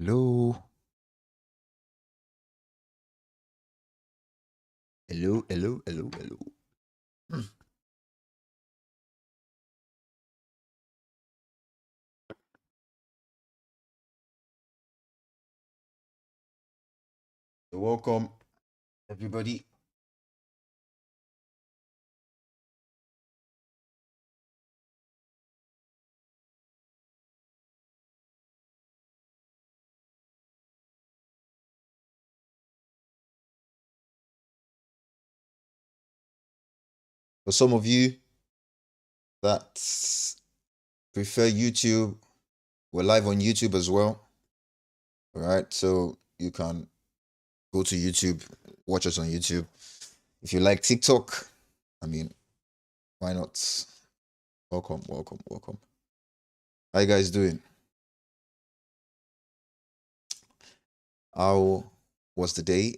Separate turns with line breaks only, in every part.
Hello. Hello, hello, hello, hello. Welcome, everybody. For some of you that prefer YouTube, we're live on YouTube as well. All right, so you can go to YouTube, watch us on YouTube. If you like TikTok, I mean, why not? Welcome, welcome, welcome. How you guys doing? How was the day?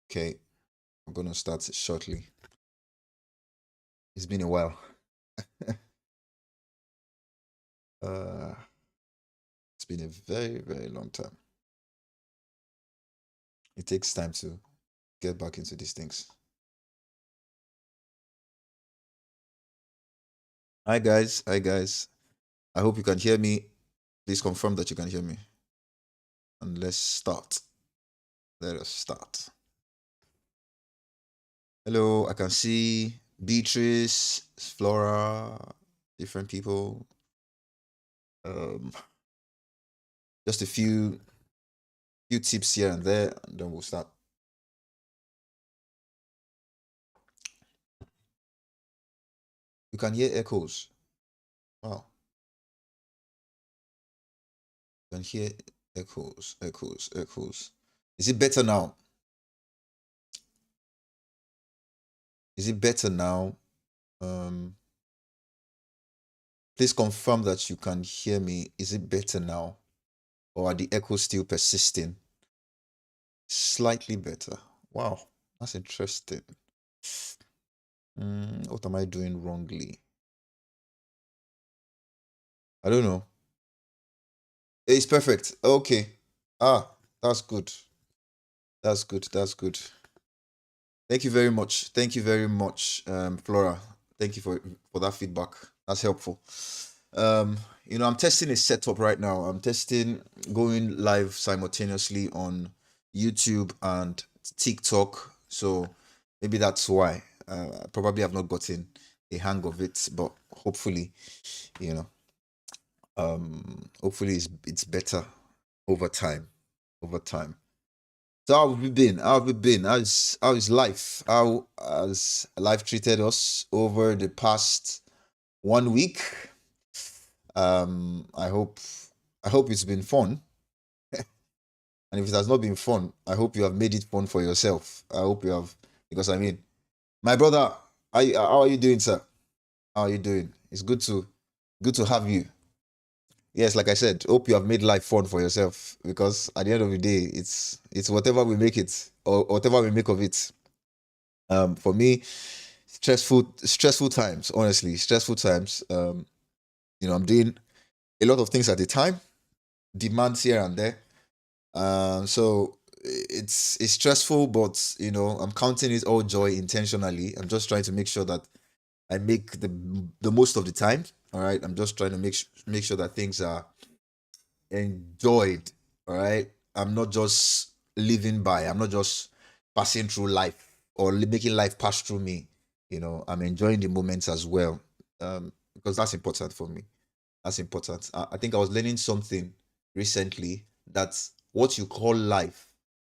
Okay, I'm gonna start shortly. It's been a while. uh, it's been a very, very long time. It takes time to get back into these things. Hi guys, hi guys. I hope you can hear me. Please confirm that you can hear me. And let's start. Let us start. Hello, I can see Beatrice, Flora, different people. Just a few tips here and there, and then we'll start. You can hear echoes. Wow. You can hear echoes, echoes, echoes. Is it better now? Is it better now? Please confirm that you can hear me. Is it better now? Or are the echoes still persisting? Slightly better. Wow, that's interesting. What am I doing wrongly? I don't know. It's perfect. Okay. Ah, that's good. That's good. That's good. Thank you very much. Thank you very much, Flora. Thank you for that feedback. That's helpful. I'm testing a setup right now. I'm testing going live simultaneously on YouTube and TikTok. So maybe that's why. I probably have not gotten a hang of it, but hopefully, you know, hopefully it's better over time. Over time. So how have we been? How have we been? How is life? How has life treated us over the past 1 week? I hope it's been fun. And if it has not been fun, I hope you have made it fun for yourself. I hope you have, because I mean, my brother, how are you doing, sir? How are you doing? It's good to have you. Yes, like I said, hope you have made life fun for yourself, because at the end of the day, it's whatever we make it, or whatever we make of it. For me, stressful times. Honestly, stressful times. I'm doing a lot of things at a time, demands here and there. So it's stressful, but I'm counting it all joy intentionally. I'm just trying to make sure that I make the most of the time. All right, I'm just trying to make sure that things are enjoyed. All right, I'm not just living by. I'm not just passing through life or making life pass through me. I'm enjoying the moments as well, because that's important for me. That's important. I think I was learning something recently that what you call life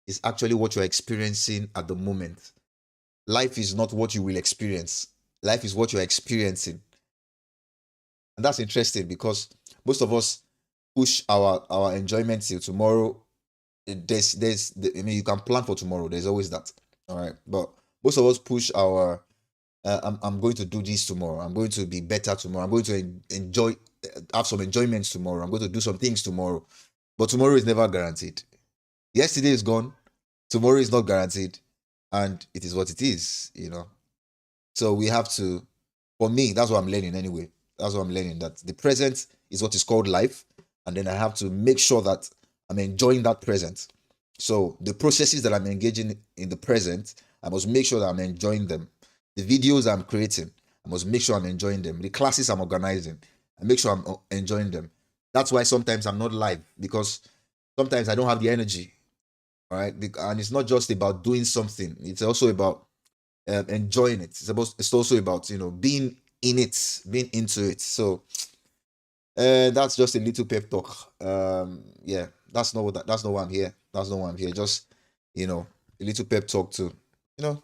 is actually what you're experiencing at the moment. Life is not what you will experience. Life is what you're experiencing. And that's interesting because most of us push our enjoyment till tomorrow. I mean, you can plan for tomorrow. There's always that. All right. But most of us push our I'm going to do this tomorrow. I'm going to be better tomorrow. I'm going to enjoy, have some enjoyments tomorrow. I'm going to do some things tomorrow. But tomorrow is never guaranteed. Yesterday is gone. Tomorrow is not guaranteed. And it is what it is. So we have to, for me, that's what I'm learning anyway. That's what I'm learning. That the present is what is called life. and then I have to make sure that I'm enjoying that present. So the processes that I'm engaging in the present, I must make sure that I'm enjoying them. The videos I'm creating, I must make sure I'm enjoying them. The classes I'm organizing, I make sure I'm enjoying them. That's why sometimes I'm not live, because sometimes I don't have the energy. All right, and it's not just about doing something; it's also about enjoying it. It's also about being in it, being into it. So that's just a little pep talk. Yeah, that's not why I'm here. That's not why I'm here. Just a little pep talk to you know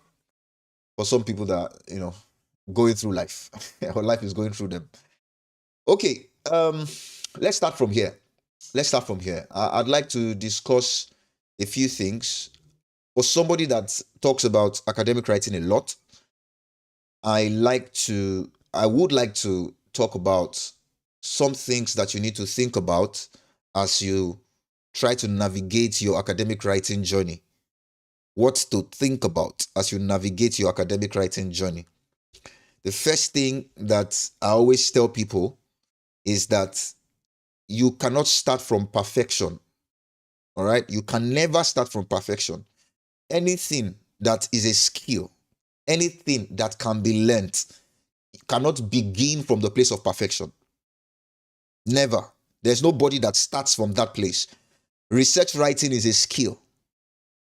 for some people that going through life or life is going through them. Okay, let's start from here. I'd like to discuss a few things. For somebody that talks about academic writing a lot, I would like to talk about some things that you need to think about as you try to navigate your academic writing journey. What to think about as you navigate your academic writing journey. The first thing that I always tell people is that you cannot start from perfection. All right? You can never start from perfection. Anything that is a skill, anything that can be learnt, cannot begin from the place of perfection. Never. There's nobody that starts from that place. Research writing is a skill.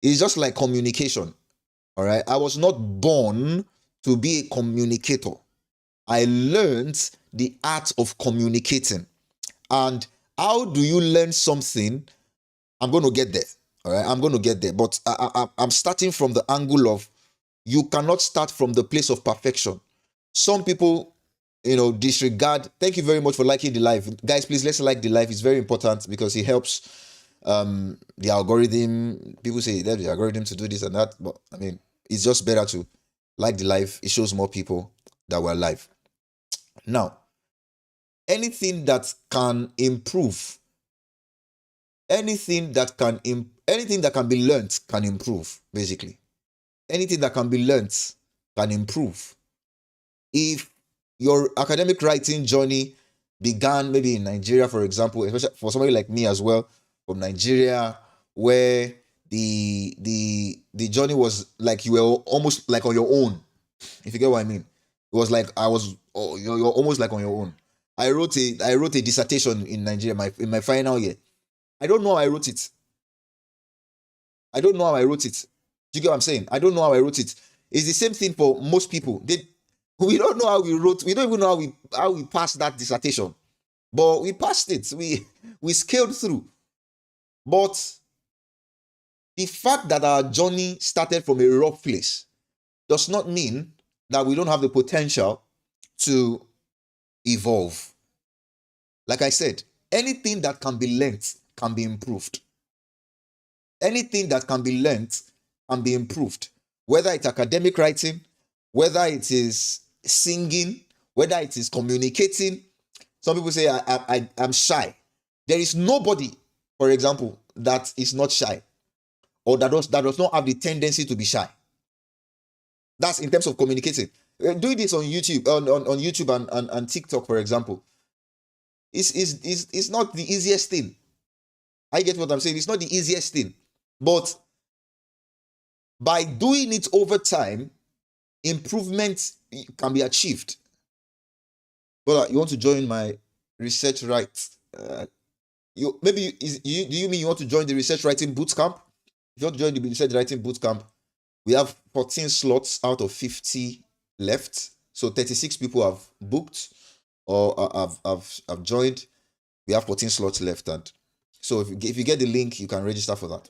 It's just like communication. All right. I was not born to be a communicator. I learned the art of communicating. And how do you learn something? I'm going to get there. All right. I'm going to get there. But I'm starting from the angle of you cannot start from the place of perfection. Some people, disregard. Thank you very much for liking the live. Guys, please, let's like the live. It's very important because it helps the algorithm. People say that the algorithm to do this and that, but I mean, it's just better to like the live. It shows more people that we're live. Now, anything that can improve, anything that can be learned can improve, basically. Anything that can be learned can improve. If your academic writing journey began maybe in Nigeria, for example, especially for somebody like me as well, from Nigeria, where the journey was like you were almost like on your own, if you get what I mean. It was like you're almost like on your own. I wrote a dissertation in Nigeria in my final year. I don't know how I wrote it. Do you get what I'm saying? I don't know how I wrote it. It's the same thing for most people. We don't know how we wrote. We don't even know how we passed that dissertation, but we passed it. We scaled through. But the fact that our journey started from a rough place does not mean that we don't have the potential to evolve. Like I said, anything that can be learnt can be improved. Anything that can be learnt can be improved. Whether it's academic writing, whether it is singing, whether it is communicating. Some people say I'm shy. There is nobody, for example, that is not shy or that does not have the tendency to be shy. That's in terms of communicating. Doing this on YouTube, on YouTube and TikTok, for example, is not the easiest thing. I get what I'm saying. It's not the easiest thing. But by doing it over time, improvement can be achieved. But you want to join my research right? Do you mean you want to join the research writing bootcamp? If you want to join the research writing bootcamp, we have 14 slots out of 50 left. So 36 people have booked or have joined. We have 14 slots left, and so if you get the link, you can register for that.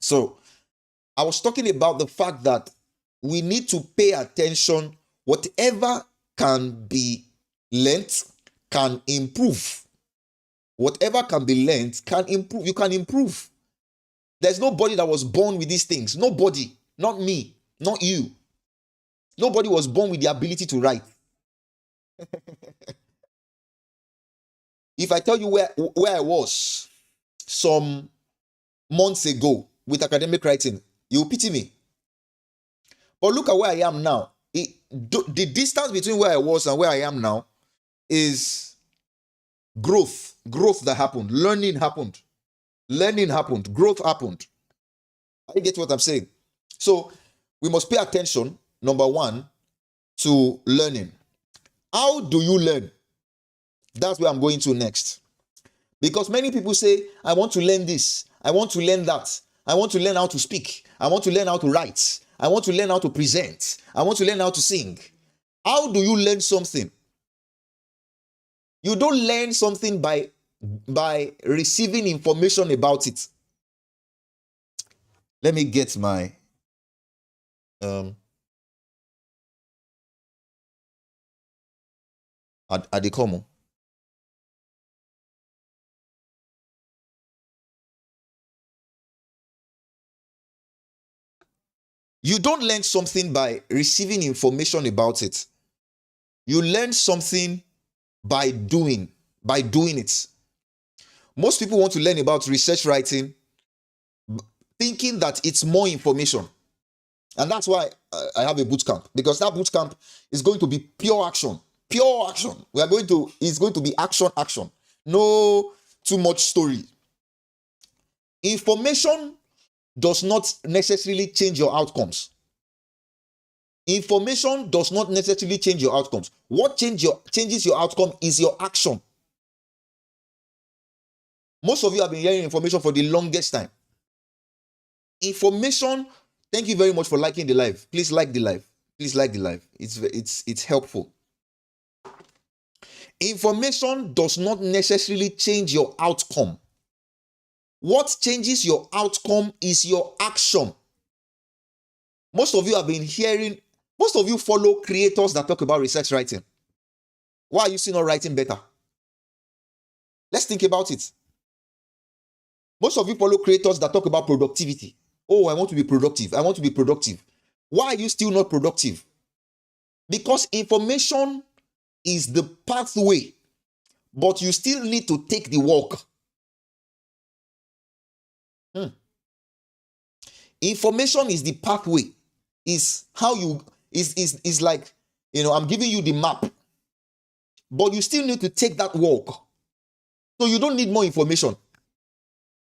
So I was talking about the fact that we need to pay attention. Whatever can be learnt can improve. Whatever can be learnt can improve. You can improve. There's nobody that was born with these things. Nobody. Not me. Not you. Nobody was born with the ability to write. If I tell you where I was some months ago with academic writing, you'll pity me. But look at where I am now. The distance between where I was and where I am now is Growth that happened. Learning happened. Growth happened. I get what I'm saying. So we must pay attention, number one, to learning. How do you learn? That's where I'm going to next. Because many people say, I want to learn this, I want to learn that, I want to learn how to speak, I want to learn how to write, I want to learn how to present, I want to learn how to sing. How do you learn something? You don't learn something by receiving information about it. Let me get my Adekomo. You don't learn something by receiving information about it. You learn something by doing it. Most people want to learn about research writing thinking that it's more information. And that's why I have a boot camp, because that boot camp is going to be pure action. It's going to be action. No too much story. Information does not necessarily change your outcomes. Information does not necessarily change your outcomes. What changes your outcome is your action. Most of you have been hearing information for the longest time. Information, thank you very much for liking the live. Please like the live. It's helpful. Information does not necessarily change your outcome. What changes your outcome is your action. Most of you follow creators that talk about research writing. Why are you still not writing better? Let's think about it. Most of you follow creators that talk about productivity. Oh, I want to be productive. Why are you still not productive? Because information is the pathway, but you still need to take the walk. Information is the pathway, is how you is like, I'm giving you the map, but you still need to take that walk. So you don't need more information.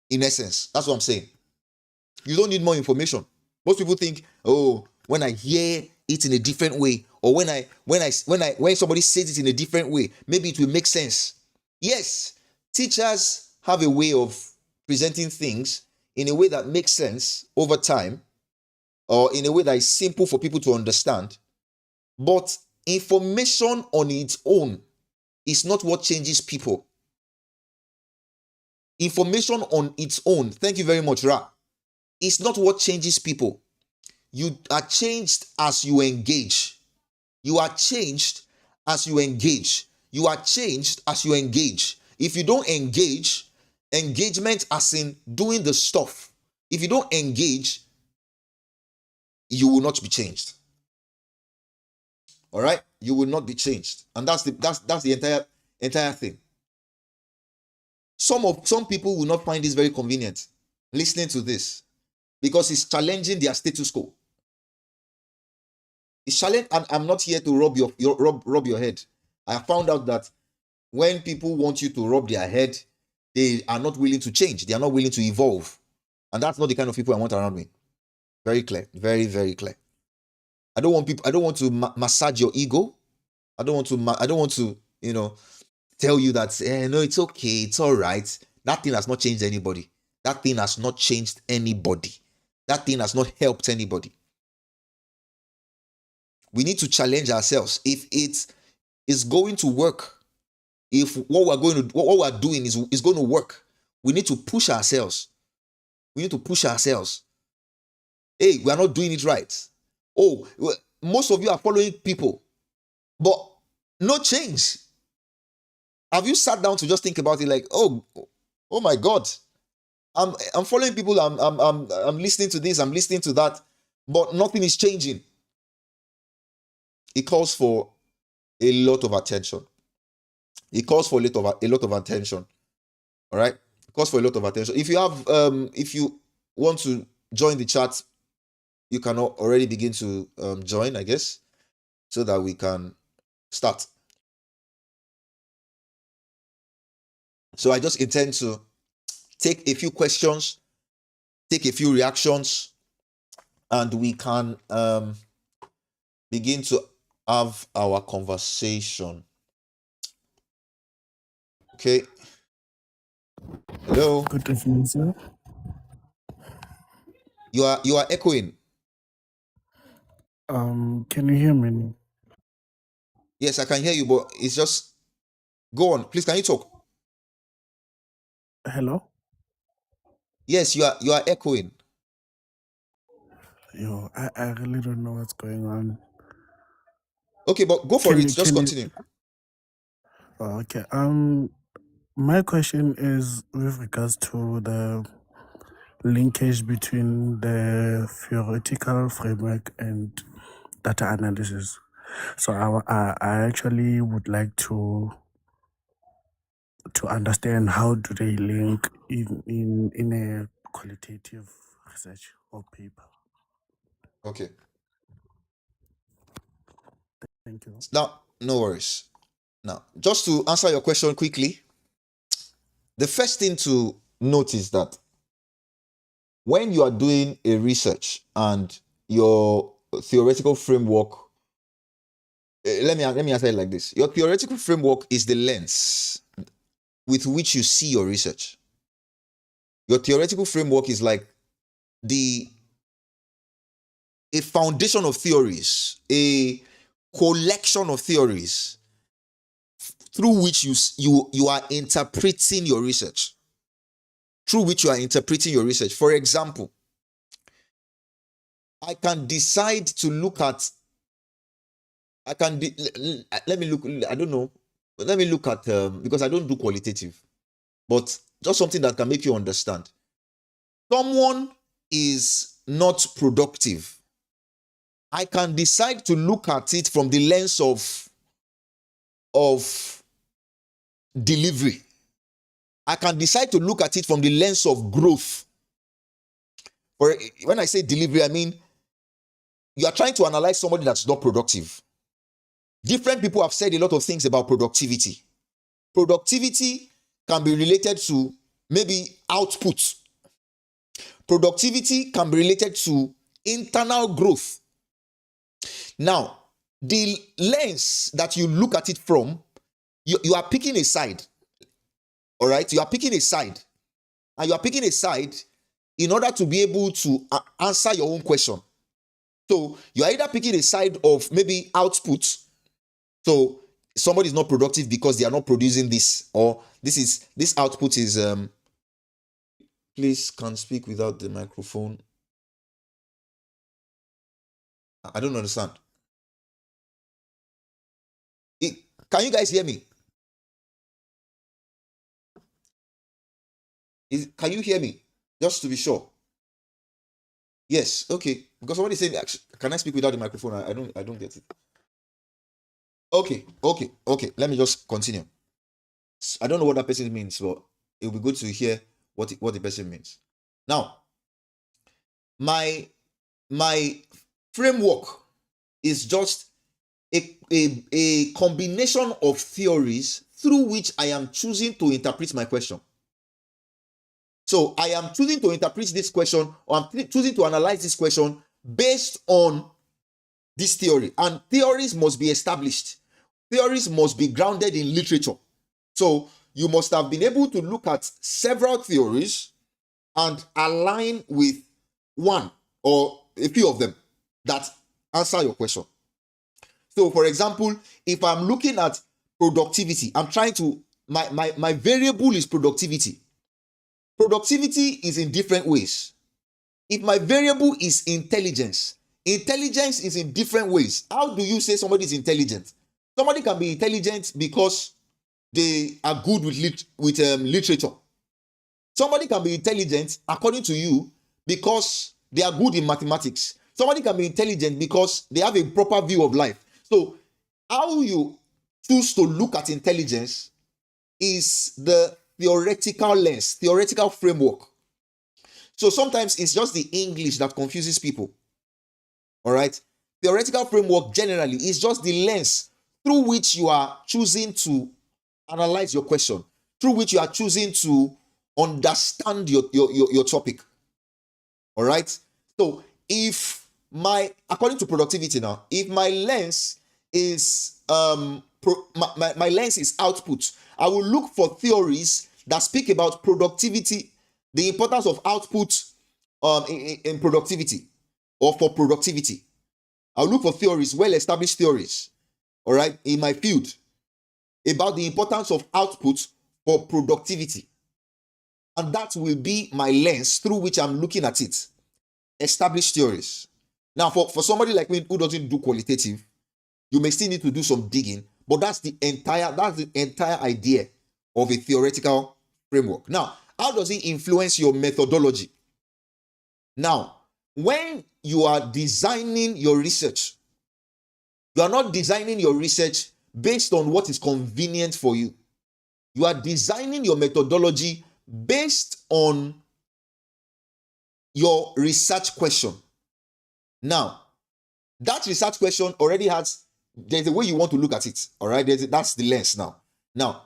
In essence, that's what I'm saying. You don't need more information. Most people think, oh, when I hear it in a different way, or when somebody says it in a different way, maybe it will make sense. Yes, teachers have a way of presenting things in a way that makes sense over time, or in a way that is simple for people to understand. But information on its own is not what changes people. Information on its own, thank you very much, Ra, is not what changes people. You are changed as you engage. You are changed as you engage. You are changed as you engage. If you don't engage, engagement as in doing the stuff, if you don't engage, you will not be changed. All right? You will not be changed. And that's the entire thing. Some people will not find this very convenient, listening to this, because it's challenging their status quo. It's challenging, and I'm not here to rub your head. I found out that when people want you to rub their head, they are not willing to change. They are not willing to evolve. And that's not the kind of people I want around me. Very clear. Very, very clear. I don't want to massage your ego. I don't want to, tell you that, no, it's okay, it's all right. That thing has not changed anybody. That thing has not changed anybody. That thing has not helped anybody. We need to challenge ourselves. If it is going to work, if what we're doing is going to work, we need to push ourselves. Hey, we are not doing it right. Oh, most of you are following people, but no change. Have you sat down to just think about it, like, oh my God, I'm following people, I'm listening to this, I'm listening to that, but nothing is changing. It calls for a lot of attention. It calls for a lot of attention. All right, it calls for a lot of attention. If you want to join the chat, you can already begin to join, I guess, so that we can start. So I just intend to take a few questions, take a few reactions, and we can begin to have our conversation. Okay. Hello.
Good evening, sir.
You are echoing.
Can you hear me?
Yes, I can hear you, but it's just go on. Please, can you talk?
Hello?
Yes, you are echoing.
Yo, I really don't know what's going on.
Okay, but go for
Can
it.
you
Just
can you
continue.
okay. My question is with regards to the linkage between the theoretical framework and data analysis. So I actually would like to understand how do they link in a qualitative research or paper.
Okay.
Thank you.
Now, no worries. Now, just to answer your question quickly, the first thing to note is that when you are doing a research and your theoretical framework, let me answer it like this. Your theoretical framework is the lens with which you see your research. Your theoretical framework is like the a foundation of theories, a collection of theories through which you are interpreting your research. Through which you are interpreting your research. For example, I can decide to look at I can let me look. I don't know. But let me look at because I don't do qualitative, but just something that can make you understand. Someone is not productive. I can decide to look at it from the lens of delivery. I can decide to look at it from the lens of growth. For when I say delivery, I mean you are trying to analyze somebody that's not productive. Different people have said a lot of things about productivity. Productivity can be related to maybe output. Productivity can be related to internal growth. Now, the lens that you look at it from, you are picking a side. All right, you are picking a side, and you are picking a side in order to be able to answer your own question. So you are either picking a side of maybe output. So somebody is not productive because they are not producing this, or this output is please can speak without the microphone. I don't understand. It, can you guys hear me? Can you hear me? Just to be sure. Yes. Okay. Because somebody said, "Can I speak without the microphone?" I don't get it. Okay. Okay. Okay. Let me just continue. I don't know what that person means, but it will be good to hear what the person means. Now, my my framework is just a combination of theories through which I am choosing to interpret my question. So I am choosing to interpret this question, or I'm choosing to analyze this question based on this theory. And theories must be established. Theories must be grounded in literature. So you must have been able to look at several theories and align with one or a few of them that answer your question. So, for example, if I'm looking at productivity, I'm trying to, my variable is productivity. Productivity is in different ways. If my variable is intelligence, intelligence is in different ways. How do you say somebody is intelligent? Somebody can be intelligent because they are good with literature. Somebody can be intelligent, according to you, because they are good in mathematics. Somebody can be intelligent because they have a proper view of life. So, how you choose to look at intelligence is the theoretical lens, theoretical framework. So sometimes it's just the English that confuses people. All right. Theoretical framework generally is just the lens through which you are choosing to analyze your question, through which you are choosing to understand your topic. All right. So if according to productivity now, if my lens is my lens is output, I will look for theories that speak about productivity, the importance of output in productivity or for productivity. I'll look for theories, well-established theories, all right, in my field about the importance of output for productivity. And that will be my lens through which I'm looking at it. Established theories. Now, for somebody like me who doesn't do qualitative, you may still need to do some digging, but that's the entire idea of a theoretical framework. Now, how does it influence your methodology? Now, when you are designing your research, you are not designing your research based on what is convenient for you. You are designing your methodology based on your research question. Now, that research question already there's a way you want to look at it. All right, that's the lens now. Now,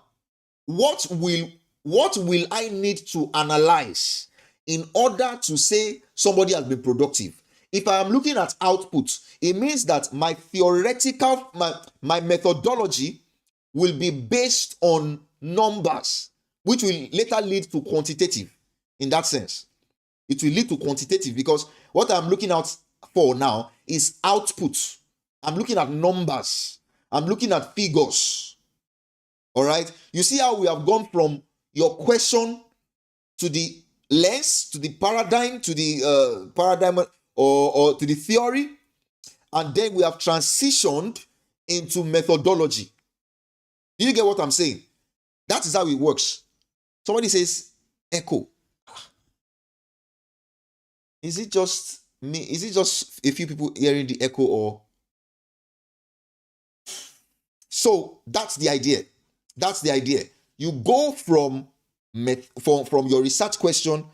what will I need to analyze in order to say somebody has been productive? If I am looking at output, it means that my theoretical, my methodology will be based on numbers, which will later lead to quantitative. In that sense, it will lead to quantitative because what I'm looking out for now is output. I'm looking at numbers. I'm looking at figures. All right. You see how we have gone from your question to the lens, to the paradigm, to the paradigm or to the theory, and then we have transitioned into methodology. Do you get what I'm saying? That is how it works. Somebody says echo. Is it just me? Is it just a few people hearing the echo or? So that's the idea. That's the idea. You go from your research question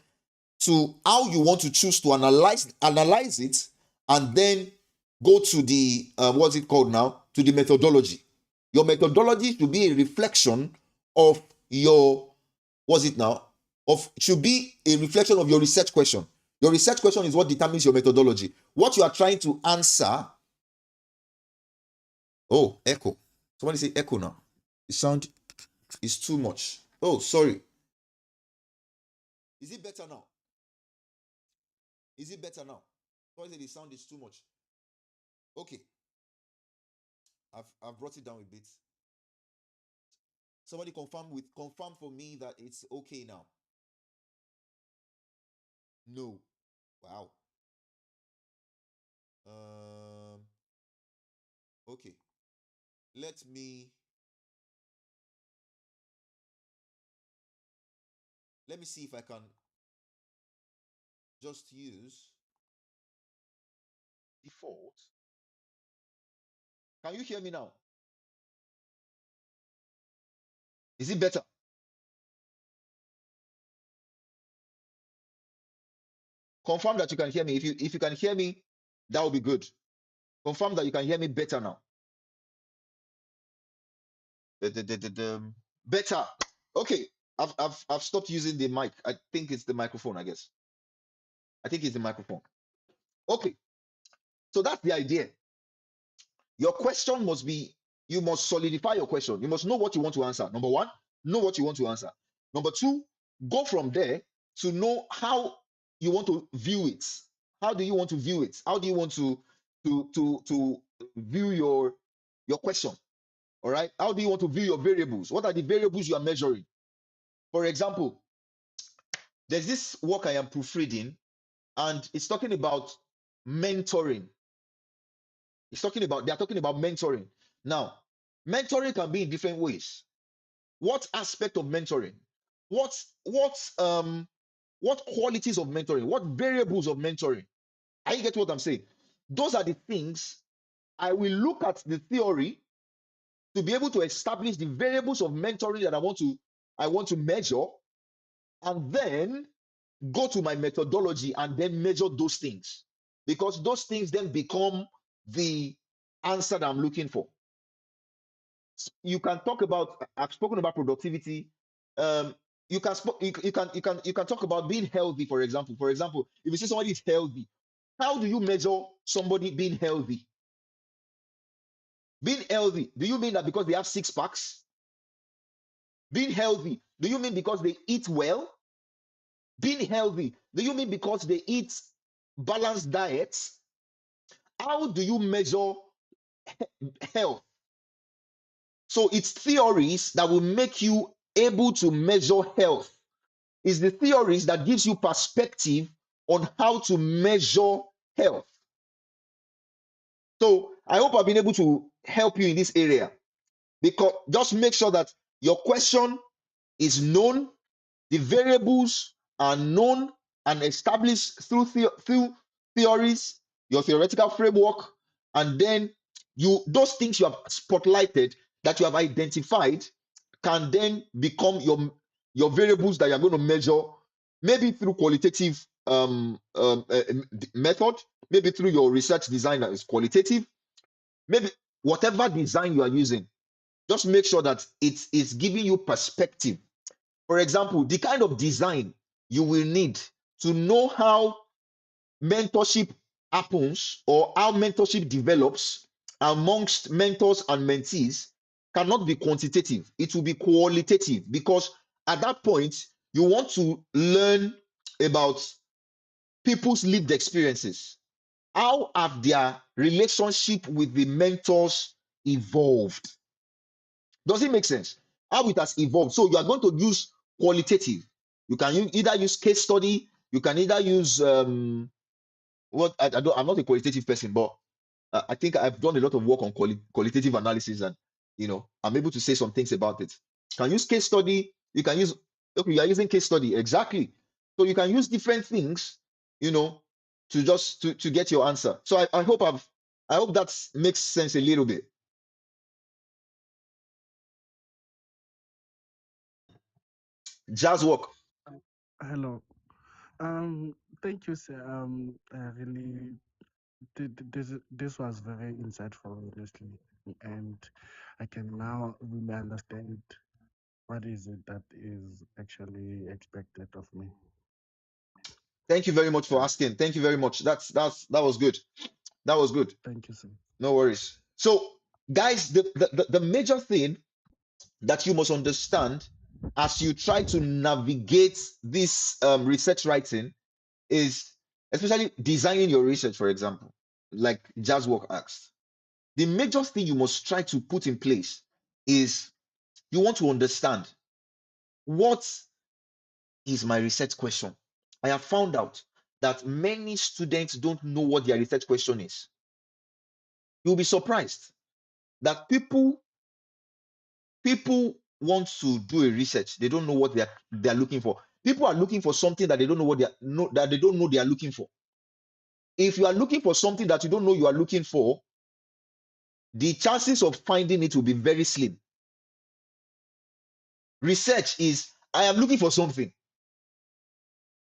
to how you want to choose to analyze it, and then go to the what's it called now? To the methodology. Your methodology should be a reflection of your should be a reflection of your research question. Your research question is what determines your methodology. What you are trying to answer. Oh, echo. Somebody say echo now. The sound is too much. Oh, sorry. Is it better now? Is it better now? Somebody say the sound is too much. Okay. I've brought it down a bit. Somebody confirm for me that it's okay now. No. Wow. Okay. Let me see if I can just use default. Can you hear me now? Is it better? Confirm that you can hear me. If you can hear me, that will be good. Confirm that you can hear me better now. Better. Okay. I've stopped using the mic. I think it's the microphone, I guess. I think it's the microphone. Okay. So that's the idea. Your question must be, you must solidify your question. You must know what you want to answer. Number one, know what you want to answer. Number two, go from there to know how you want to view it. How do you want to view it? How do you want to view your question? All right. How do you want to view your variables? What are the variables you are measuring? For example, there's this work I am proofreading, and it's talking about mentoring. They're talking about mentoring. Now, mentoring can be in different ways. What aspect of mentoring? What qualities of mentoring? What variables of mentoring? I get what I'm saying. Those are the things I will look at the theory to be able to establish the variables of mentoring that I want to measure, and then go to my methodology and then measure those things, because those things then become the answer that I'm looking for. You can talk about, I've spoken about productivity, um, you can talk about being healthy, for example. For example, if you see somebody is healthy, how do you measure somebody being healthy? Being healthy, do you mean that because they have six packs? Being healthy, do you mean because they eat well? Being healthy, do you mean because they eat balanced diets? How do you measure health? So it's theories that will make you able to measure health. It's the theories that gives you perspective on how to measure health. So I hope I've been able to help you in this area, because just make sure that your question is known, the variables are known and established through theories, your theoretical framework, and then those things you have spotlighted, that you have identified, can then become your variables that you're going to measure, maybe through qualitative method, maybe through your research design that is qualitative, maybe whatever design you are using. Just make sure that it's giving you perspective. For example, the kind of design you will need to know how mentorship happens or how mentorship develops amongst mentors and mentees cannot be quantitative. It will be qualitative, because at that point, you want to learn about people's lived experiences. How have their relationship with the mentors evolved? Does it make sense? How it has evolved. So you are going to use qualitative. You can either use case study. You can either use what I don't. I'm not a qualitative person, but I think I've done a lot of work on qualitative analysis, and I'm able to say some things about it. You can use case study. You can use, okay, you are using case study exactly. So you can use different things, to just to get your answer. So I hope that makes sense a little bit. Jazz work.
Hello. Thank you, sir. Really, this was very insightful, honestly, and I can now really understand what is it that is actually expected of me.
Thank you very much for
Yeah.
asking. Thank you very much. That was good. That was good.
Thank you, sir.
No worries. So, guys, the major thing that you must understand as you try to navigate this research writing is, especially designing your research, for example, like Jazz Work asked. The major thing you must try to put in place is you want to understand, what is my research question? I have found out that many students don't know what their research question is. You'll be surprised that people want to do a research, they don't know what they're looking for. People are looking for something that they don't know that they don't know they are looking for. If you are looking for something that you don't know you are looking for, the chances of finding it will be very slim. Research is, I am looking for something.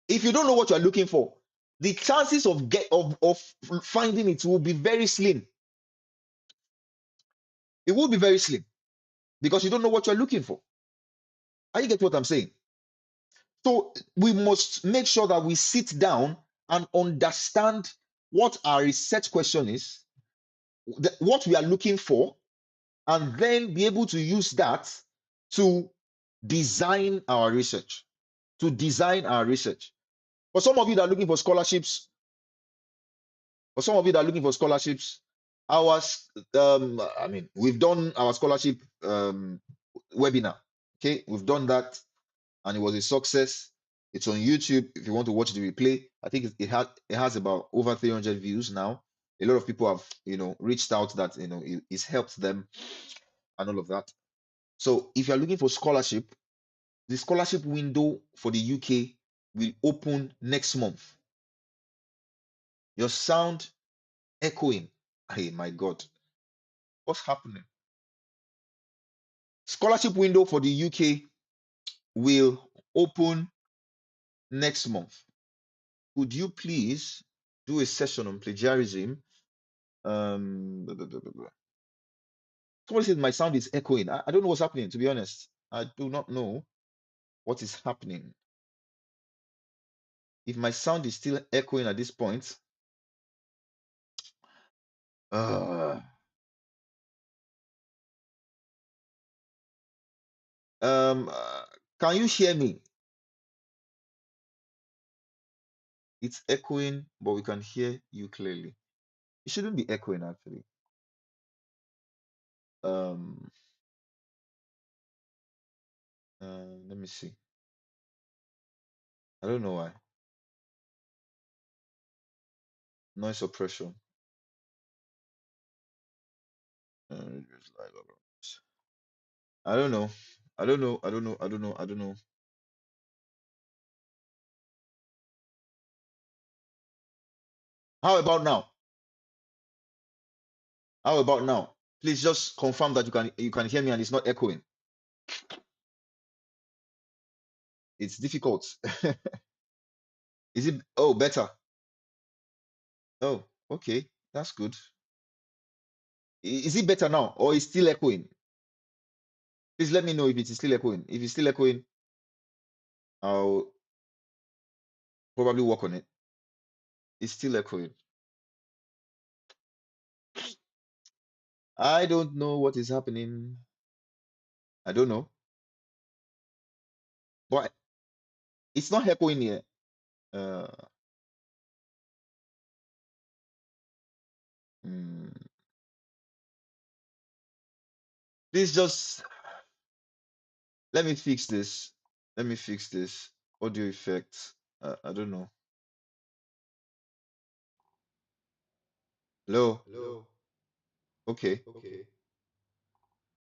If you don't know what you are looking for, the chances of finding it will be very slim. It will be very slim, because you don't know what you're looking for. Are you get what I'm saying? So we must make sure that we sit down and understand what our research question is, what we are looking for, and then be able to use that to design our research. To design our research. For some of you that are looking for scholarships, our I mean, we've done our scholarship webinar. Okay, we've done that, and it was a success. It's on YouTube if you want to watch the replay. I think it has about over 300 views now. A lot of people have reached out that it's helped them and all of that. So if you're looking for scholarship, the scholarship window for the UK will open next month. Your sound echoing. Hey, my God, what's happening? Scholarship window for the UK will open next month. Could you please do a session on plagiarism? Blah, blah, blah, blah, blah. Somebody said my sound is echoing. I don't know what's happening, to be honest. I do not know. what is happening. If my sound is still echoing at this point, uh, um, uh, can you hear me? It's echoing, but we can hear you clearly. It shouldn't be echoing actually. Um, Let me see. I don't know why. Noise suppression. Just like I don't know. I don't know. I don't know. I don't know. I don't know. How about now? How about now? Please just confirm that you can hear me and it's not echoing. It's difficult. Is it? Oh, better. Oh, okay. That's good. Is it better now or is still echoing? Please let me know if it is still echoing. If it's still echoing, I'll probably work on it. It's still echoing. I don't know what is happening. I don't know. But it's not echoing here. Uh, hmm. Please just let me fix this. Let me fix this. Audio effects. I don't know. Hello.
Hello.
Okay.
Okay.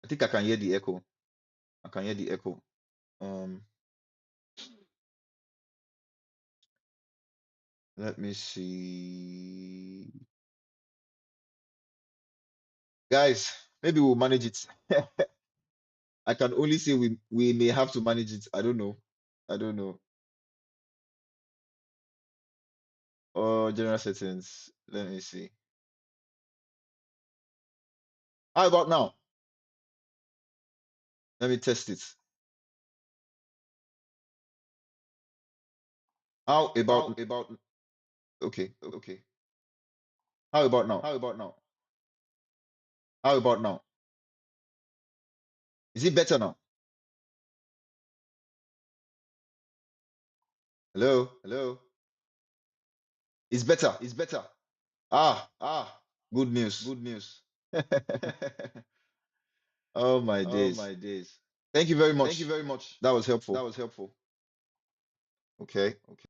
I think I can hear the echo. I can hear the echo. Um, Let me see. Guys, maybe we'll manage it. I can only say we may have to manage it. I don't know. I don't know. General settings. Let me see. How about now? Let me test it. How
How
about
about
okay?
okay?
How about now?
How about now?
How about now? Is it better now? Hello?
Hello.
It's better.
It's better.
Ah,
Ah,
good news.
good news.
Oh my
Oh
days.
my days.
Thank you very
Thank you
much.
very much.
That was
That
helpful.
was helpful.
Okay.
Okay.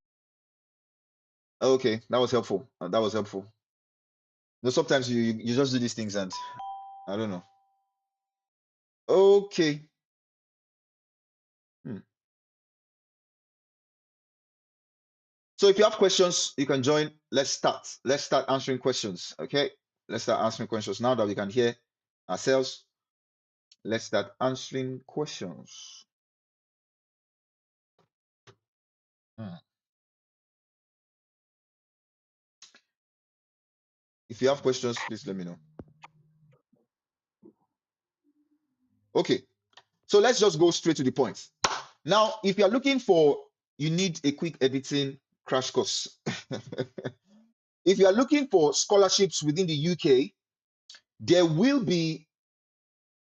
Okay, that was helpful. That was helpful. No, sometimes you just do these things and I don't know. Okay. Hmm. So if you have questions, you can join. Let's start. Let's start answering questions. Okay. Let's start answering questions now that we can hear ourselves. Let's start answering questions. Hmm. If you have questions, please let me know. Okay. So let's just go straight to the point. Now, if you're looking for, you need a quick editing crash course. If you are looking for scholarships within the UK, there will be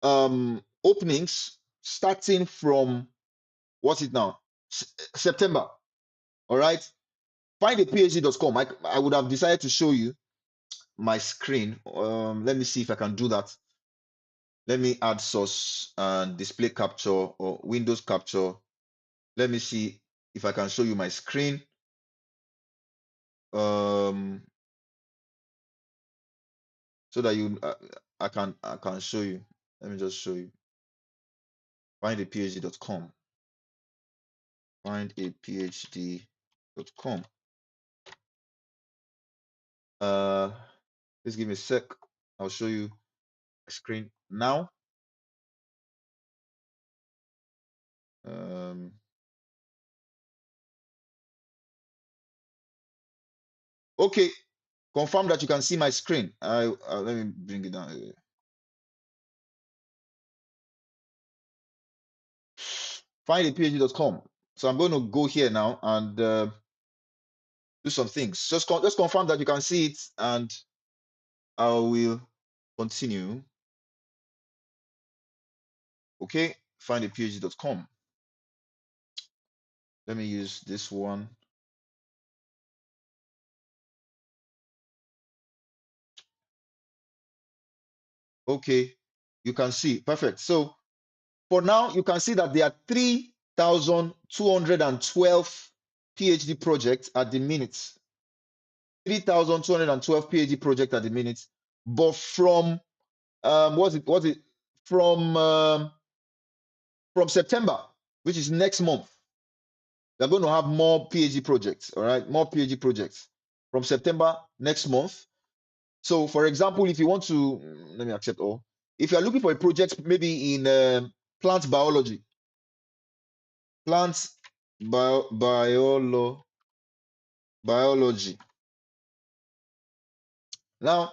openings starting from what's it now? September. All right. Findaphd.com. I would have decided to show you my screen. Let me see if I can do that. Let me add source and display capture or Windows capture. Let me see if I can show you my screen. So that I can show you. Let me just show you. Findaphd.com. Findaphd.com. Please give me a sec. I'll show you my screen now. Um, okay, confirm that you can see my screen. Let me bring it down. findaphd.com. So I'm going to go here now and do some things. Just confirm that you can see it, and I will continue. Okay, findaphd.com. Let me use this one. Okay, you can see. Perfect. So for now, you can see that there are 3,212 PhD projects at the minute. 3,212 PhD projects at the minute. But from from September, which is next month, they're going to have more PhD projects. All right, more PhD projects from September next month. So, for example, if you want to, let me accept all. If you are looking for a project, maybe in plant biology, plant biology. Now,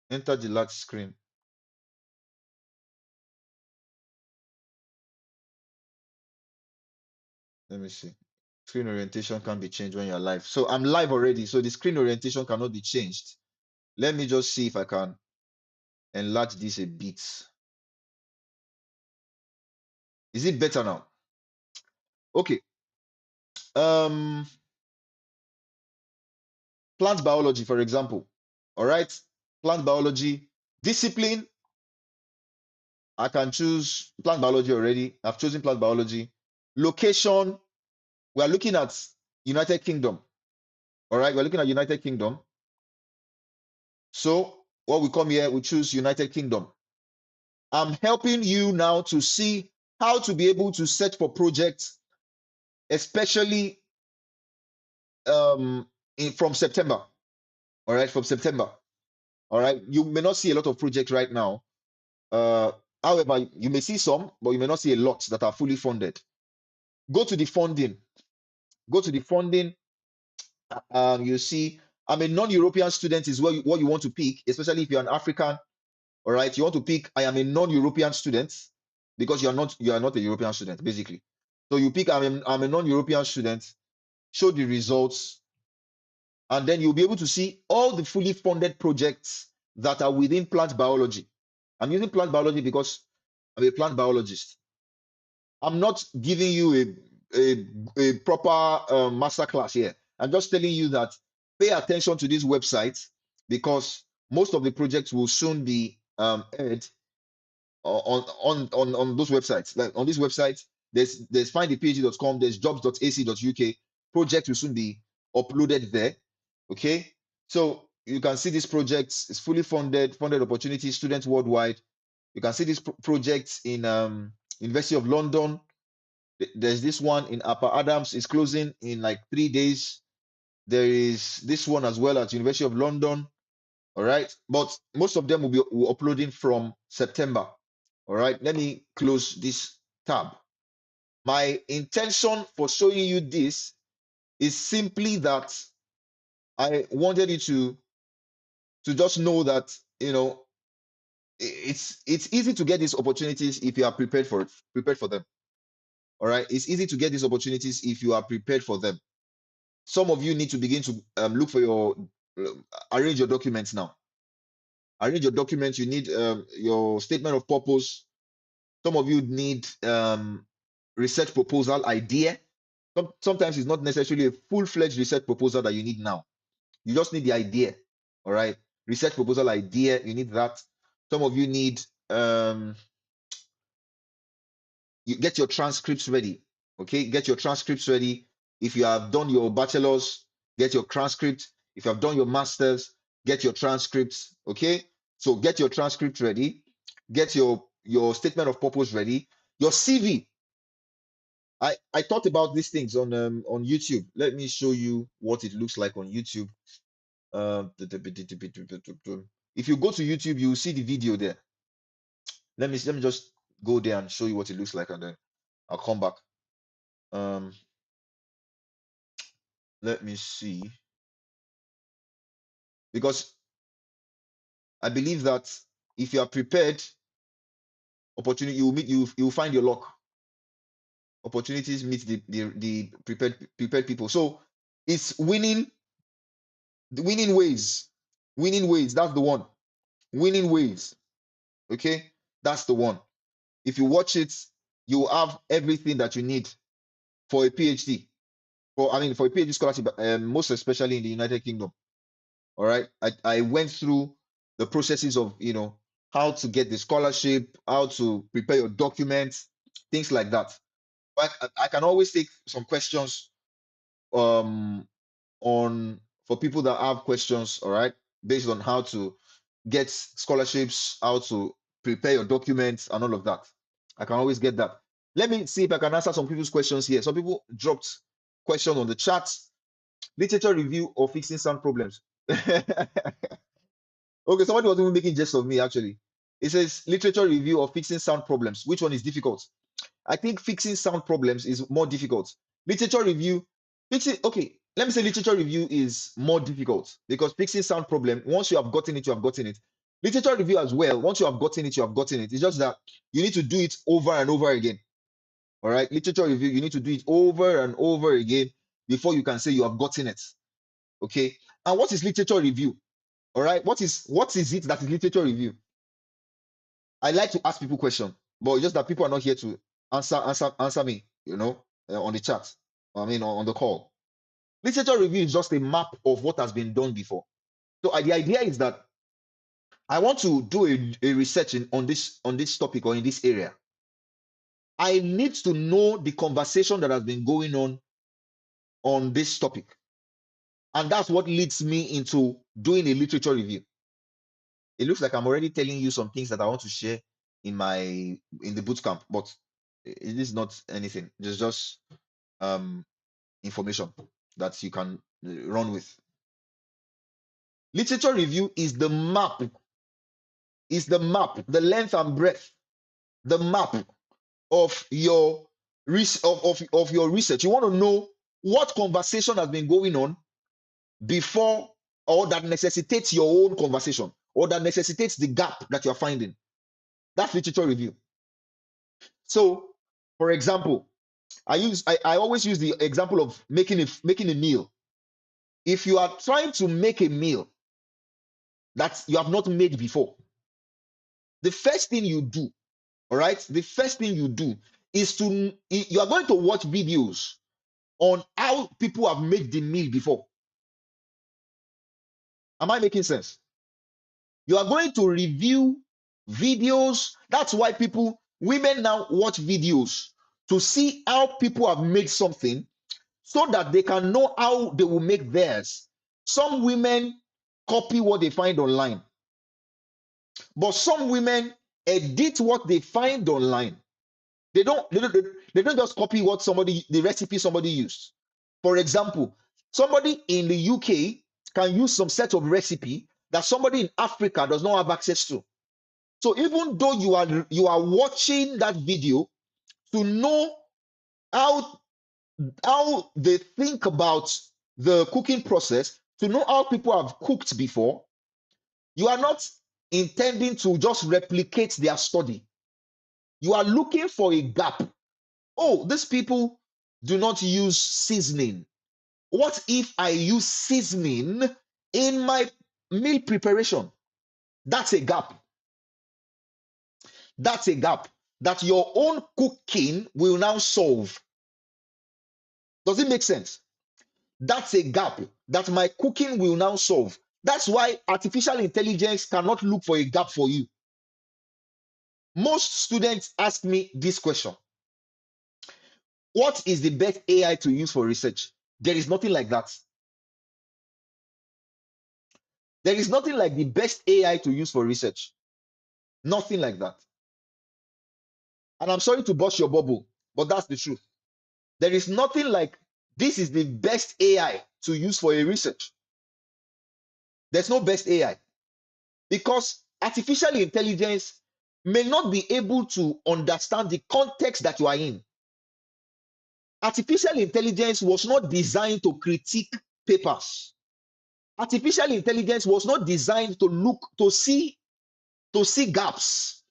enter the large screen. Let me see. Screen orientation can be changed when you're live. So I'm live already, so the screen orientation cannot be changed. Let me just see if I can enlarge this a bit. Is it better now? Okay. Plant biology, for example. All right. Plant biology discipline. I can choose plant biology already. I've chosen plant biology. Location. We are looking at United Kingdom. All right. We're looking at United Kingdom. So what we come here, we choose United Kingdom. I'm helping you now to see how to be able to search for projects, especially from September. All right, from September. All right, you may not see a lot of projects right now. However, you may see some, but you may not see a lot that are fully funded. Go to the funding. Go to the funding. You see, I'm a non-European student is what you want to pick, especially if you're an African. All right, you want to pick. I am a non-European student because you are not a European student basically. So you pick. I'm a non-European student. Show the results, and then you'll be able to see all the fully funded projects that are within plant biology. I'm using plant biology because I'm a plant biologist. I'm not giving you a proper master class here. I'm just telling you that pay attention to this website because most of the projects will soon be aired on those websites. Like on this website, there's findthephd.com, there's jobs.ac.uk. Project will soon be uploaded there. Okay, so you can see this project is fully funded opportunities, students worldwide. You can see these projects in University of London. There's this one in Upper Adams, is closing in like 3 days. There is this one as well at University of London. All right, but most of them will be uploading from September. All right, let me close this tab. My intention for showing you this is simply that I wanted you to just know that it's easy to get these opportunities if you are prepared for them. All right, it's easy to get these opportunities if you are prepared for them. Some of you need to begin to look for arrange your documents now. Arrange your documents. You need your statement of purpose. Some of you need research proposal idea. Sometimes it's not necessarily a full-fledged research proposal that you need now. You just need the idea. All right. Research proposal idea. You need that. Some of you need you get your transcripts ready. Okay, get your transcripts ready. If you have done your bachelor's, get your transcript. If you have done your master's, get your transcripts. Okay, so get your transcript ready. Get your statement of purpose ready. Your CV. I thought about these things on YouTube. Let me show you what it looks like on YouTube. If you go to YouTube, you will see the video there. Let me just go there and show you what it looks like, and then I'll come back. Let me see, because I believe that if you are prepared, Opportunity, you will meet, you will find your luck. Opportunities meet the prepared people. So it's winning, the winning ways. Winning ways, that's the one. Winning ways. Okay? That's the one. If you watch it, you have everything that you need for a PhD. For a PhD scholarship, most especially in the United Kingdom. All right. I went through the processes of, how to get the scholarship, how to prepare your documents, things like that. But I can always take some questions um on for people that have questions, all right, based on how to get scholarships, how to prepare your documents and all of that. I can always get that. Let me see if I can answer some people's questions here. Some people dropped questions on the chat. Literature review or fixing sound problems. Okay, somebody was even making jest of me actually. It says literature review or fixing sound problems. Which one is difficult? I think fixing sound problems is more difficult. Literature review, fixing, okay, let me say literature review is more difficult because fixing sound problem, once you have gotten it, you have gotten it. Literature review as well, once you have gotten it, you have gotten it. It's just that you need to do it over and over again. All right, literature review, you need to do it over and over again before you can say you have gotten it. Okay, and what is literature review? All right, what is it that is literature review? I like to ask people questions, but just that people are not here to answer me, on the chat. I mean, on the call. Literature review is just a map of what has been done before. So the idea is that I want to do a research on this topic or in this area. I need to know the conversation that has been going on this topic, and that's what leads me into doing a literature review. It looks like I'm already telling you some things that I want to share in the boot camp, but it is not anything. It's just information that you can run with. Literature review is the map, the length and breadth, the map of your of your research. You want to know what conversation has been going on before, or that necessitates your own conversation, or that necessitates the gap that you're finding. That's literature review. So, for example, I always use the example of making a meal. If you are trying to make a meal that you have not made before, the first thing you do, all right, the first thing you do is you are going to watch videos on how people have made the meal before. Am I making sense? You are going to review videos. That's why women now watch videos to see how people have made something so that they can know how they will make theirs. Some women copy what they find online, but some women edit what they find online. They don't just copy the recipe somebody used. For example, somebody in the UK can use some set of recipe that somebody in Africa does not have access to. So even though you are watching that video to know how they think about the cooking process, to know how people have cooked before, you are not intending to just replicate their study. You are looking for a gap. Oh, these people do not use seasoning. What if I use seasoning in my meal preparation? That's a gap. That's a gap that your own cooking will now solve. Does it make sense? That's a gap that my cooking will now solve. That's why artificial intelligence cannot look for a gap for you. Most students ask me this question: what is the best AI to use for research? There is nothing like that. There is nothing like the best AI to use for research. Nothing like that. And I'm sorry to burst your bubble, but that's the truth. There is nothing like this is the best AI to use for a research. There's no best AI because artificial intelligence may not be able to understand the context that you are in. Artificial intelligence was not designed to critique papers. Artificial intelligence was not designed to see gaps.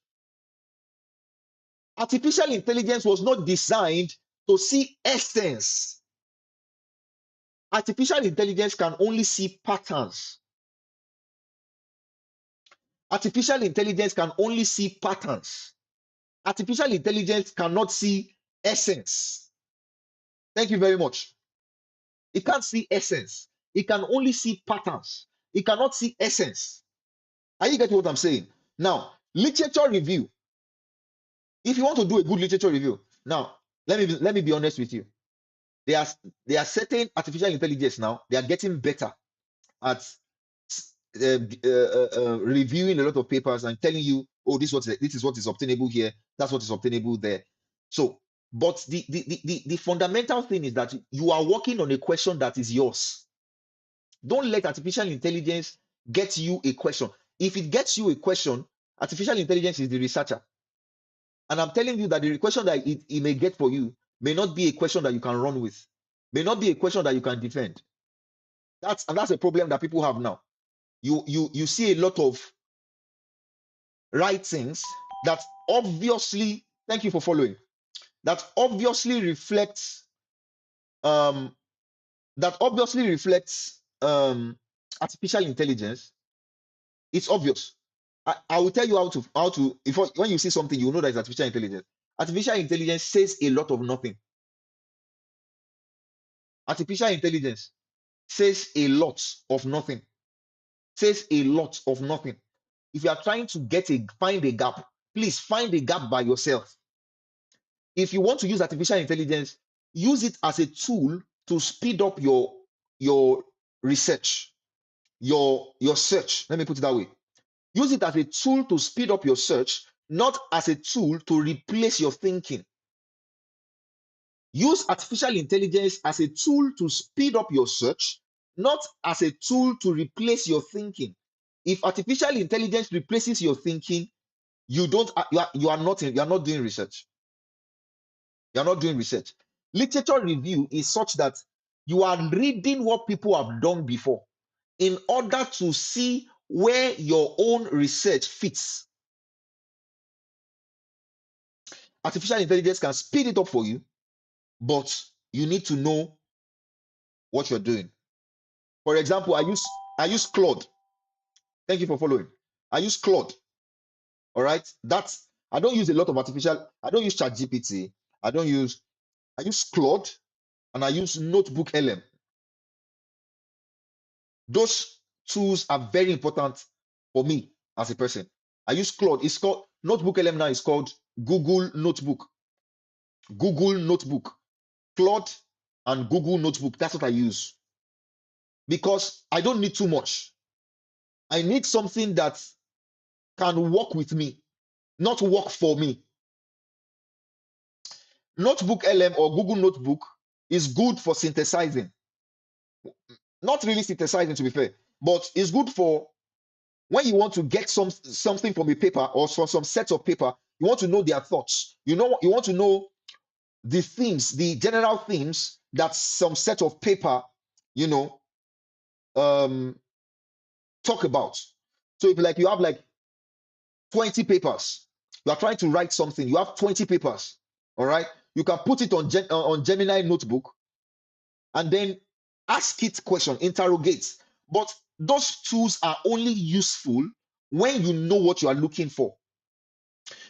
Artificial intelligence was not designed to see essence. Artificial intelligence can only see patterns. Artificial intelligence can only see patterns. Artificial intelligence cannot see essence. Thank you very much. It can't see essence. It can only see patterns. It cannot see essence. Are you getting what I'm saying? Now, literature review. If you want to do a good literature review, now let me be honest with you. There are certain artificial intelligence now. They are getting better at reviewing a lot of papers and telling you, oh, this is what is obtainable here, that's what is obtainable there. So, but the fundamental thing is that you are working on a question that is yours. Don't let artificial intelligence get you a question. If it gets you a question, artificial intelligence is the researcher. And I'm telling you that the question that it may get for you may not be a question that you can run with, may not be a question that you can defend. That's a problem that people have now. You see a lot of writings that obviously, thank you for following, that obviously reflects um artificial intelligence. It's obvious. I will tell you how to if when you see something, you know that it's artificial intelligence. Artificial intelligence says a lot of nothing. Artificial intelligence says a lot of nothing. Says a lot of nothing. If you are trying to find a gap, please find a gap by yourself. If you want to use artificial intelligence, use it as a tool to speed up your research, your search. Let me put it that way. Use it as a tool to speed up your search, not as a tool to replace your thinking. Use artificial intelligence as a tool to speed up your search, not as a tool to replace your thinking. If artificial intelligence replaces your thinking, you are not doing research. You are not doing research. Literature review is such that you are reading what people have done before in order to see where your own research fits. Artificial intelligence can speed it up for you, but you need to know what you're doing. For example, I use Claude. Thank you for following. I use Claude. All right. I don't use a lot of I don't use ChatGPT. I use Claude and I use Notebook LM. Those tools are very important for me as a person. I use Claude. It's called Notebook LM now is called Google Notebook. Google Notebook. Claude and Google Notebook. That's what I use. Because I don't need too much. I need something that can work with me, not work for me. Notebook LM or Google Notebook is good for synthesizing. Not really synthesizing, to be fair, but it's good for when you want to get something from a paper or from some sets of paper. You want to know their thoughts. You want to know the themes, the general themes that some set of paper, talk about. So if you have like 20 papers, you are trying to write something, you have 20 papers, all right? You can put it on Gemini Notebook and then ask it question, interrogate. But those tools are only useful when you know what you are looking for.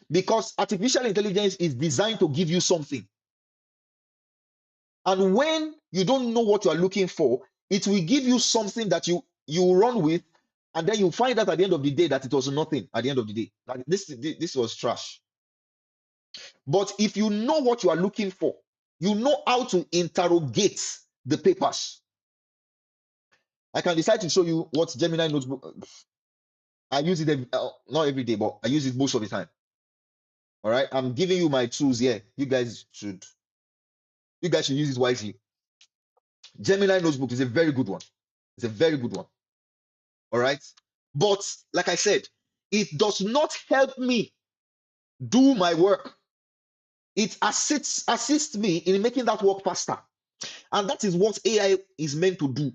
Because artificial intelligence is designed to give you something. And when you don't know what you are looking for, it will give you something that you run with, and then you find out at the end of the day that it was nothing at the end of the day. Like this was trash. But if you know what you are looking for, you know how to interrogate the papers. I can decide to show you what Gemini Notebook. I use it not every day, but I use it most of the time. All right, I'm giving you my tools here. You guys should use it wisely. Gemini Notebook is a very good one. It's a very good one. All right, but like I said, it does not help me do my work. It assists me in making that work faster, and that is what AI is meant to do.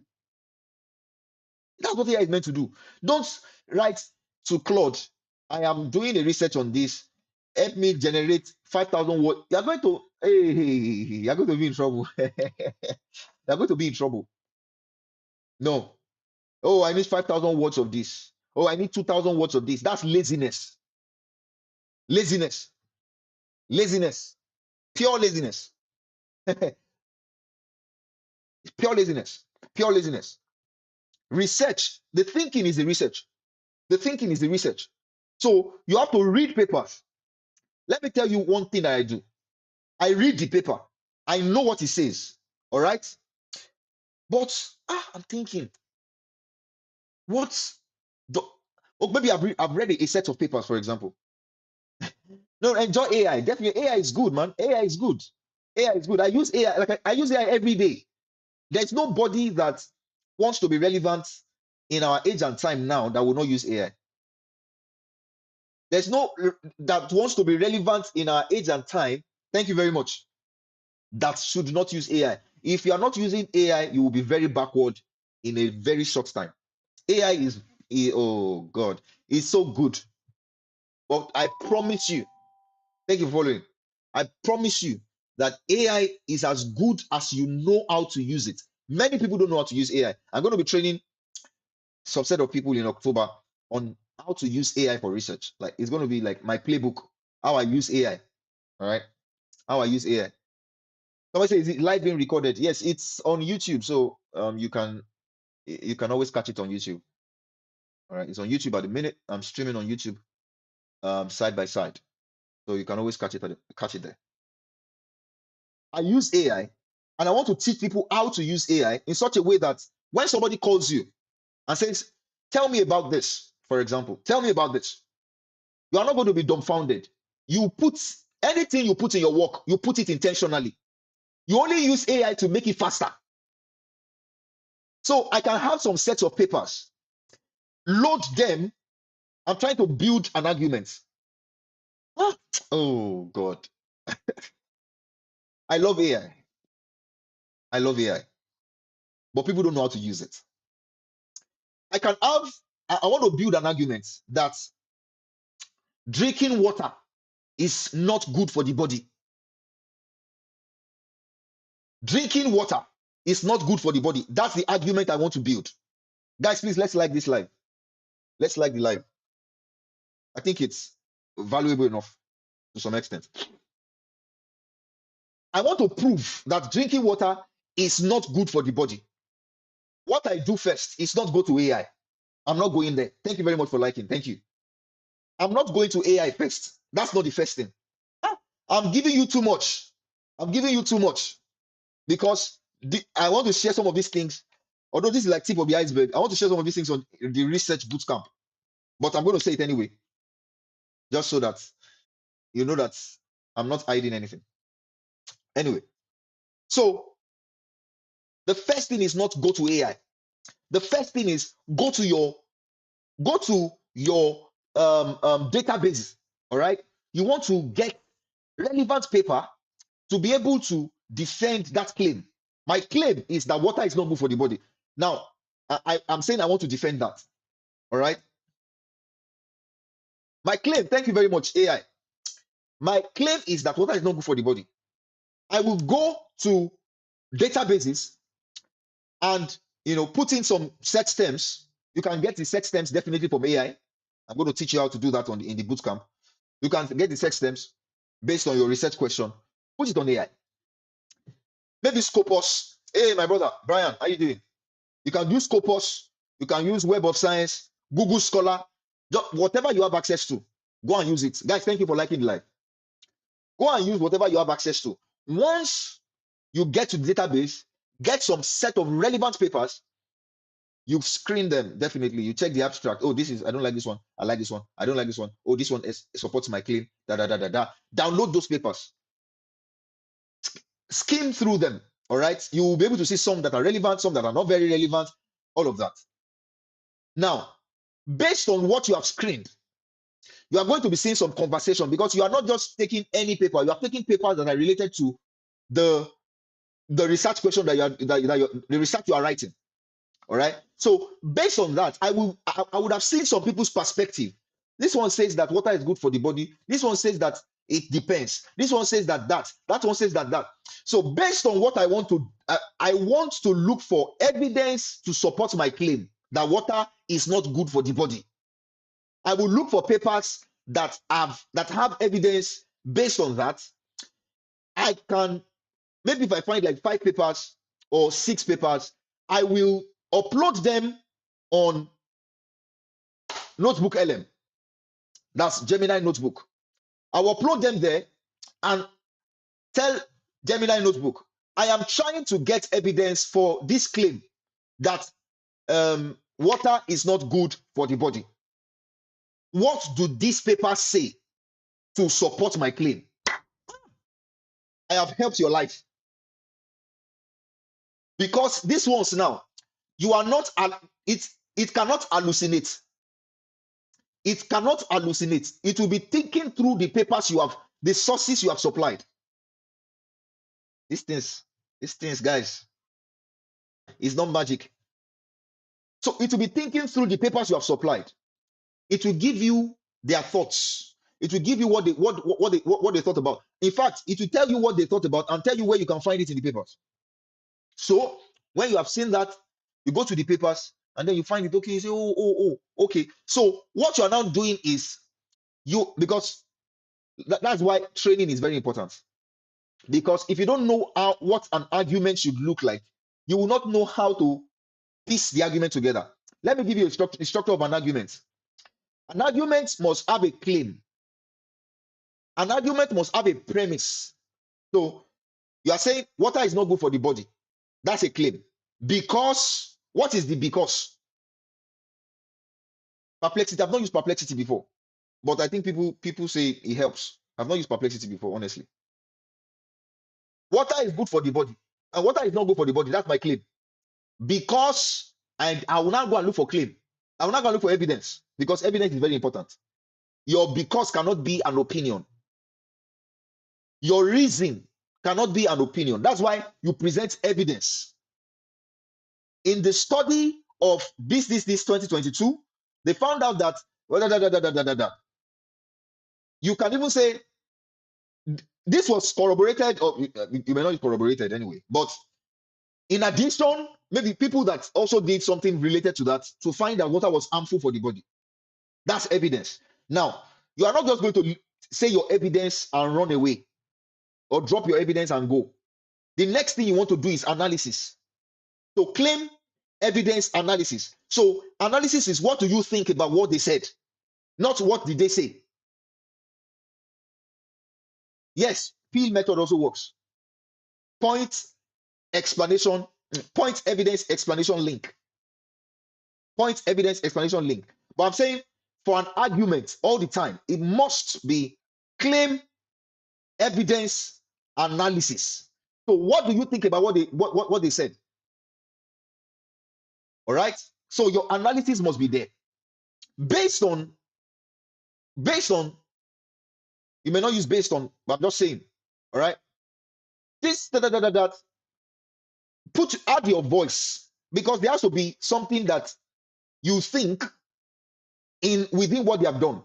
That's what AI is meant to do. Don't write to Claude, I am doing a research on this. help me generate 5,000 words. You're going to, hey, you're going to be in trouble. You're going to be in trouble. No. Oh, I need 5,000 words of this. Oh, I need 2,000 words of this. That's laziness. Laziness. Laziness. Pure laziness. Pure laziness. Pure laziness. Research. The thinking is the research. The thinking is the research. So you have to read papers. Let me tell you one thing that I do. I read the paper. I know what it says. All right. But I'm thinking, what? The, oh, maybe I've read a set of papers, for example. No, enjoy AI. Definitely, AI is good, man. AI is good. AI is good. I use AI like I use AI every day. There's nobody that wants to be relevant in our age and time now that will not use AI. There's no that wants to be relevant in our age and time. Thank you very much. That should not use AI. If you are not using AI, you will be very backward in a very short time. AI is, oh God, it's so good. But I promise you, thank you for following. I promise you that AI is as good as you know how to use it. Many people don't know how to use AI. I'm going to be training some set of people in October on how to use AI for research. Like it's going to be like my playbook, how I use AI. All right. How I use AI. Somebody says, is it live being recorded? Yes, it's on YouTube. So you can always catch it on YouTube. All right. It's on YouTube at the minute. I'm streaming on YouTube side by side. So you can always catch it there. I use AI and I want to teach people how to use AI in such a way that when somebody calls you and says, tell me about this, for example, tell me about this, you are not going to be dumbfounded. You put anything you put in your work, you put it intentionally. You only use AI to make it faster. So I can have some sets of papers, load them. I'm trying to build an argument. Oh God. I love AI. I love AI. But people don't know how to use it. I want to build an argument that drinking water is not good for the body. Drinking water is not good for the body. That's the argument I want to build. Guys, please, let's like this live. Let's like the live. I think it's valuable enough to some extent. I want to prove that drinking water is not good for the body. What I do first is not go to AI. I'm not going there. Thank you very much for liking. Thank you. I'm not going to AI first. That's not the first thing. I'm giving you too much. I'm giving you too much because I want to share some of these things. Although this is like tip of the iceberg, I want to share some of these things on the research bootcamp. But I'm going to say it anyway, just so that you know that I'm not hiding anything. Anyway, so the first thing is not go to AI. The first thing is go to your database. All right. You want to get relevant paper to be able to defend that claim. My claim is that water is not good for the body. Now, I'm saying I want to defend that. All right. My claim, thank you very much, AI. My claim is that water is not good for the body. I will go to databases and put in some search terms. You can get the search terms definitely from AI. I'm going to teach you how to do that in the bootcamp. You can get the search terms based on your research question. Put it on AI. Maybe Scopus. Hey, my brother Brian, how you doing? You can use Scopus. You can use Web of Science, Google Scholar, whatever you have access to. Go and use it, guys. Thank you for liking the live. Go and use whatever you have access to. Once you get to the database, get some set of relevant papers. You screen them definitely. You check the abstract. Oh, I don't like this one. I like this one. I don't like this one. Oh, this one supports my claim. Download those papers. Skim through them. All right. You will be able to see some that are relevant, some that are not very relevant, all of that. Now, based on what you have screened, you are going to be seeing some conversation because you are not just taking any paper, you are taking papers that are related to the research question the research you are writing. All right. So based on that, I would have seen some people's perspective. This one says that water is good for the body. This one says that it depends. This one says that. That one says that. So based on what I want to look for evidence to support my claim that water is not good for the body. I will look for papers that have evidence based on that. I can, maybe if I find like 5 papers or 6 papers, I will upload them on Notebook LM. That's Gemini Notebook. I'll upload them there and tell Gemini Notebook, I am trying to get evidence for this claim that water is not good for the body. What do these papers say to support my claim? I have helped your life. Because these ones now, you are not, it cannot hallucinate. It cannot hallucinate. It will be thinking through the papers you have, the sources you have supplied. These things, guys, is not magic. So it will be thinking through the papers you have supplied. It will give you their thoughts. It will give you what they thought about. In fact, it will tell you what they thought about and tell you where you can find it in the papers. So when you have seen that, you go to the papers and then you find it. Okay, you say, okay. So what you are now doing is because that's why training is very important. Because if you don't know what an argument should look like, you will not know how to piece the argument together. Let me give you a structure of an argument. An argument must have a claim. An argument must have a premise. So you are saying water is not good for the body. That's a claim. Because, what is the because? Perplexity. I've not used perplexity before, but I think people say it helps. I've not used perplexity before, honestly. Water is good for the body, and water is not good for the body. That's my claim. Because, and I will not go and look for claim. I will not go and look for evidence, because evidence is very important. Your because cannot be an opinion. Your reason cannot be an opinion. That's why you present evidence. In the study of this 2022, they found out that you can even say this was corroborated, or you may not be corroborated anyway, but in addition, maybe people that also did something related to that to find that water was harmful for the body. That's evidence. Now, you are not just going to say your evidence and run away or drop your evidence and go. The next thing you want to do is analysis. So claim, evidence, analysis. So analysis is what do you think about what they said, not what did they say. Yes, Peel method also works. Point, explanation, point, evidence, explanation, link. Point, evidence, explanation, link. But I'm saying for an argument all the time, it must be claim, evidence, analysis. So what do you think about what they said? All right. So your analysis must be there. Based on, you may not use based on, but I'm just saying. All right. This, that. Add your voice, because there has to be something that you think within what they have done.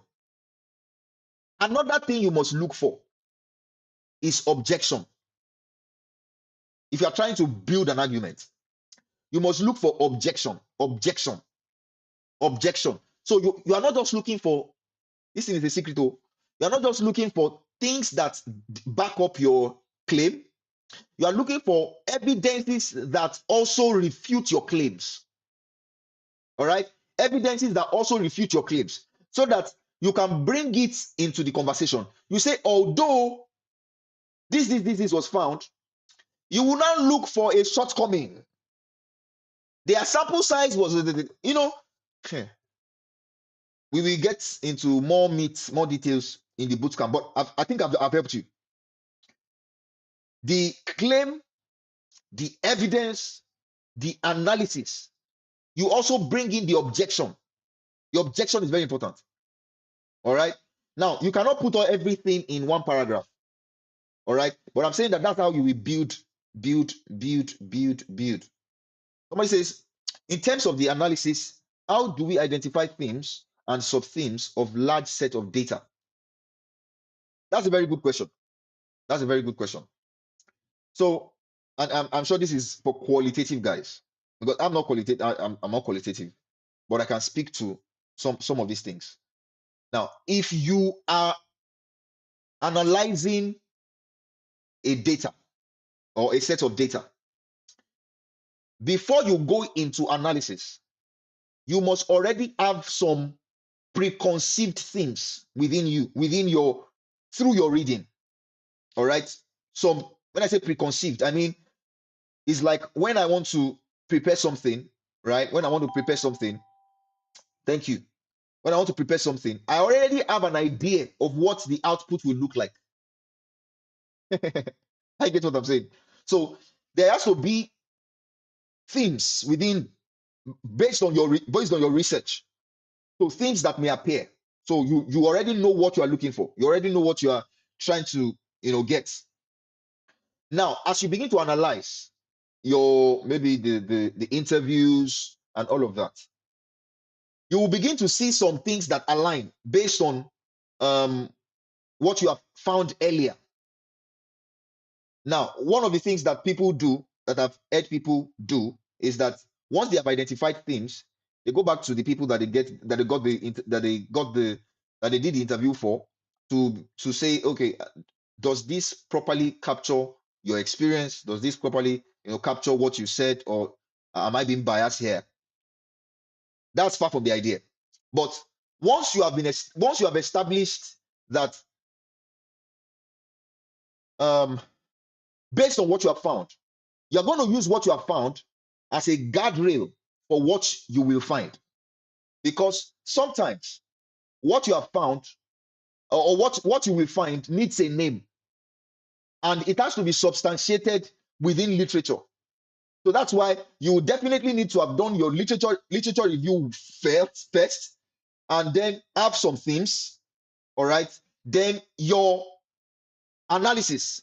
Another thing you must look for is objection. If you are trying to build an argument, you must look for objection. So you are not just looking for, this thing is a secret, you are not just looking for things that back up your claim. You are looking for evidences that also refute your claims. All right? Evidences that also refute your claims, so that you can bring it into the conversation. You say, although this was found, you will not look for a shortcoming. Their sample size was, we will get into more details in the bootcamp, but I think I've helped you. The claim, the evidence, the analysis. You also bring in the objection. The objection is very important. All right. Now, you cannot put all everything in one paragraph. All right. But I'm saying that that's how you will build. Somebody says, in terms of the analysis, how do we identify themes and sub-themes of large set of data? That's a very good question. That's a very good question. So, and I'm sure this is for qualitative guys, because I'm not qualitative. I'm not qualitative, but I can speak to some of these things. Now, if you are analyzing a data or a set of data, before you go into analysis, you must already have some preconceived things within you, through your reading. All right. Some, when I say preconceived, I mean, it's like when I want to prepare something, right? When I want to prepare something, thank you. When I want to prepare something, I already have an idea of what the output will look like. I get what I'm saying. So there has to be themes within, based on your research. So things that may appear. So you already know what you are looking for. You already know what you are trying to get. Now, as you begin to analyze your, maybe the interviews and all of that, you will begin to see some things that align based on what you have found earlier. Now, one of the things that people do, that I've heard people do, is that once they have identified themes, they go back to the people that they did the interview for, to say, okay, does this properly capture your experience? Does this properly capture what you said, or am I being biased here? That's far from the idea. But once you have established that, based on what you have found, you're going to use what you have found as a guardrail for what you will find. Because sometimes what you have found, or what you will find, needs a name, and it has to be substantiated within literature. So that's why you definitely need to have done your literature review first, and then have some themes. All right. Then your analysis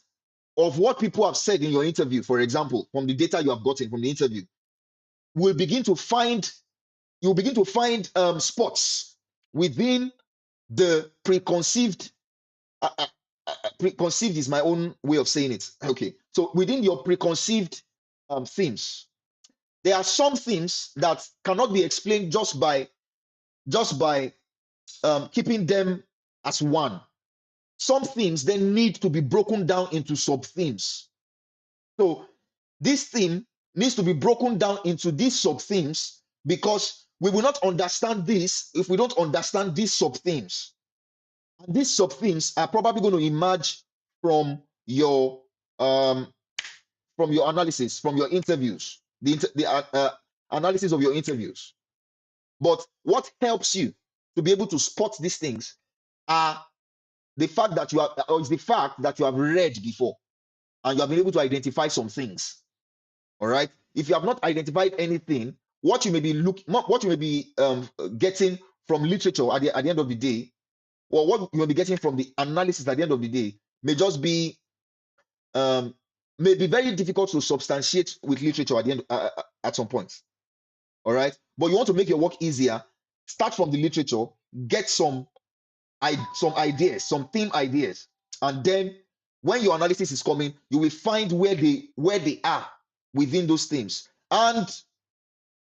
of what people have said in your interview, for example, from the data you have gotten from the interview, will begin to find spots within the preconceived. Preconceived is my own way of saying it. Okay, so within your preconceived themes, there are some themes that cannot be explained just by keeping them as one. Some themes then need to be broken down into sub themes. So this theme needs to be broken down into these sub themes, because we will not understand this if we don't understand these sub themes. And these sub themes are probably going to emerge from your analysis, from your interviews, the analysis of your interviews. But what helps you to be able to spot these things are the fact that you have read before, and you have been able to identify some things. All right. If you have not identified anything, what you may be getting from literature at the end of the day, or what you may be getting from the analysis at the end of the day, may just be may be very difficult to substantiate with literature at the end, at some point. All right. But you want to make your work easier, start from the literature, get some ideas, some theme ideas, and then when your analysis is coming, you will find where they are within those themes. And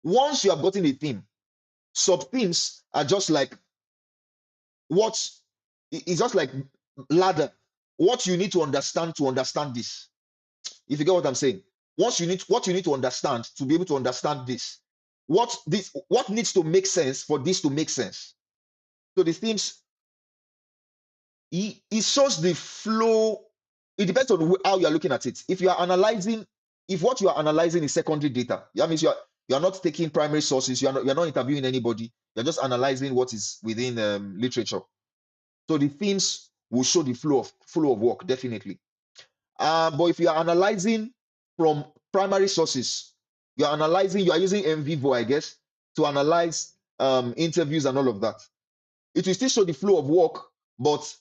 once you have gotten a theme, sub themes are just like it's just like ladder. What you need to understand this. If you get what I'm saying, what you need to understand to be able to understand this, what needs to make sense for this to make sense. So the themes, it shows the flow. It depends on how you are looking at it. If what you are analyzing is secondary data, that means you are not taking primary sources. You're not interviewing anybody. You're just analyzing what is within literature. So the themes will show the flow of work, definitely. But if you are analyzing from primary sources, you are using NVivo, I guess, to analyze interviews and all of that. It will still show the flow of work, but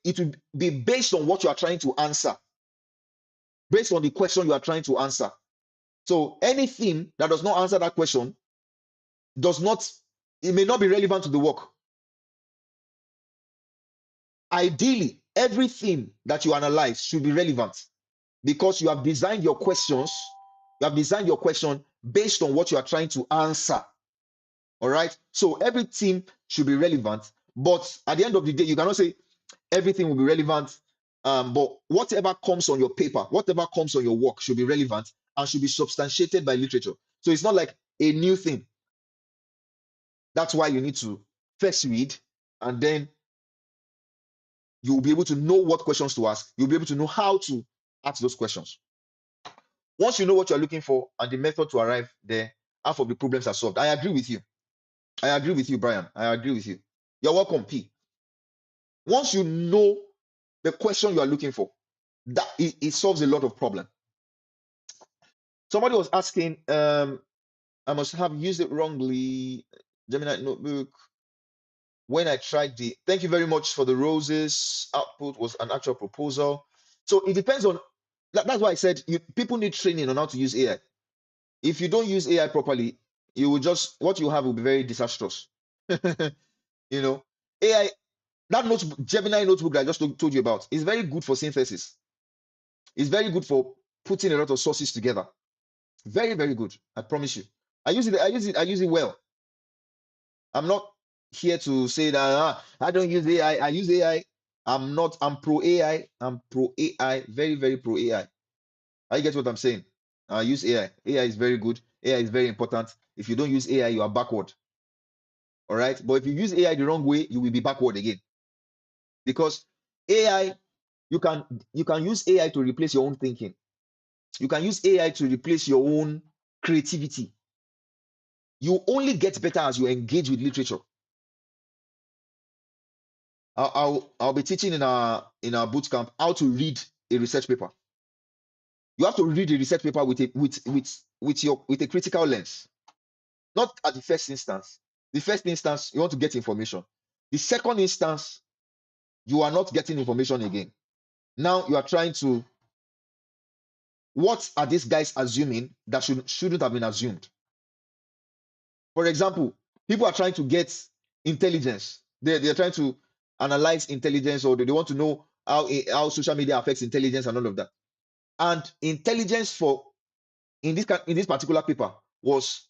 it will be based on what you are trying to answer, based on the question you are trying to answer. So anything that does not answer that question it may not be relevant to the work. ideally, everything that you analyze should be relevant because you have designed your questions, you have designed your question based on what you are trying to answer. All right. So everything should be relevant. But at the end of the day, you cannot say everything will be relevant. But whatever comes on your paper, whatever comes on your work should be relevant and should be substantiated by literature. So it's not like a new thing. That's why you need to first read, and then you'll be able to know what questions to ask. You'll be able to know how to ask those questions. Once you know what you're looking for and the method to arrive there, half of the problems are solved. I agree with you. I agree with you, Brian. I agree with you. You're welcome, P. Once you know the question you are looking for, that it solves a lot of problem. Somebody was asking, I must have used it wrongly. Gemini notebook. When I tried the, thank you very much for the roses. Output was an actual proposal. So it depends on. That's why I said people need training on how to use AI. If you don't use AI properly, you will just what you have will be very disastrous. You know, AI, that notebook, Gemini notebook that I just told you about is very good for synthesis. It's very good for putting a lot of sources together. Very, very good. I promise you. I use it. I use it. I use it well. I'm not here to say that I don't use AI. I use AI. I'm not. I'm pro AI. I'm pro AI. Very, very pro AI. I get what I'm saying. I use AI. AI is very good. AI is very important. If you don't use AI, you are backward. All right. But if you use AI the wrong way, you will be backward again. Because AI, you can use AI to replace your own thinking. You can use AI to replace your own creativity. You only get better as you engage with literature. I'll be teaching in our boot camp how to read a research paper. You have to read a research paper with a critical lens, not at the first instance. The first instance you want to get information. The second instance you are not getting information again. Now you are trying to, what are these guys assuming that shouldn't have been assumed? For example, people are trying to get intelligence. They're trying to analyze intelligence, or they want to know how social media affects intelligence and all of that. And intelligence for in this particular paper was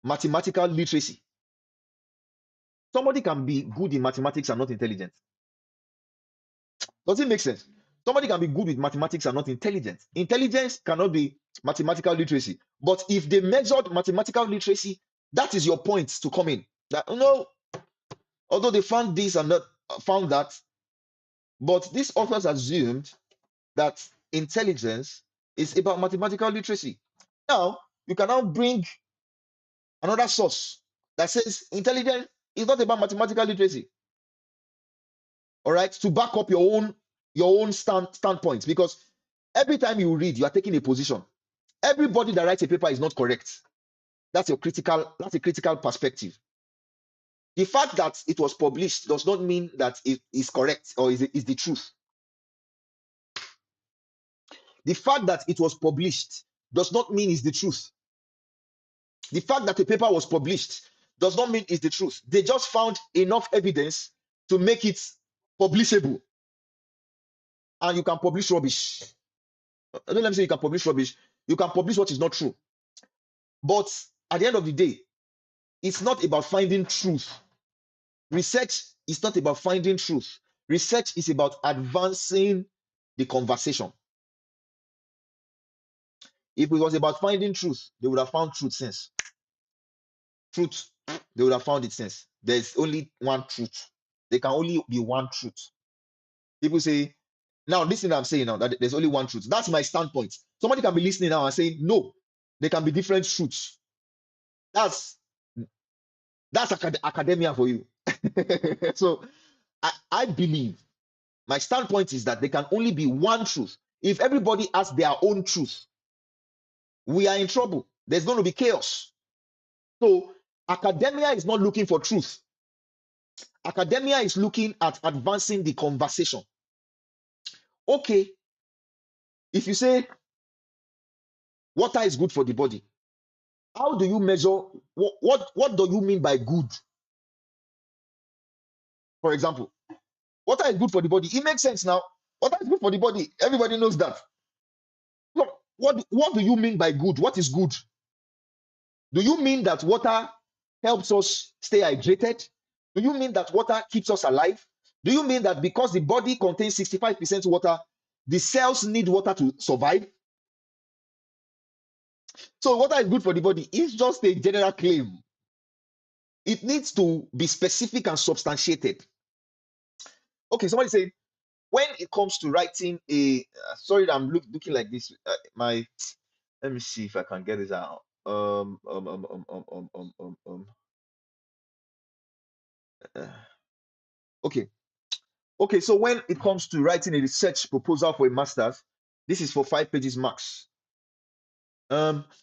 mathematical literacy. Somebody can be good in mathematics and not intelligent. Does it make sense? Somebody can be good with mathematics and not intelligent. Intelligence cannot be mathematical literacy. But if they measured mathematical literacy, that is your point to come in. That no, although they found this and not found that, but these authors assumed that intelligence is about mathematical literacy. Now you can now bring another source that says intelligence is not about mathematical literacy. All right, to back up your own standpoint, because every time you read, you are taking a position. Everybody that writes a paper is not correct. That's a critical perspective. The fact that it was published does not mean that it is correct or is the truth. The fact that it was published does not mean it's the truth. The fact that a paper was published does not mean it's the truth. They just found enough evidence to make it publishable. And you can publish rubbish. Don't let me say you can publish rubbish. You can publish what is not true. But at the end of the day, it's not about finding truth. Research is not about finding truth. Research is about advancing the conversation. If it was about finding truth, they would have found truth since. Truth, they would have found it since. There's only one truth. There can only be one truth. People say, now listen to what I'm saying now, that there's only one truth. That's my standpoint. Somebody can be listening now and saying, no, there can be different truths. That's academia for you. So I believe my standpoint is that there can only be one truth. If everybody has their own truth, we are in trouble. There's going to be chaos. So academia is not looking for truth. Academia is looking at advancing the conversation. Okay, if you say water is good for the body, how do you measure what do you mean by good? For example, Water is good for the body. It makes sense now. Water is good for the body. Everybody knows that. Look, what do you mean by good? What is good? Do you mean that water helps us stay hydrated? Do you mean that water keeps us alive? Do you mean that because the body contains 65% water, the cells need water to survive? So water is good for the body. It's just a general claim. It needs to be specific and substantiated. Okay, somebody said when it comes to writing a sorry, I'm looking like this. My let me see if I can get this out. Uh, okay, okay. So when it comes to writing a research proposal for a master's, this is for 5 pages max.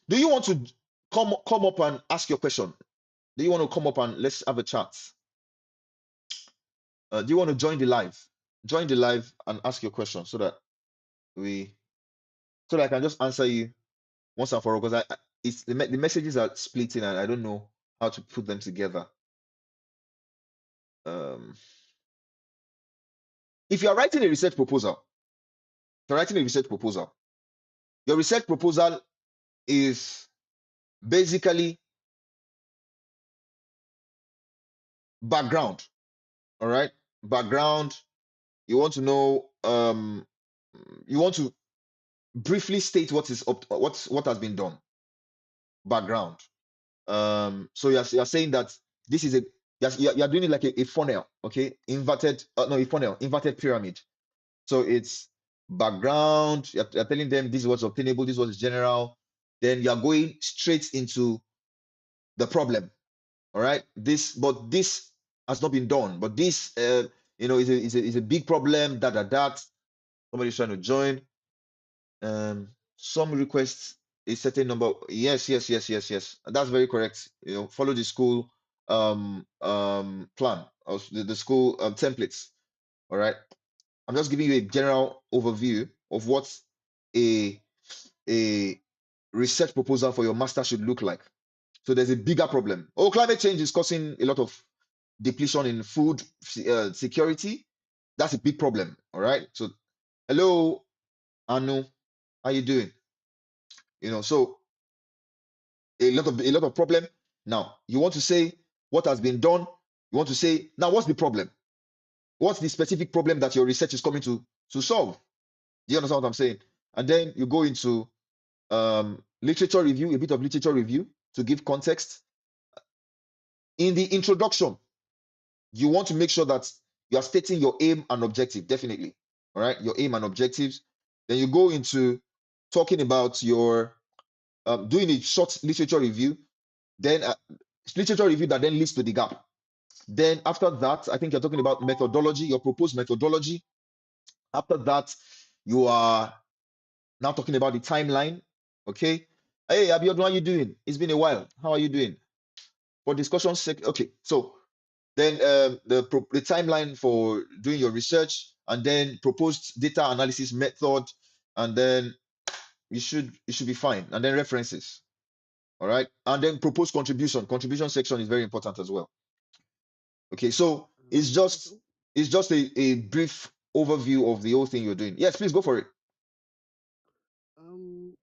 Do you want to come up and ask your question? Do you want to come up and let's have a chat? Do you want to join the live? Join the live and ask your question so that we so that I can just answer you once and for all because it's the messages are splitting and I don't know how to put them together. Um, if you are writing a research proposal, if you're writing a research proposal, your research proposal is basically background. All right, background. You want to know. You want to briefly state what has been done. Background. So you're saying that this is a you're doing it like a funnel, okay? Inverted, no, a funnel, inverted pyramid. So it's background. You're telling them this is what's obtainable, this was general. Then you're going straight into the problem. All right. But this has not been done. But this, is a big problem. That. Somebody's trying to join. Some requests a certain number. Yes, yes, yes, yes, yes. That's very correct. Follow the school plan of the school templates. All right. I'm just giving you a general overview of what a a research proposal for your master should look like. So there's a bigger problem. Oh, climate change is causing a lot of depletion in food security. That's a big problem. All right. So hello, Anu, how you doing? So a lot of problem. Now you want to say what has been done. You want to say now what's the problem? What's the specific problem that your research is coming to solve? Do you understand what I'm saying? And then you go into literature review, a bit of literature review to give context. In the introduction, you want to make sure that you are stating your aim and objective, definitely. All right, your aim and objectives. Then you go into talking about your doing a short literature review, then literature review that then leads to the gap. Then after that, I think you're talking about methodology, your proposed methodology. After that, you are now talking about the timeline. Okay. Hey, Abiodun, how are you doing? It's been a while. How are you doing? For discussion's sake, okay. So then the timeline for doing your research and then proposed data analysis method, and then you should be fine. And then references. All right. And then proposed contribution. Contribution section is very important as well. Okay, so it's just
Michael,
it's just a brief overview of the whole thing you're doing. Yes, please go for it.
um,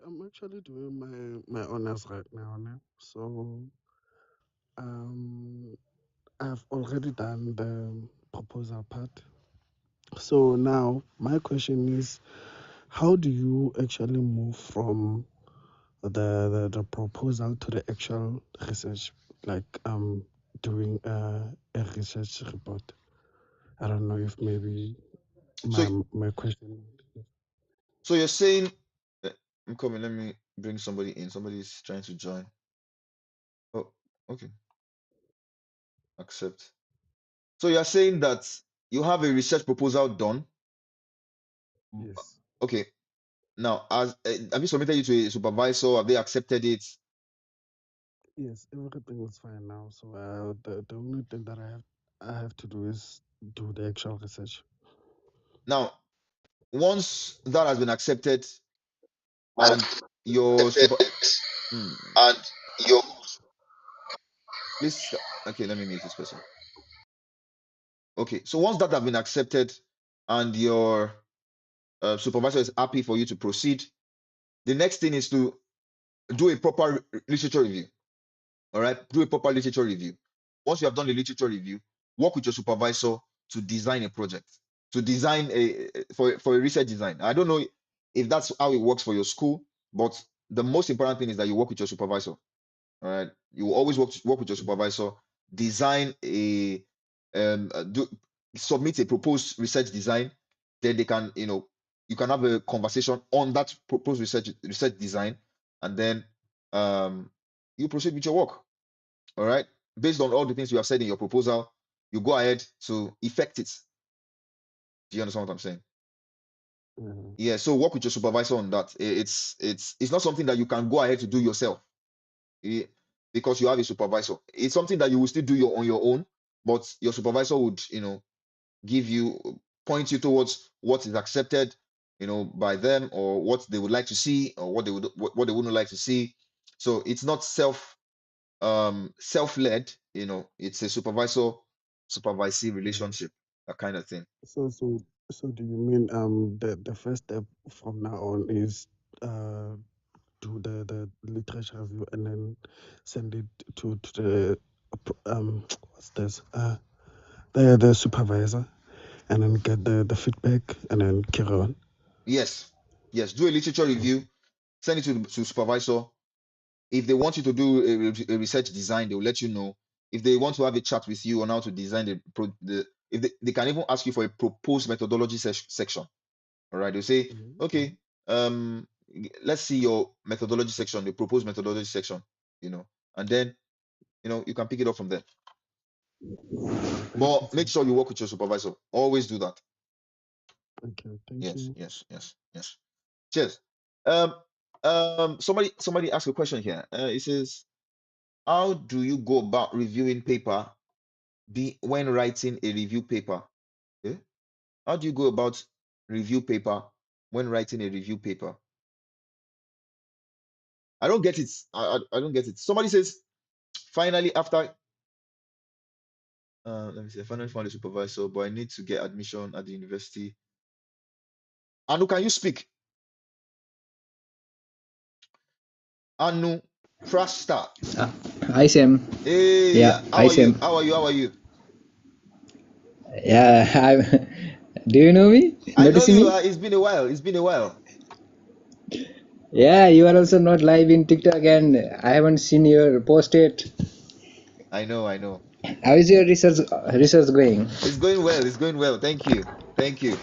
I'm actually doing my honors right now, né? So um, I've already done the proposal part. So now my question is, how do you actually move from the proposal to the actual research, like doing a research report? I don't know if maybe
So
my question.
so you're saying I'm coming, let me bring somebody in. Somebody's trying to join. Oh, okay, accept. So you're saying that you have a research proposal done.
Yes,
Okay, now as have you submitted it to a supervisor? Have they accepted it?
yes, everything is fine now. So the only thing that I have to do is do the actual research.
Now, once that has been accepted
And
and your super
accepted
hmm,
and your.
please okay, let me mute this person. Okay, so once that have been accepted and your supervisor is happy for you to proceed, the next thing is to do a proper literature review. All right, do a proper literature review. Once you have done the literature review, work with your supervisor to design a project, to design for a research design. I don't know if that's how it works for your school, but the most important thing is that you work with your supervisor. All right, you will always work with your supervisor, design do submit a proposed research design. Then they can, you can have a conversation on that proposed research design, and then you proceed with your work. All right, based on all the things you have said in your proposal, you go ahead to effect it. Do you understand what I'm saying?
Mhm.
Yeah, so work with your supervisor on that. It's not something that you can go ahead to do yourself, eh, because you have a supervisor. It's something that you will still do on your own, but your supervisor would, give you point you towards what is accepted, by them, or what they would like to see, or what they wouldn't like to see. So it's not self-led, it's a supervisor
Mhm.
relationship, that kind of thing.
So, so, so, do you mean the first step from now on is uh do the literature review and then send it to the what's this the supervisor and then get the feedback and then carry on.
Yes, yes, do a literature review, send it to supervisor. If they want you to do a research design, they will let you know. If they want to have a chat with you on how to design if they can even ask you for a proposed methodology section. All right, they'll say,
Mhm.
okay, um, let's see your methodology section, the proposed methodology section, and then you can pick it up from there.
Thank you,
But make
sir.
sure you work with your supervisor. Always do that.
Okay, thank
Yes,
you.
yes, yes, yes. Cheers. Um, somebody asked a question here. It says, how do you go about reviewing paper when writing a review paper? Okay. How do you go about review paper when writing a review paper? I don't get it. I don't get it. Somebody says, finally, after let me see, I finally found a supervisor, but I need to get admission at the university. Anu, can you speak? Anu Frasta.
Hi Sam.
Hey,
Yeah,
how
hi
are you?
Sam.
How are you? How are you?
Yeah, I'm. Do you know me?
I know
Noticing
you.
me?
It's been a while. It's been a while.
Yeah, you are also not live in TikTok, and I haven't seen your post yet.
I know. I know.
How is your research going?
It's going well. It's going well. Thank you. Thank you.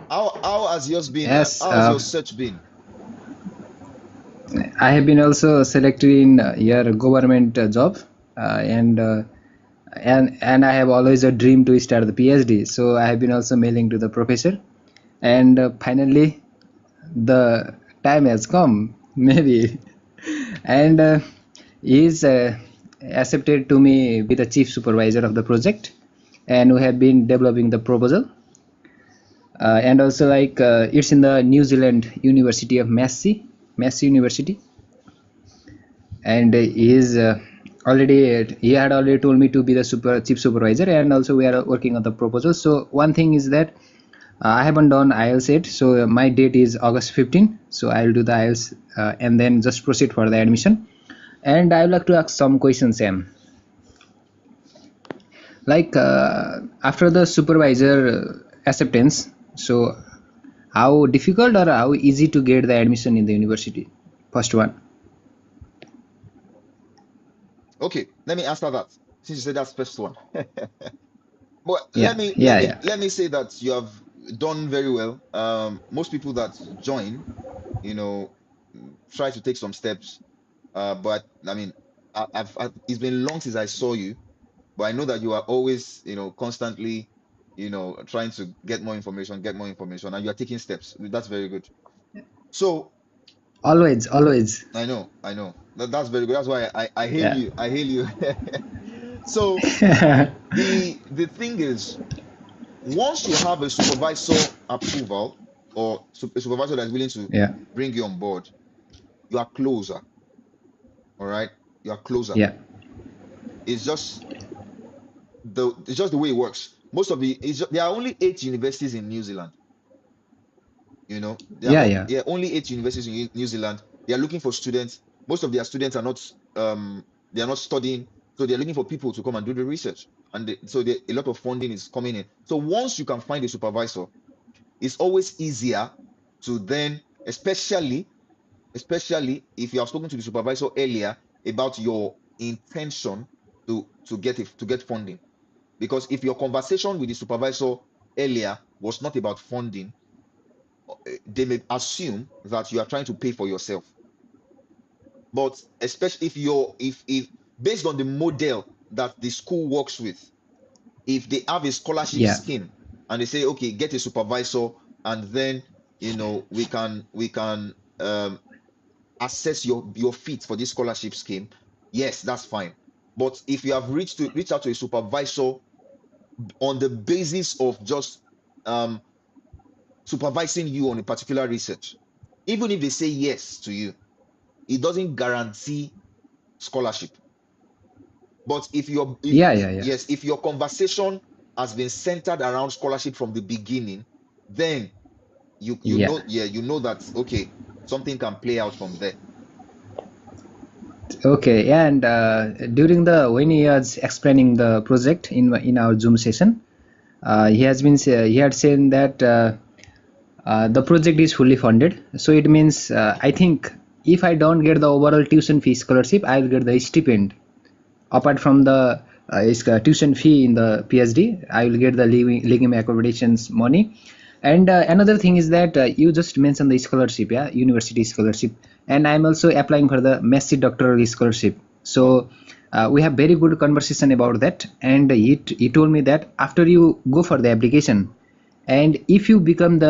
How has yours been?
Yes,
How has your search been?
I have been also selected in your government job, and I have always a dream to start the PhD. So I have been also mailing to the professor, and finally the time has come, maybe. And he is accepted to me be the chief supervisor of the project, and we have been developing the proposal, and also like it's in the New Zealand University of Massey University, and he had already told me to be the chief supervisor, and also we are working on the proposal. So one thing is that I haven't done IELTS yet, so my date is August 15. So I'll do the IELTS and then just proceed for the admission. And I would like to ask some questions, Sam. Like after the supervisor acceptance, so how difficult or how easy to get the admission in the university? First one.
Okay, let me answer that. Since you said that's first one. But
Yeah,
let me let
yeah,
me
yeah,
let me say that you have done very well. Most people that join, you know, try to take some steps. But I mean, it's been long since I saw you, but I know that you are always, constantly, trying to get more information, and you are taking steps. That's very good. So
always, always.
I know that's very good. That's why I hail
Yeah.
you. I hail you. So the thing is, once you have a supervisor approval, or a supervisor that's willing to
Yeah,
bring you on board, you are closer. All right, you are closer.
yeah,
It's just it's just the way it works. Most of there are only 8 universities in New Zealand. You know,
Yeah, yeah.
there are only 8 universities in New Zealand. They are looking for students. Most of their students are not they are not studying, so they're looking for people to come and do the research. And a lot of funding is coming in. So once you can find a supervisor, it's always easier to then, especially if you have spoken to the supervisor earlier about your intention to get funding. Because if your conversation with the supervisor earlier was not about funding, they may assume that you are trying to pay for yourself. But especially if based on the model that the school works with, if they have a scholarship
Yeah.
scheme and they say, okay, get a supervisor, and then we can assess your fit for this scholarship scheme, yes, that's fine. But if you have reached out to a supervisor on the basis of just supervising you on a particular research, even if they say yes to you, it doesn't guarantee scholarship. But if your conversation has been centered around scholarship from the beginning, then you know that okay, something can play out from there.
Okay, and during when he was explaining the project in our Zoom session, he had said that the project is fully funded. So it means I think if I don't get the overall tuition fee scholarship, I will get the stipend. Apart from the tuition fee in the PhD, I will get the living accommodations money. And another thing is that you just mentioned the scholarship, yeah, university scholarship, and I'm also applying for the Messi doctoral scholarship. So we have very good conversation about that, and he told me that after you go for the application, and if you become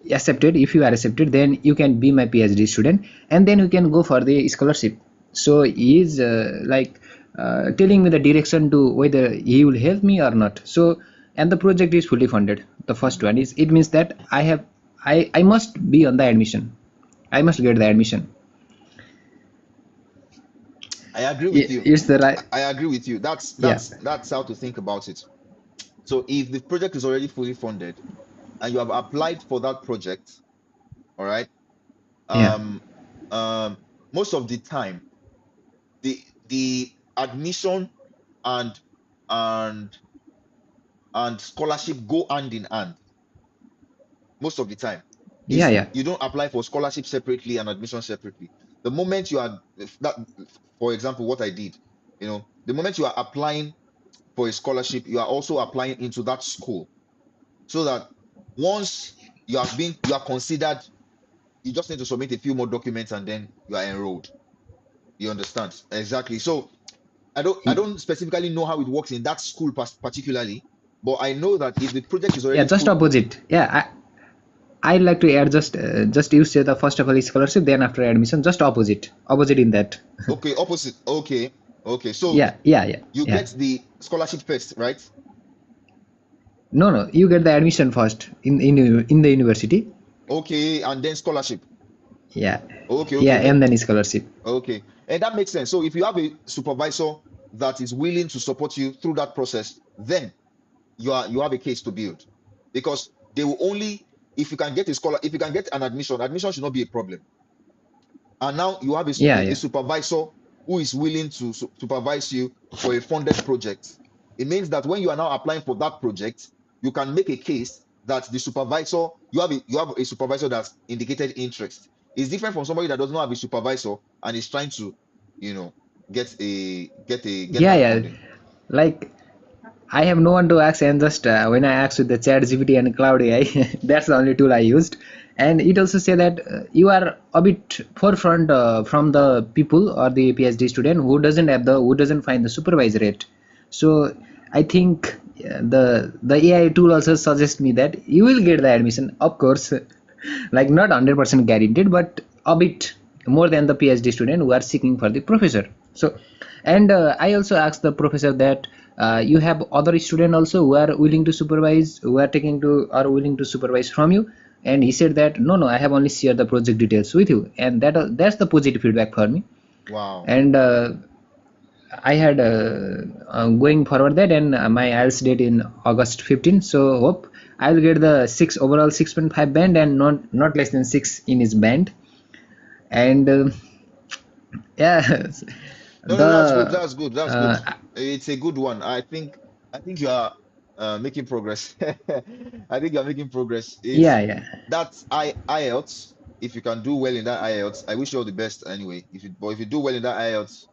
if you are accepted, then you can be my PhD student, and then you can go for the scholarship. So he is telling me the direction to whether he will help me or not. So, and the project is fully funded. The first one is, it means that I must be on the admission. I must get the admission.
I agree with you.
It's the right.
I agree with you. That's how to think about it. So if the project is already fully funded and you have applied for that project, all right, most of the time the admission and scholarship go hand in hand. Most of the time, you don't apply for scholarship separately and admission separately. The moment you are that, for example, what I did, the moment you are applying for a scholarship, you are also applying into that school, so that once you are considered, you just need to submit a few more documents and then you are enrolled. You understand? Exactly. So I don't specifically know how it works in that school particularly, but I know that if the project is already
just opposite. I'd like to add just you say the first of all scholarship, then after admission, just opposite in that.
Okay, opposite. Okay. So you get the scholarship first, right?
No, you get the admission first in the university.
Okay, and then scholarship.
Yeah.
Okay.
Yeah, and then scholarship.
Okay, and that makes sense. So if you have a supervisor that is willing to support you through that process, then you have a case to build, because they will only, if you can get an admission should not be a problem. And now you have a supervisor who is willing to supervise you for a funded project. It means that when you are now applying for that project, you can make a case that the supervisor, you have a supervisor that's indicated interest. It's different from somebody that does not have a supervisor and is trying to, get funding.
Like, I have no one to ask, and just when I asked with the ChatGPT and Cloud AI, that's the only tool I used. And it also say that you are a bit forefront from the people or the PhD student who doesn't find the supervisor yet. So I think the AI tool also suggests me that you will get the admission, of course, like not 100% guaranteed, but a bit more than the PhD student who are seeking for the professor. So, and I also asked the professor that you have other students also who are willing to supervise, who are willing to supervise from you. And he said that no, I have only shared the project details with you, and that's the positive feedback for me.
Wow.
And I had going forward that, and my IELTS date in August 15. So hope I will get the 6.5 band and not less than 6 in his band. And yeah,
No, no, that's good.
the
That's good. That's good.
uh,
It's a good one. I think you are making progress. I think you're making progress.
yeah,
It's
yeah,
that's IELTS. If you can do well in that IELTS, I wish you all the best anyway. If you do well in that IELTS,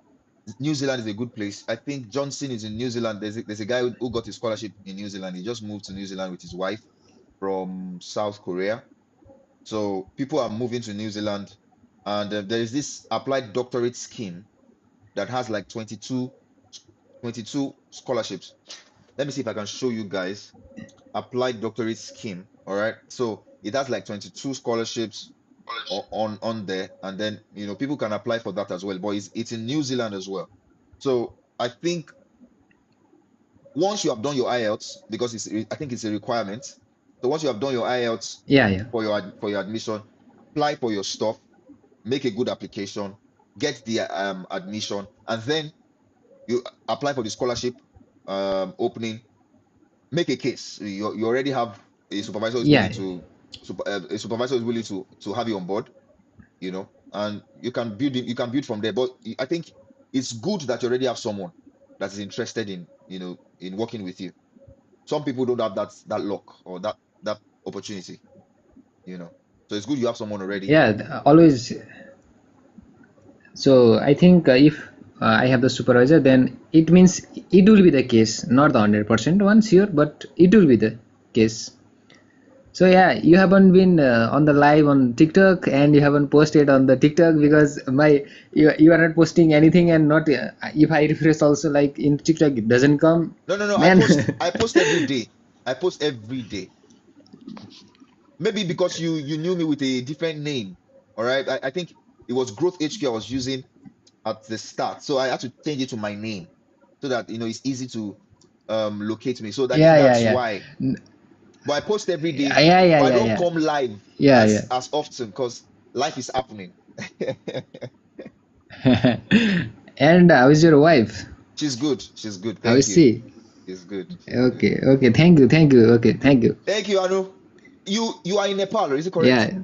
New Zealand is a good place. I think Johnson is in New Zealand. There's a guy who got his scholarship in New Zealand. He just moved to New Zealand with his wife from South Korea. So people are moving to New Zealand, and there is this applied doctorate scheme that has like 22 scholarships. Let me see if I can show you guys. Applied doctorate scheme. All right. So it has like 22 scholarships on there, and then people can apply for that as well. But it's in New Zealand as well. So I think once you have done your IELTS, because I think it's a requirement. So once you have done your IELTS
yeah, yeah,
for your admission, apply for your stuff, make a good application, get the admission, and then you apply for the scholarship opening, make a case. You already have a supervisor who's willing
yeah,
to have you on board, and you can build from there. But I think it's good that you already have someone that is interested in working with you. Some people don't have that luck or that opportunity, you know. So it's good you have someone already.
yeah. Always. So I think if I have the supervisor, then it means it will be the case, not the 100% one sure, but it will be the case. So yeah, you haven't been on the live on TikTok, and you haven't posted on the TikTok because you are not posting anything, and not if I refresh also like in TikTok it doesn't come,
No. I
man.
post every day. I post every day. Maybe because you knew me with a different name. All right. I think it was Growth HQ I was using at the start. So I had to change it to my name so that it's easy to locate me. So I think
Yeah, yeah,
that's
yeah.
why. But I post every day,
Yeah, yeah,
but
yeah,
I
yeah,
don't
yeah,
come live
yeah,
as often because life is happening.
yeah. And how is your wife?
She's good. She's good.
How
Thank
is
you.
she?
She's good. She's good.
Okay, okay. Thank you, thank you. Okay, thank you.
Thank you, Anu. You are in Nepal, is it correct?
Yeah,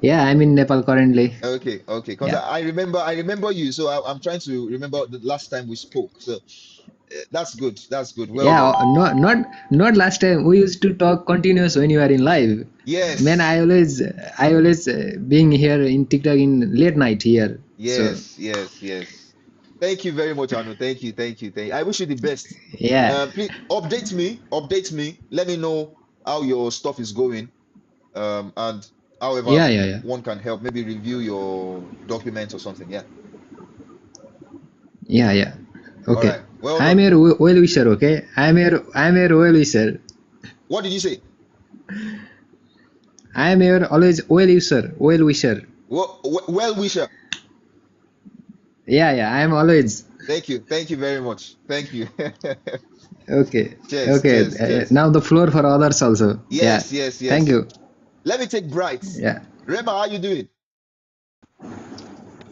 yeah. I'm in Nepal currently.
Okay, okay. Because
Yeah.
I remember you, so I'm trying to remember the last time we spoke. So that's good. That's good. Well
Yeah,
done.
not last time. We used to talk continuous when you are in live. Man,
Yes,
I always being here in TikTok in late night here. So
yes, yes, yes. Thank you very much, Anu. Thank you, thank you, thank you. I wish you the best.
yeah,
Please update me. Let me know how your stuff is going. And however
yeah, yeah, yeah,
one can help, maybe review your documents or something. Yeah.
yeah, yeah.
All
Okay,
right. Well
I'm
done.
your well wisher. Okay, I'm your well wisher.
What did you say?
I'm your always well wisher. Well wisher.
Well wisher.
Yeah, yeah. I'm always
Thank you. Thank you very much. Thank you.
okay.
Cheers.
Okay.
Cheers. Cheers.
Now the floor for others also. Yeah.
Yes. Yes.
Thank
Yes.
you.
Let me take Bright.
Yeah.
Rema, how you doing?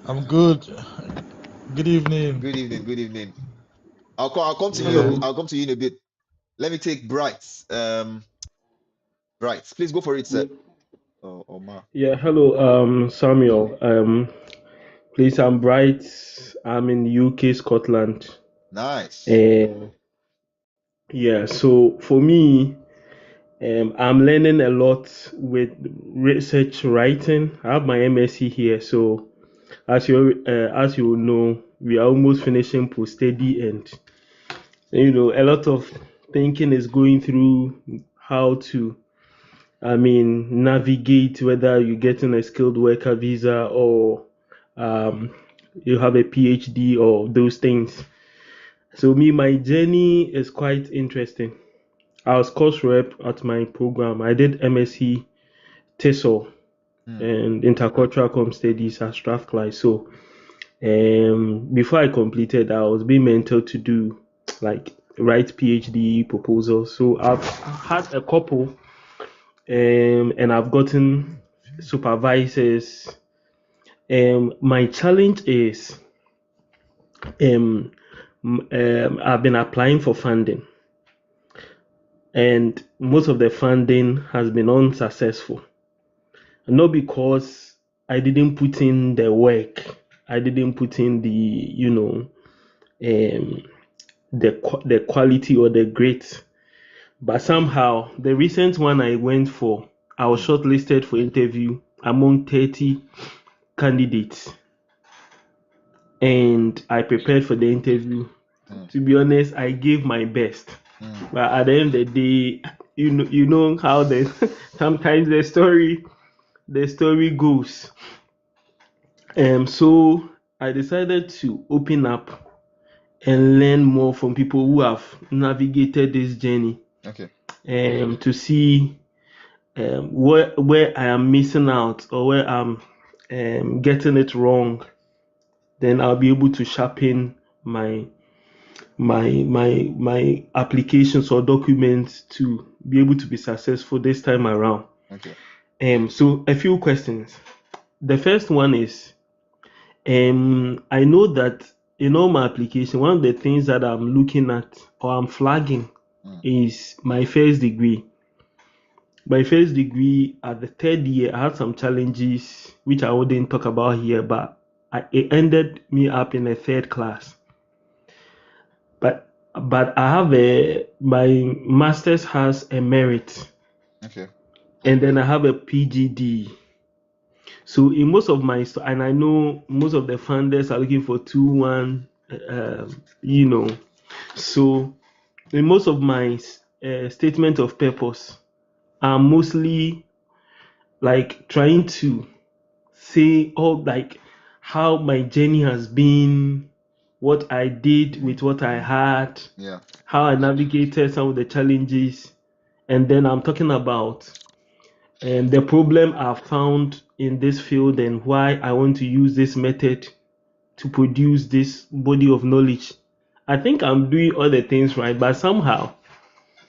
I'm good. Good evening.
Good evening. Good evening. I'll come to you.
Yeah.
I'll come to you in a bit. Let me take Bright. Bright. Please go for it, sir. Or Ma.
Yeah, hello, Samuel. Please, I'm Bright. I'm in UK, Scotland.
Nice.
Uh, yeah, so for me, I'm learning a lot with research writing. I have my MSc here, so as you know, we are almost finishing post study, and a lot of thinking is going through how to navigate whether you're getting a skilled worker visa or um, you have a PhD or those things. So my journey is quite interesting. I was course rep at my program. I did MSc TESOL
Hmm.
and Intercultural Com Studies at Strathclyde. So before I completed, I was being mentored to do like write PhD proposals. So I've had a couple and I've gotten supervisors. My challenge is I've been applying for funding, and most of the funding has been unsuccessful. Not because I didn't put in the work, I didn't put in the quality or the grit, but somehow the recent one I went for, I was shortlisted for interview among 30 candidates, and I prepared for the interview. To be honest, I gave my best, but at the end of the day, you know how the sometimes the story goes. So I decided to open up and learn more from people who have navigated this journey,
Okay.
to see where I am missing out or where I'm getting it wrong. Then I'll be able to sharpen my applications or documents to be able to be successful this time around.
Okay.
So a few questions. The first one is, I know that in all my application, one of the things that I'm looking at or I'm flagging is my first degree. My first degree at the third year, I had some challenges which I wouldn't talk about here, but it ended me up in a third class. But I have my master's has a merit,
Okay.
and then I have a PGD. So in most of my and I know most of the funders are looking for 2-1, So in most of my statement of purpose, I'm mostly like trying to say all like how my journey has been, what I did with what I had,
Yeah.
how I navigated some of the challenges, and then I'm talking about the problem I've found in this field and why I want to use this method to produce this body of knowledge. I think I'm doing all the things right, but somehow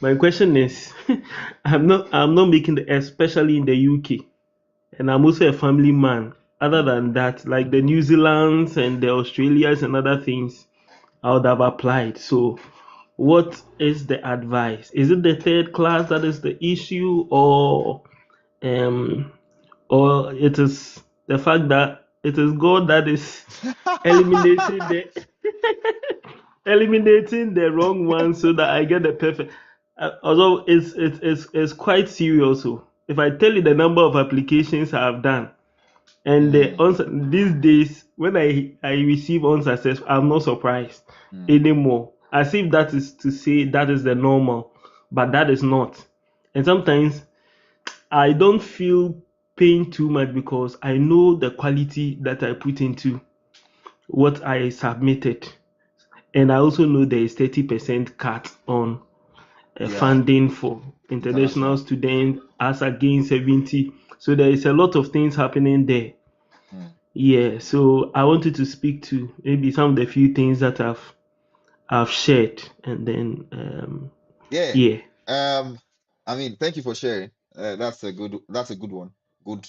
my question is, I'm not making especially in the UK, and I'm also a family man. Other than that, like the New Zealands and the Australias and other things, I would have applied. So what is the advice? Is it the third class that is the issue, or it is the fact that it is God that is eliminating the wrong one so that I get the perfect? Although it's quite serious. So if I tell you the number of applications I have done, and these days when I receive unsuccessful, I'm not surprised anymore. As if that is to say that is the normal, but that is not. And sometimes I don't feel pain too much because I know the quality that I put into what I submitted, and I also know there is 30% cut on funding for international students as against 70. So there is a lot of things happening there. Yeah, so I wanted to speak to maybe some of the few things that I've shared, and then
Yeah. I mean, thank you for sharing. That's a good one. Good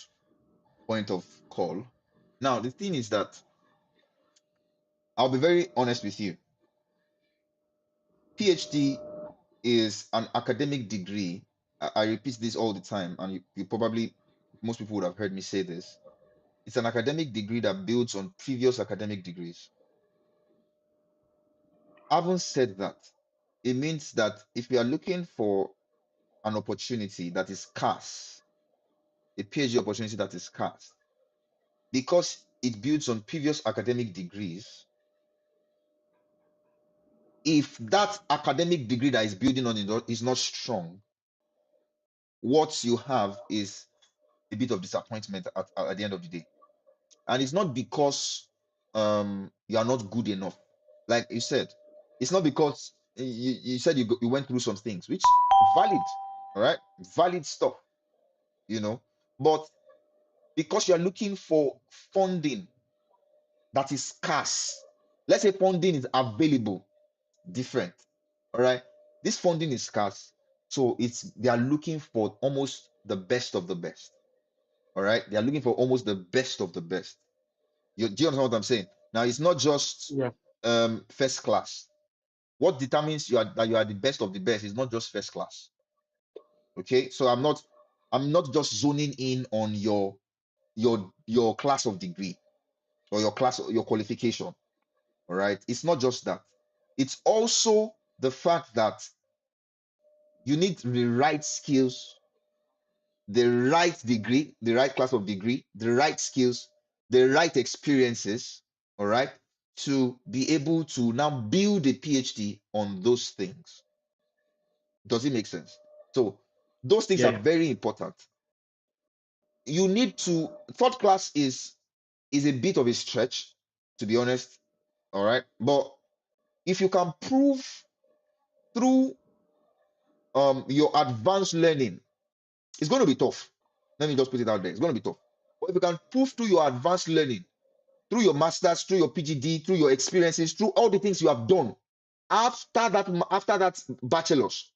point of call. Now, the thing is that I'll be very honest with you. PhD is an academic degree. I repeat this all the time, and you probably, most people would have heard me say this. It's an academic degree that builds on previous academic degrees. Having said that, it means that if you are looking for an opportunity that is scarce, a PhD opportunity that is scarce, because it builds on previous academic degrees, if that academic degree that is building on it is not strong, what you have is a bit of disappointment at the end of the day. And it's not because you are not good enough. Like you said, it's not because you said you went through some things, which valid, all right, valid stuff, but because you are looking for funding that is scarce. Let's say funding is available, different. All right. This funding is scarce. So they are looking for almost the best of the best. All right. They are looking for almost the best of the best. Do you understand what I'm saying? Now it's not just
yeah,
first class. What determines that you are the best of the best is not just first class. Okay, so I'm not just zoning in on your class of degree or your qualification. All right, it's not just that. It's also the fact that you need the right skills, the right degree, the right class of degree, the right skills, the right experiences, all right, to be able to now build a PhD on those things. Does it make sense? So those things are
Yeah.
very important. You need to, third class is a bit of a stretch, to be honest. All right. But if you can prove through your advanced learning, it's going to be tough. Let me just put it out there. It's going to be tough. But if you can prove through your advanced learning, through your masters, through your PhD, through your experiences, through all the things you have done after that bachelor's,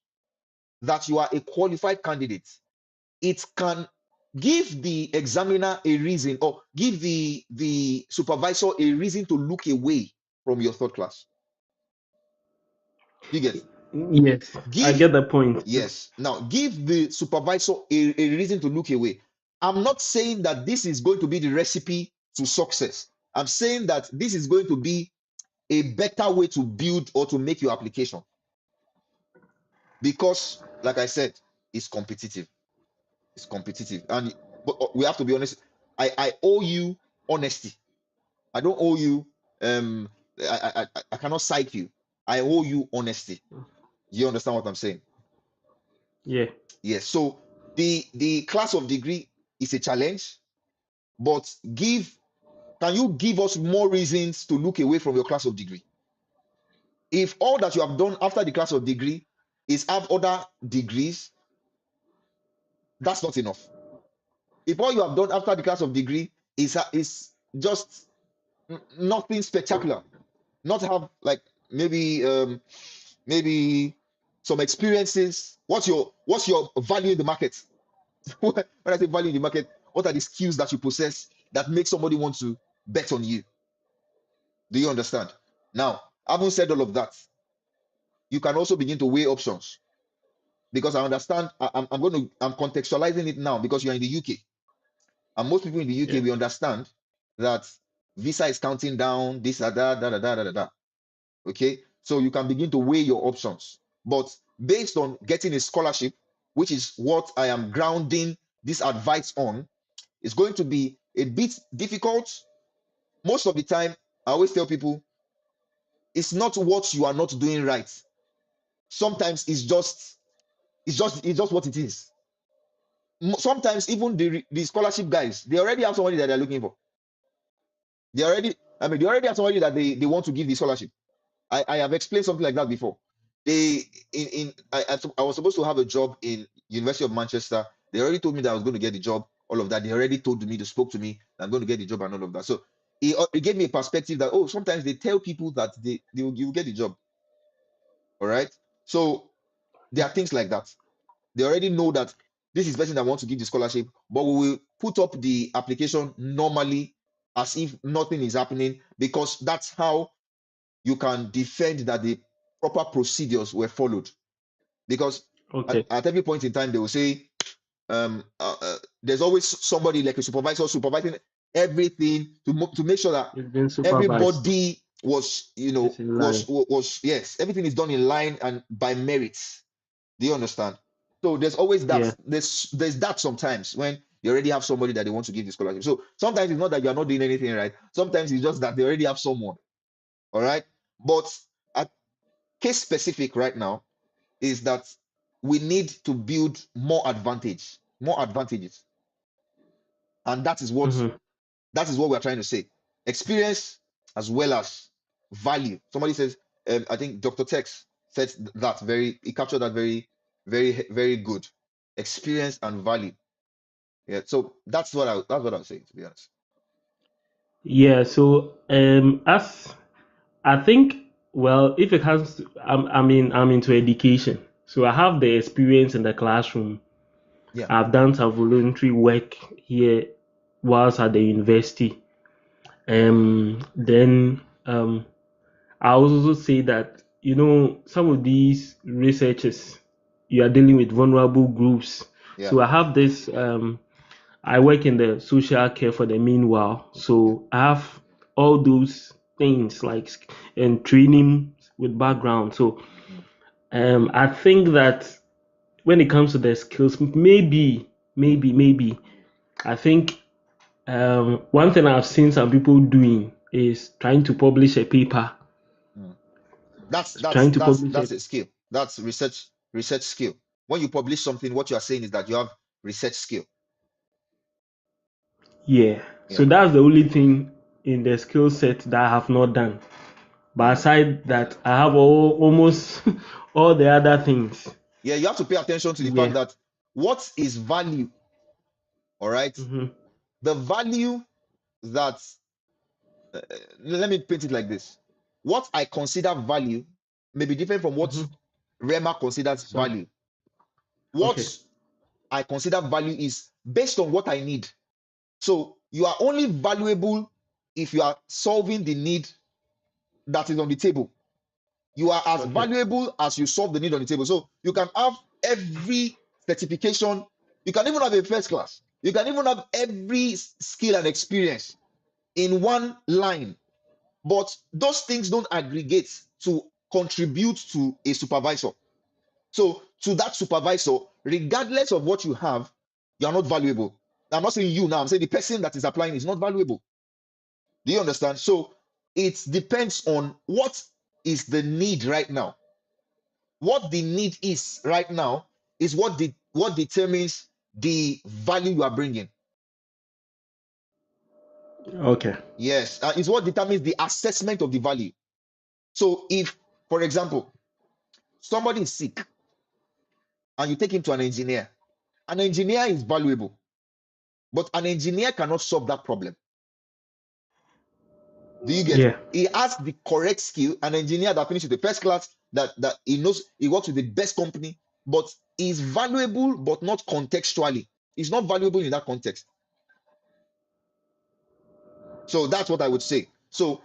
that you are a qualified candidate, it can give the examiner a reason, or give the supervisor a reason to look away from your third class. You get?
Yes, I
Give
get the point.
Yes. Now give the supervisor a reason to look away. I'm not saying that this is going to be the recipe to success. I'm saying that this is going to be a better way to build or to make your application, because, like I said, it's competitive. It's competitive, and but we have to be honest. I owe you honesty. I don't owe you. Um, I cannot psych you. I owe you honesty. You understand what I'm saying?
Yeah.
Yes. So the class of degree is a challenge, but can you give us more reasons to look away from your class of degree? If all that you have done after the class of degree is have other degrees, that's not enough. If all you have done after the class of degree is just nothing spectacular, not have like maybe some experiences. What's your value in the market? When I say value in the market, what are the skills that you possess that make somebody want to bet on you? Do you understand? Now, having said all of that, you can also begin to weigh options, because I understand. I'm contextualizing it now because you're in the UK, and most people in the UK,
Yeah.
we understand that visa is counting down, this, that, da, da, da, da, da, da. Okay, so you can begin to weigh your options, but based on getting a scholarship, which is what I am grounding this advice on, it's going to be a bit difficult. Most of the time, I always tell people, it's not what you are not doing right. Sometimes it's just what it is. Sometimes even the scholarship guys, they already have somebody that they're looking for. They already have somebody that they want to give the scholarship. I have explained something like that before. They I was supposed to have a job in University of Manchester. They already told me that I was going to get the job. All of that. They already told me, they spoke to me that I'm going to get the job and all of that. So it gave me a perspective that, oh, sometimes they tell people that you will get the job. All right. So there are things like that. They already know that this is the person that wants to give the scholarship, but we will put up the application normally as if nothing is happening, because that's how you can defend that the proper procedures were followed. Because
Okay.
at every point in time, they will say, there's always somebody like a supervisor supervising everything to make sure that
It's been supervised.
everybody was,
It's in line.
yes, everything is done in line and by merits. Do you understand? So there's always that.
Yeah.
There's that sometimes when you already have somebody that they want to give the scholarship. So sometimes it's not that you're not doing anything right. Sometimes it's just that they already have someone. All right. But at case specific right now is that we need to build more advantages. And
Mm-hmm.
that is what we're trying to say. Experience as well as value. Somebody says, I think Dr. Tex said that he captured that very, very, very good. Experience and value. Yeah. So that's what I'm saying, to be honest.
Yeah. So as I think, well, if it has, I'm into education, so I have the experience in the classroom.
Yeah.
I've done some voluntary work here whilst at the university. Then I also say that, some of these researchers, you are dealing with vulnerable groups.
Yeah.
So I have this, I work in the social care for the meanwhile. So I have all those things and training with background. So I think that when it comes to the skills, maybe, I think one thing I've seen some people doing is trying to publish a paper,
That's
trying to publish
that's
it.
a skill. That's research skill. When you publish something, what you are saying is that you have research skill.
Yeah. So
Yeah.
that's the only thing in the skill set that I have not done. But aside that, I have almost all the other things.
Yeah, you have to pay attention to the fact
Yeah.
that what is value, all right?
hmm
The value that let me paint it like this. What I consider value may be different from what
hmm
Rema considers
So,
value.
okay.
What I consider value is based on what I need. So you are only valuable if you are solving the need that is on the table. You are as
Okay.
valuable as you solve the need on the table. So you can have every certification, you can even have a first class, you can even have every skill and experience in one line, but those things don't aggregate to contribute to a supervisor. So to that supervisor, regardless of what you have, you are not valuable. I'm not saying you now, I'm saying the person that is applying is not valuable. Do you understand? So it depends on what is the need right now. What the need is right now is what determines the value you are bringing.
Okay.
Yes, it's what determines the assessment of the value. So if, for example, somebody is sick and you take him to an engineer is valuable, but an engineer cannot solve that problem. Do you get?
Yeah.
He has the correct skill, an engineer that finished with the first class, that he knows he works with the best company, but is valuable, but not contextually. He's not valuable in that context. So that's what I would say. So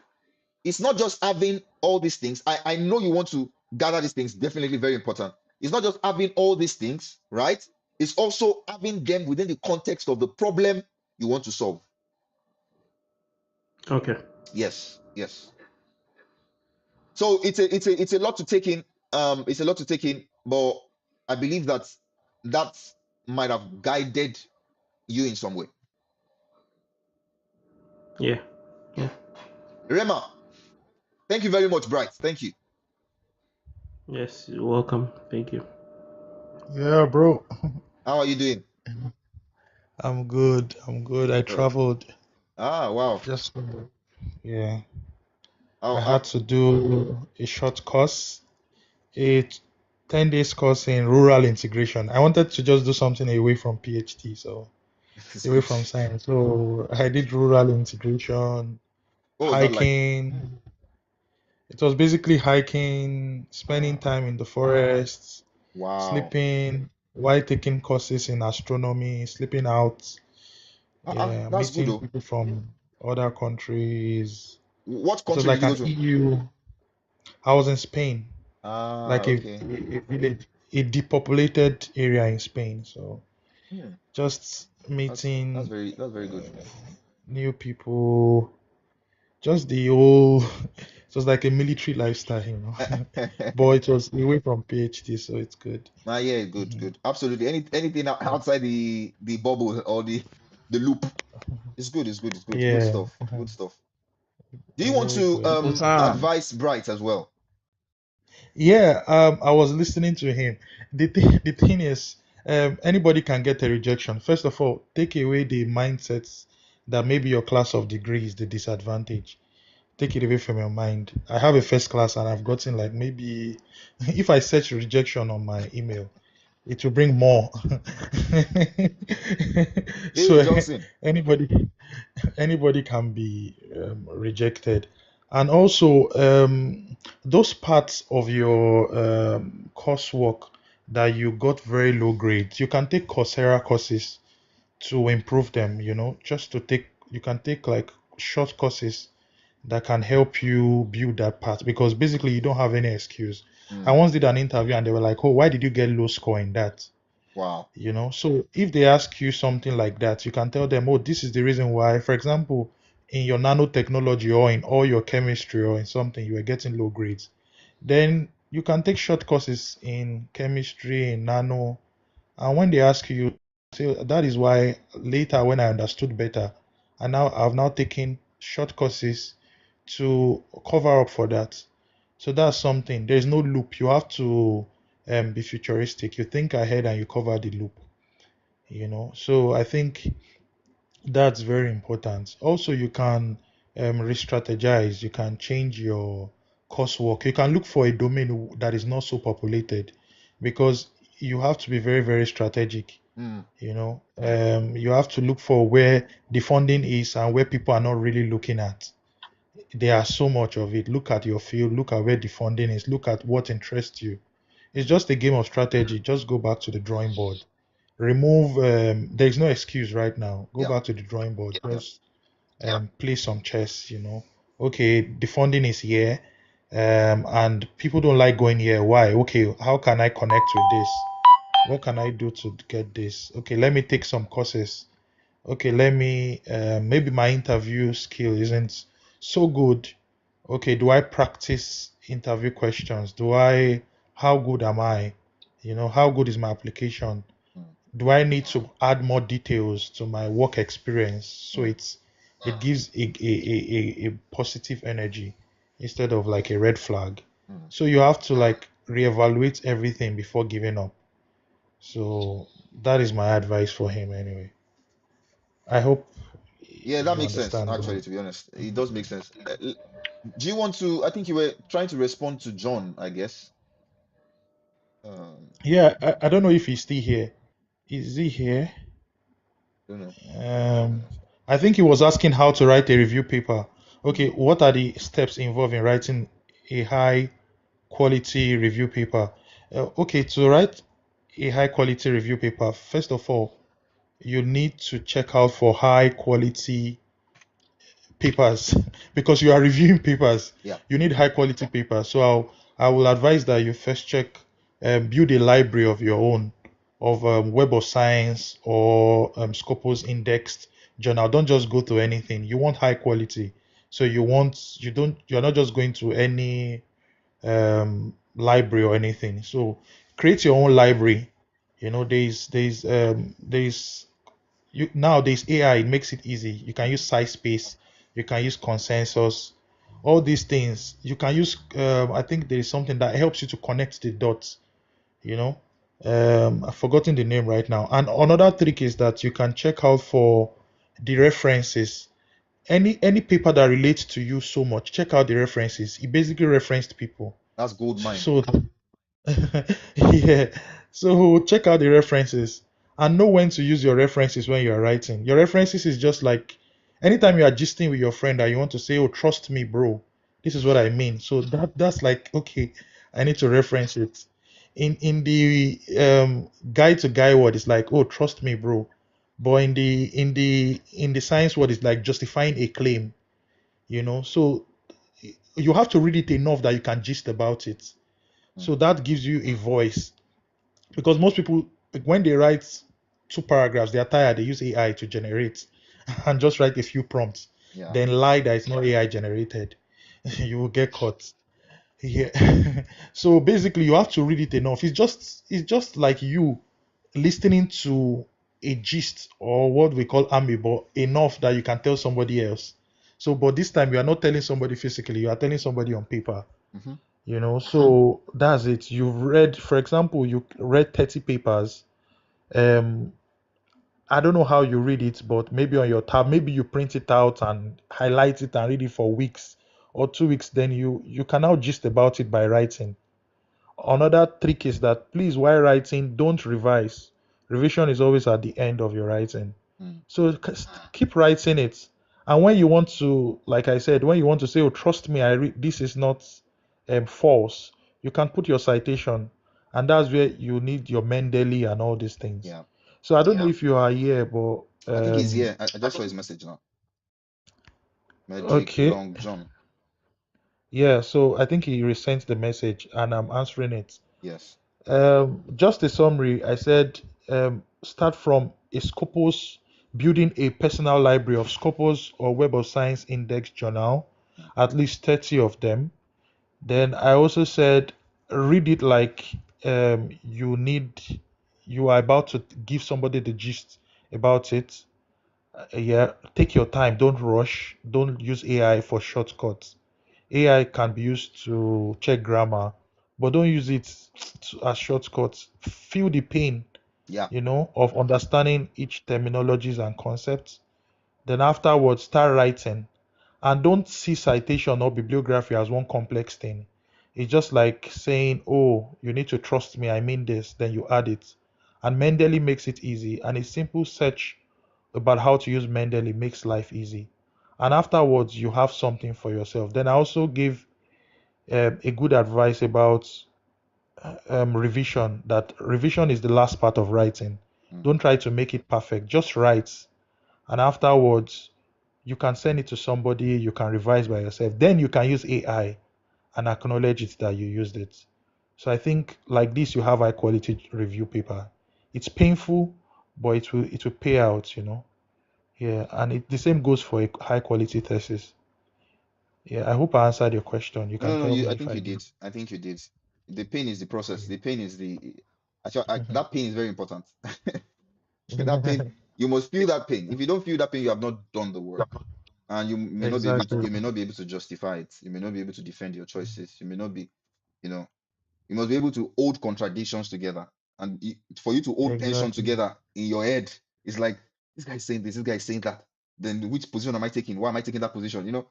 it's not just having all these things. I know you want to gather these things, definitely very important. It's not just having all these things, right? It's also having them within the context of the problem you want to solve.
Okay.
Yes, yes. So it's a lot to take in. It's a lot to take in, but I believe that that might have guided you in some way.
Yeah. Yeah.
Rema, thank you very much, Bright. Thank you.
Yes. You're welcome. Thank you.
Yeah, bro.
How are you doing?
I'm good. I'm good. I
Oh,
traveled
wow.
just, yeah. I
How,
had to do a short course, a 10 days course in rural integration. I wanted to just do something away from PhD, so
it's
away
good.
from science. So I did rural integration,
What was that like?
hiking. It was basically hiking, spending time in the forests,
Wow.
sleeping while taking courses in astronomy, sleeping out, yeah,
That's good
meeting
though.
people from other countries.
What
It was
country did
like
you go
an
to?
EU. I was in Spain, like
Okay.
a village, a depopulated area in Spain. So
Hmm.
just
That's
meeting
very good.
new people, just the whole, it was like a military lifestyle, But it was away from PhD, so it's good.
Yeah, good,
Mhm.
good. Absolutely. Anything outside the bubble or the loop is good, is good, is good. Good
Yeah,
stuff. Good stuff. Do you want
very
to
good.
Awesome.
advise Bright as well?
Yeah, I was listening to him. The thing is, anybody can get a rejection. First of all, take away the mindsets that maybe your class of degree is the disadvantage. Take it away from your mind. I have a first class and I've gotten like maybe if I search rejection on my email, it will bring more.
David
So
Johnson.
anybody anybody can be rejected. And also, those parts of your coursework that you got very low grades, you can take Coursera courses to improve them, just to take, you can take like short courses that can help you build that part, because basically you don't have any excuse. I
Mm.
once did an interview and they were like, "Oh, why did you get low score in that?"
Wow.
So if they ask you something like that, you can tell them, "Oh, this is the reason why." For example, in your nanotechnology or in all your chemistry or in something, you were getting low grades. Then you can take short courses in chemistry, in nano, and when they ask you, say that is why later when I understood better, and now I've now taken short courses to cover up for that. So that's something. There's no loop. You have to be futuristic. You think ahead and you cover the loop. So I think that's very important. Also, you can re-strategize. You can change your coursework. You can look for a domain that is not so populated, because you have to be very, very strategic.
Mm.
You have to look for where the funding is and where people are not really looking at. There are so much of it. Look at your field, look at where the funding is, look at what interests you. It's just a game of strategy. Just go back to the drawing board. Remove, there's no excuse right now. Go
Yeah.
back to the drawing board.
Yeah.
Just play some chess. Okay, the funding is here, and people don't like going here. Why? Okay, how can I connect with this? What can I do to get this? Okay, let me take some courses. Okay, let me, maybe my interview skill isn't so good. Okay, do I practice interview questions? How good am I? How good is my application?
Mm.
Do I need to add more details to my work experience so
Mm.
it gives a positive energy instead of like a red flag?
Mm.
So you have to like reevaluate everything before giving up. So that is my advice for him anyway. I hope
Yeah, that
you
makes sense.
understand, bro.
Actually, to be honest, it does make sense. Do you want to? I think you were trying to respond to John, I guess.
Yeah, I don't know if he's still here. Is he here?
Don't know.
Um, I think he was asking how to write a review paper. Okay,
Mm.
what are the steps involved in writing a high quality review paper? Okay, to write a high quality review paper, first of all, you need to check out for high quality papers because you are reviewing papers.
Yeah.
You need high quality papers. So I will advise that you first check, build a library of your own of Web of Science or Scopus indexed journal. Don't just go to anything. You want high quality. So you're not just going to any library or anything. So create your own library. There's nowadays AI, it makes it easy. You can use SciSpace, you can use consensus, all these things. You can use, I think there is something that helps you to connect the dots. You know, I've forgotten the name right now. And another trick is that you can check out for the references. Any paper that relates to you so much, check out the references. It basically referenced people.
That's gold mine.
So yeah. So check out the references and know when to use your references when you're writing. Your references is just like anytime you are gisting with your friend and you want to say, "Oh, trust me, bro. This is what I mean." So that's like, okay, I need to reference it. In the guide to guy word, it's like, "Oh, trust me, bro." But in the science word, it's like justifying a claim. So you have to read it enough that you can gist about it.
Mm.
So that gives you a voice, because most people, like, when they write 2 paragraphs, they are tired. They use AI to generate and just write a few prompts,
Yeah.
then lie that it's not AI generated. You will get caught. Yeah. So basically, you have to read it enough. It's just like you listening to a gist or what we call amebo enough that you can tell somebody else. So, but this time you are not telling somebody physically, you are telling somebody on paper. So that's it. You've read, for example, you read 30 papers. Um, I don't know how you read it, but maybe on your tab, maybe you print it out and highlight it and read it for weeks or 2 weeks. Then you can now gist about it by writing. Another trick is that please, while writing, don't revise. Revision is always at the end of your writing.
Mm.
So keep writing it. And when you want to, like I said, when you want to say, "Oh, trust me, this is not false," you can put your citation, and that's where you need your Mendeley and all these things.
Yeah.
So I don't know if you are here, but
I think he's here. I just saw his message now. Magic
okay,
Long John.
Yeah, so I think he resent the message and I'm answering it.
Yes.
Just a summary, I said start from a Scopus, building a personal library of Scopus or Web of Science index journal, at least 30 of them. Then I also said read it like you are about to give somebody the gist about it. Yeah, take your time, don't rush, don't use AI for shortcuts. AI can be used to check grammar, but don't use it as shortcuts. Feel the pain,
Yeah.
of understanding each terminologies and concepts. Then afterwards, start writing. And don't see citation or bibliography as one complex thing. It's just like saying, oh, you need to trust me, I mean this, then you add it. And Mendeley makes it easy. And a simple search about how to use Mendeley makes life easy. And afterwards, you have something for yourself. Then I also give a good advice about revision, that revision is the last part of writing.
Mm.
Don't try to make it perfect, just write. And afterwards, you can send it to somebody, you can revise by yourself. Then you can use AI and acknowledge it that you used it. So I think like this, you have high quality review paper. It's painful, but it will pay out. Yeah, and the same goes for a high quality thesis. Yeah, I hope I answered your question. You can
No, no,
tell
you,
me
I
if
think
I
you
did.
did. I think you did. The pain is the process. The pain is that pain is very important. That pain, you must feel that pain. If you don't feel that pain, you have not done the work. And you may not be able to,
Exactly.
you may not be able to justify it. You may not be able to defend your choices. You may not be, you know, you must be able to hold contradictions together. And for you to hold tension
Exactly.
together in your head, it's like this guy is saying this guy is saying that. Then which position am I taking? Why am I taking that position?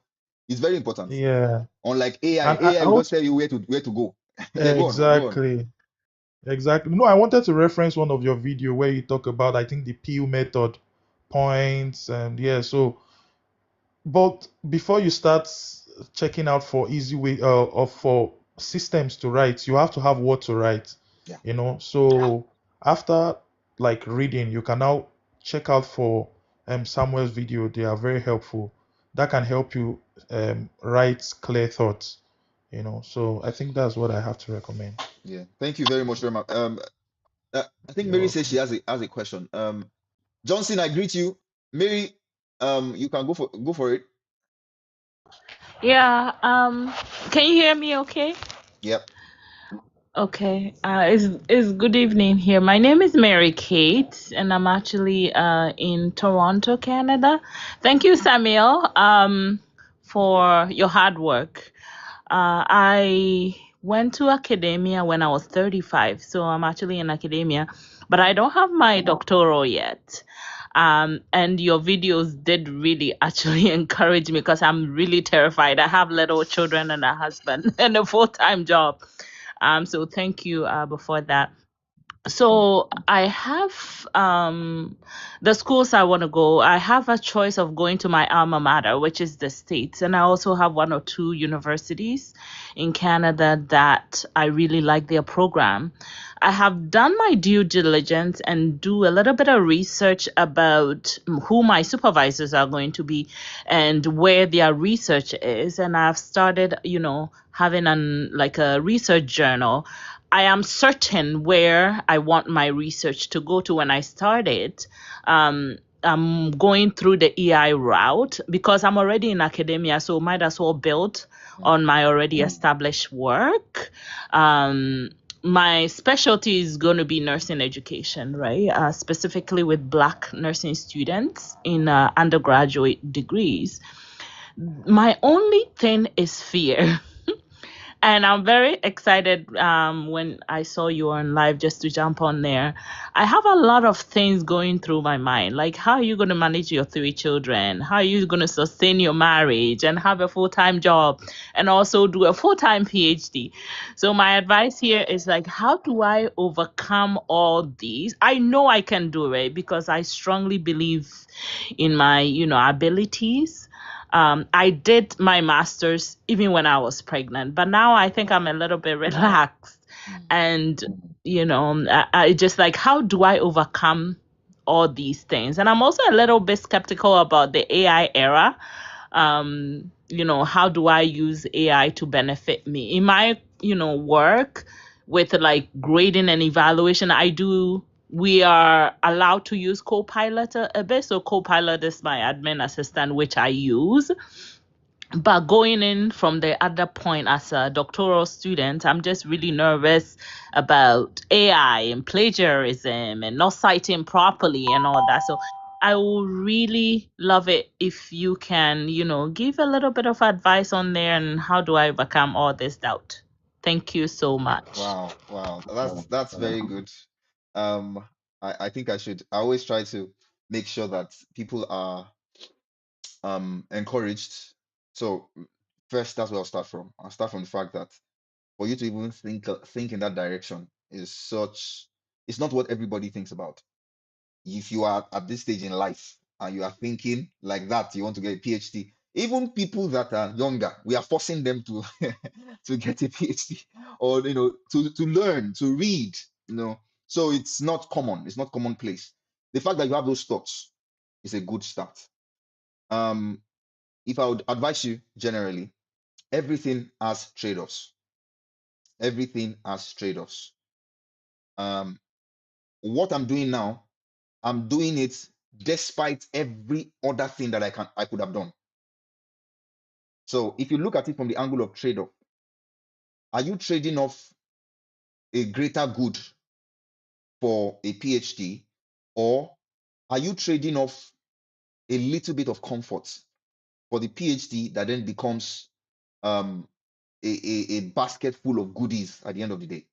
It's very important.
Yeah.
Unlike AI,
And I
AI will just
also
tell you where to go. Yeah, go on, go on.
exactly. Exactly. No, I wanted to reference one of your video where you talk about, I think, the PU method points and yeah. So, but before you start checking out for easy way or for systems to write, you have to have what to write.
Yeah.
So after like reading, you can now check out for Samuel's video. They are very helpful. That can help you write clear thoughts. So I think that's what I have to recommend.
Yeah. Thank you very much, Rema. I think
You're
Mary says she
welcome.
has a question. Johnson, I greet you. Mary, you can go for it.
Yeah, can you hear me okay?
Yep.
Okay. It's good evening here. My name is Mary Kate and I'm actually in Toronto, Canada. Thank you, Samuel, for your hard work. I went to academia when I was 35, so I'm actually in academia, but I don't have my doctoral yet. And your videos did really actually encourage me because I'm really terrified. I have little children and a husband and a full-time job. So thank you before that. So I have the schools I want to go. I have a choice of going to my alma mater, which is the States, and I also have one or two universities in Canada that I really like their program. I have done my due diligence and do a little bit of research about who my supervisors are going to be and where their research is, and I've started, having like a research journal. I am certain where I want my research to go to when I started. I'm going through the EI route because I'm already in academia, so might as well build
Mm.
on my already established work. My specialty is going to be nursing education, right? Specifically with Black nursing students in undergraduate degrees. My only thing is fear. And I'm very excited when I saw you on live just to jump on there. I have a lot of things going through my mind. Like, how are you going to manage your 3 children? How are you going to sustain your marriage and have a full-time job and also do a full-time PhD? So my advice here is like, how do I overcome all these? I know I can do it because I strongly believe in my, abilities. I did my master's even when I was pregnant, but now I think I'm a little bit relaxed.
Mm.
And, I just like, how do I overcome all these things? And I'm also a little bit skeptical about the AI era. how do I use AI to benefit me in my, work with like grading and evaluation. We are allowed to use Copilot a bit. So Copilot is my admin assistant, which I use. But going in from the other point, as a doctoral student, I'm just really nervous about AI and plagiarism and not citing properly and all that. So I will really love it if you can, give a little bit of advice on there and how do I overcome all this doubt. Thank you so much.
Wow. That's very good. I think I always try to make sure that people are encouraged. So first, that's where I'll start from. I'll start from the fact that for you to even think in that direction it's not what everybody thinks about. If you are at this stage in life and you are thinking like that, you want to get a PhD. Even people that are younger, we are forcing them to to get a PhD or to learn, to read, So it's not common, it's not commonplace. The fact that you have those thoughts is a good start. If I would advise you generally, everything has trade-offs. Everything has trade-offs. What I'm doing now, I'm doing it despite every other thing that I could have done. So if you look at it from the angle of trade-off, are you trading off a greater good for a PhD, or are you trading off a little bit of comfort for the PhD that then becomes um, a basket full of goodies at the end of the day?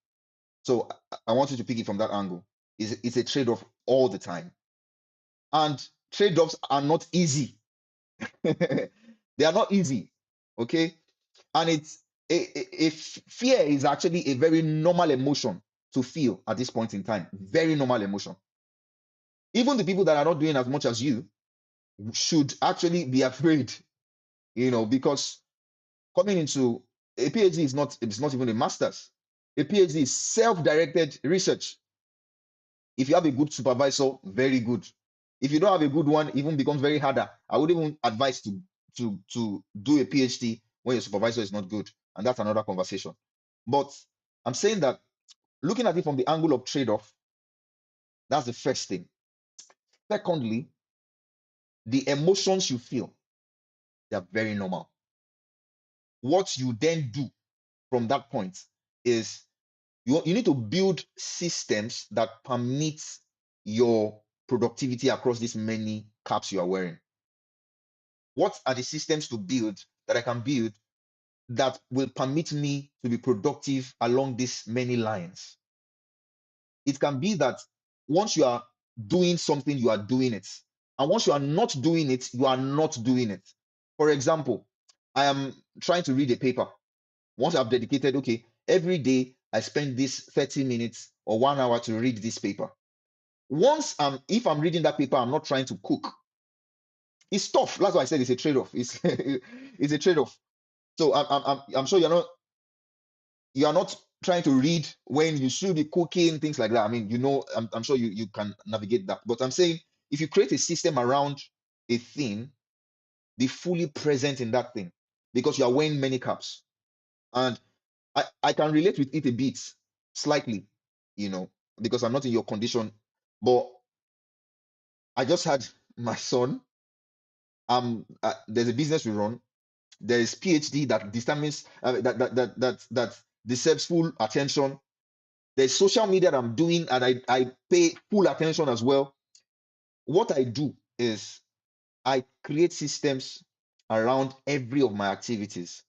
So I want you to pick it from that angle. It's a trade-off all the time. And trade-offs are not easy. They are not easy. Okay. And fear is actually a very normal emotion to feel at this point in time. Very normal emotion. Even the people that are not doing as much as you should actually be afraid, because coming into a PhD it's not even a master's. A PhD is self-directed research. If you have a good supervisor, very good. If you don't have a good one, it even becomes very harder. I would even advise to do a PhD when your supervisor is not good, and that's another conversation. But I'm saying that looking at it from the angle of trade-off, that's the first thing. Secondly, the emotions you feel, they're very normal. What you then do from that point is you need to build systems that permit your productivity across these many caps you are wearing. What are the systems to build that I can build that will permit me to be productive along these many lines? It can be that once you are doing something, you are doing it. And once you are not doing it, you are not doing it. For example, I am trying to read a paper. Once I've dedicated, okay, every day I spend this 30 minutes or 1 hour to read this paper. If I'm reading that paper, I'm not trying to cook. It's tough. That's why I said it's a trade-off. It's a trade-off. So I'm sure you are not trying to read when you should be cooking, things like that. I mean, I'm sure you can navigate that. But I'm saying if you create a system around a thing, be fully present in that thing because you are wearing many caps. And I can relate with it a bit, slightly, because I'm not in your condition. But I just had my son. There's a business we run. There is PhD that determines that deserves full attention. There's social media that I'm doing, and I pay full attention as well. What I do is I create systems around every of my activities.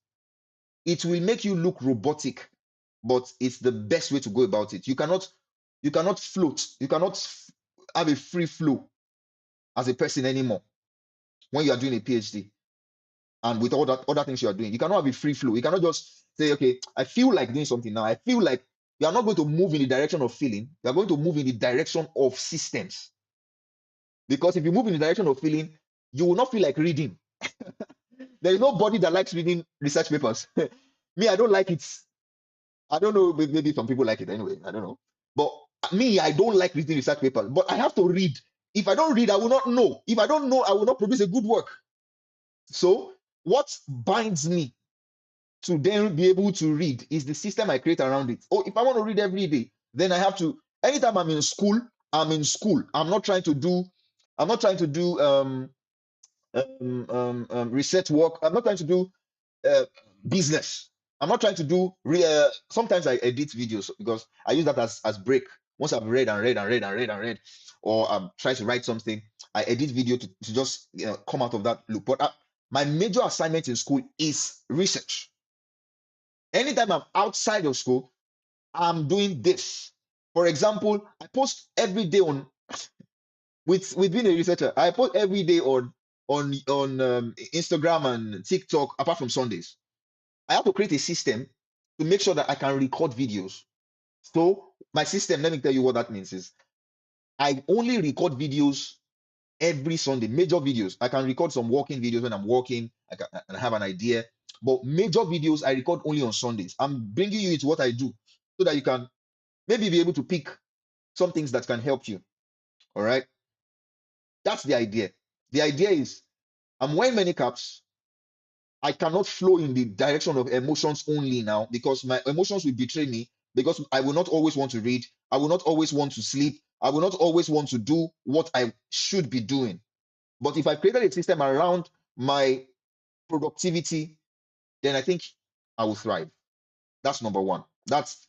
It will make you look robotic, but it's the best way to go about it. You cannot float. You cannot have a free flow as a person anymore when you are doing a PhD and with all that other things you are doing. You cannot have a free flow. You cannot just say, okay, I feel like doing something now. I feel like you are not going to move in the direction of feeling. You are going to move in the direction of systems. Because if you move in the direction of feeling, you will not feel like reading. There is nobody that likes reading research papers. Me, I don't like it. I don't know, maybe some people like it anyway. I don't know. But me, I don't like reading research papers. But I have to read. If I don't read, I will not know. If I don't know, I will not produce a good work. So What binds me to then be able to read is the system I create around it. Oh, if I want to read every day, then I have to. Anytime I'm in school, I'm in school. I'm not trying to do. I'm not trying to do research work. I'm not trying to do uh, business. I'm not trying to do. Sometimes I edit videos because I use that as break. Once I've read and read and read and read and read, or I'm trying to write something, I edit video to just come out of that loop. But my major assignment in school is research. Anytime I'm outside of school, I'm doing this. For example, I post every day on with being a researcher. I post every day on Instagram and TikTok, apart from Sundays. I have to create a system to make sure that I can record videos. So my system, let me tell you what that means is I only record videos every Sunday, major videos. I can record some walking videos when I'm walking, and I have an idea. But major videos I record only on Sundays. I'm bringing you into what I do so that you can maybe be able to pick some things that can help you. All right. That's the idea. The idea is I'm wearing many caps. I cannot flow in the direction of emotions only now because my emotions will betray me because I will not always want to read. I will not always want to sleep. I will not always want to do what I should be doing. But if I created a system around my productivity, then I think I will thrive. That's number one. That's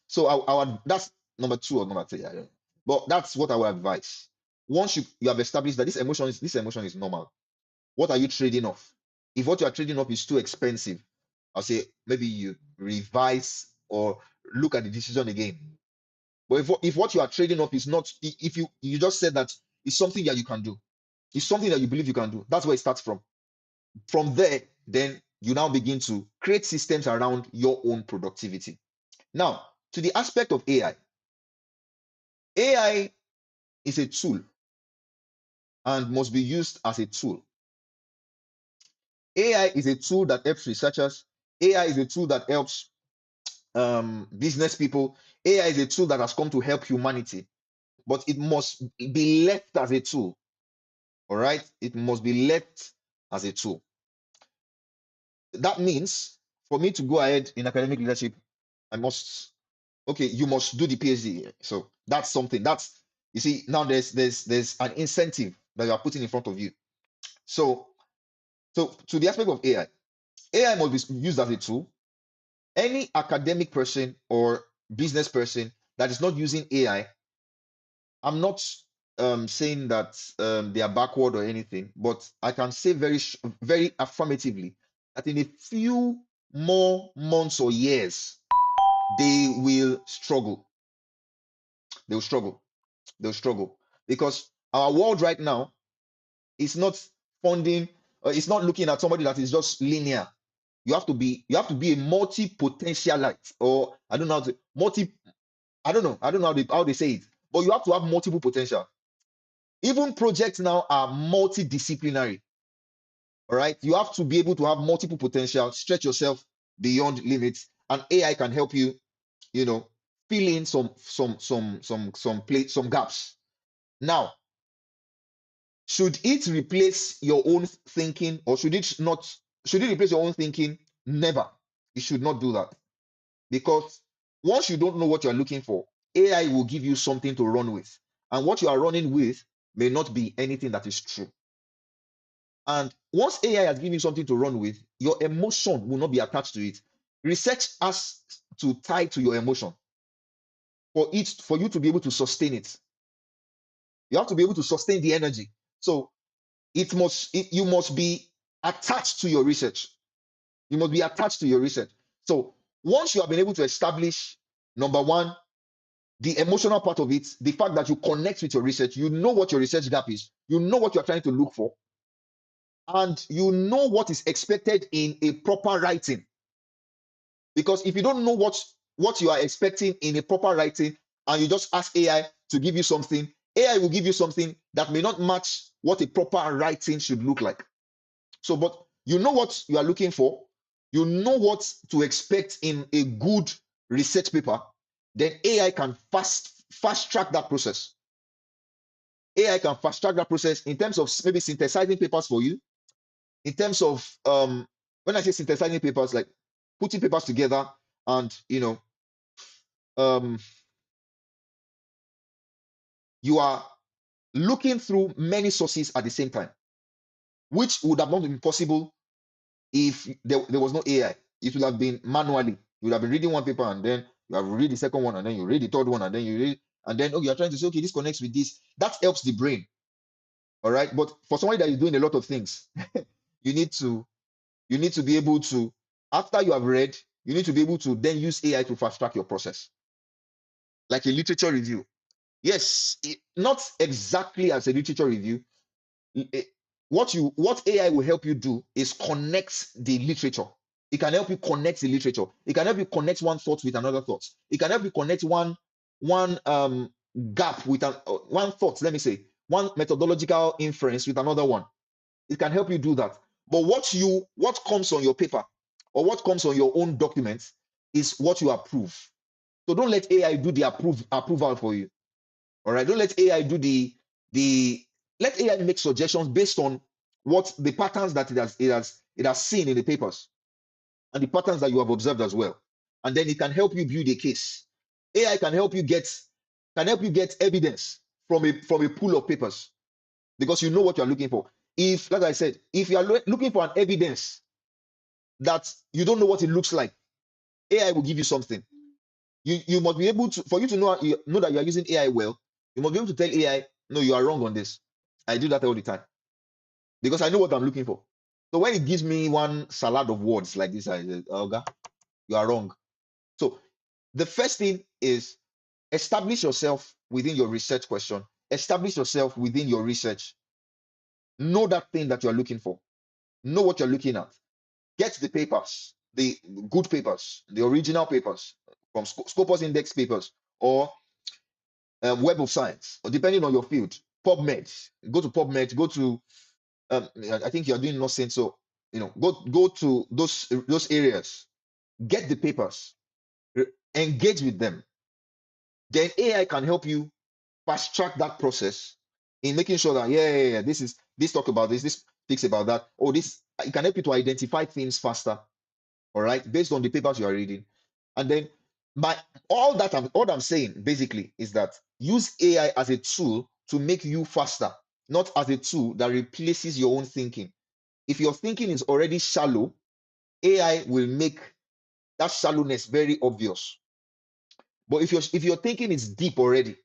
number two or number three. I don't know. But that's what I would advise. Once you have established that this emotion is normal, what are you trading off? If what you are trading off is too expensive, I'll say maybe you revise or look at the decision again. But if what you are trading off is not, if you just said that it's something that you can do, it's something that you believe you can do, that's where it starts from. From there, then you now begin to create systems around your own productivity. Now, to the aspect of AI, AI is a tool and must be used as a tool. AI is a tool that helps researchers. AI is a tool that helps business people. AI is a tool that has come to help humanity, but it must be left as a tool. All right, it must be left as a tool. That means for me to go ahead in academic leadership, I must you must do the PhD. So that's something that's you see now there's an incentive that you are putting in front of you. So to the aspect of AI must be used as a tool. Any academic person or business person that is not using AI, I'm not saying that they are backward or anything, but I can say very affirmatively that in a few more months or years, they will struggle. They will struggle. They'll struggle because our world right now is not funding. It's not looking at somebody that is just linear. You have to be a multi-potentialite, or I don't know how to multi. I don't know how they say it, but you have to have multiple potential. Even projects now are multidisciplinary. All right, you have to be able to have multiple potential, stretch yourself beyond limits, and AI can help you. You know, fill in some gaps. Now, should it replace your own thinking, or should it not? Should it replace your own thinking? Never. It should not do that because once you don't know what you are looking for, AI will give you something to run with, and what you are running with may not be anything that is true. And once AI has given you something to run with, your emotion will not be attached to it. Research has to tie to your emotion for you to be able to sustain it. You have to be able to sustain the energy. So you must be attached to your research. You must be attached to your research. So once you have been able to establish, number one, the emotional part of it, the fact that you connect with your research, you know what your research gap is, you know what you're trying to look for, and you know what is expected in a proper writing. Because if you don't know what you are expecting in a proper writing, and you just ask AI to give you something, AI will give you something that may not match what a proper writing should look like. So, but you know what you are looking for, you know what to expect in a good research paper, then AI can fast track that process. AI can fast track that process in terms of maybe synthesizing papers for you, in terms of When I say synthesizing papers, like putting papers together and um, you are looking through many sources at the same time, which would have not been possible if there was no AI. It would have been manually. You would have been reading one paper and then you have read the second one and then you read the third one and then you read and then you're trying to say, okay, this connects with this. That helps the brain. All right. But for somebody that is doing a lot of things, you need to be able to, after you have read, you need to be able to then use AI to fast track your process. Like a literature review. Yes, not exactly as a literature review. What AI will help you do is connect the literature. It can help you connect the literature. It can help you connect one thought with another thought. It can help you connect one gap with one thought, let me say, one methodological inference with another one. It can help you do that. But what comes on your paper or what comes on your own document is what you approve. So don't let AI do the approval for you. All right. Don't let AI do let AI make suggestions based on what the patterns that it has seen in the papers and the patterns that you have observed as well. And then it can help you build a case. AI can help you get evidence from a pool of papers because you know what you're looking for. If, like I said, if you are looking for an evidence that you don't know what it looks like, AI will give you something. You must be able to, for you to know that you are using AI well, you must be able to tell AI, no, you are wrong on this. I do that all the time because I know what I'm looking for. So when it gives me one salad of words like this, I say, okay, you are wrong. So the first thing is establish yourself within your research question. Establish yourself within your research. Know that thing that you're looking for. Know what you're looking at. Get the papers, the good papers, the original papers from Scopus Index papers or Web of Science, or depending on your field. PubMed. Go to PubMed. Go to I think you're doing nothing, so go to those areas. Get the papers. Engage with them. Then AI can help you fast track that process in making sure that yeah, this talk about this speaks about that. Or this, it can help you to identify things faster. All right, based on the papers you are reading, and then all I'm saying basically is that use AI as a tool to make you faster, not as a tool that replaces your own thinking. If your thinking is already shallow, AI will make that shallowness very obvious. But if your thinking is deep already,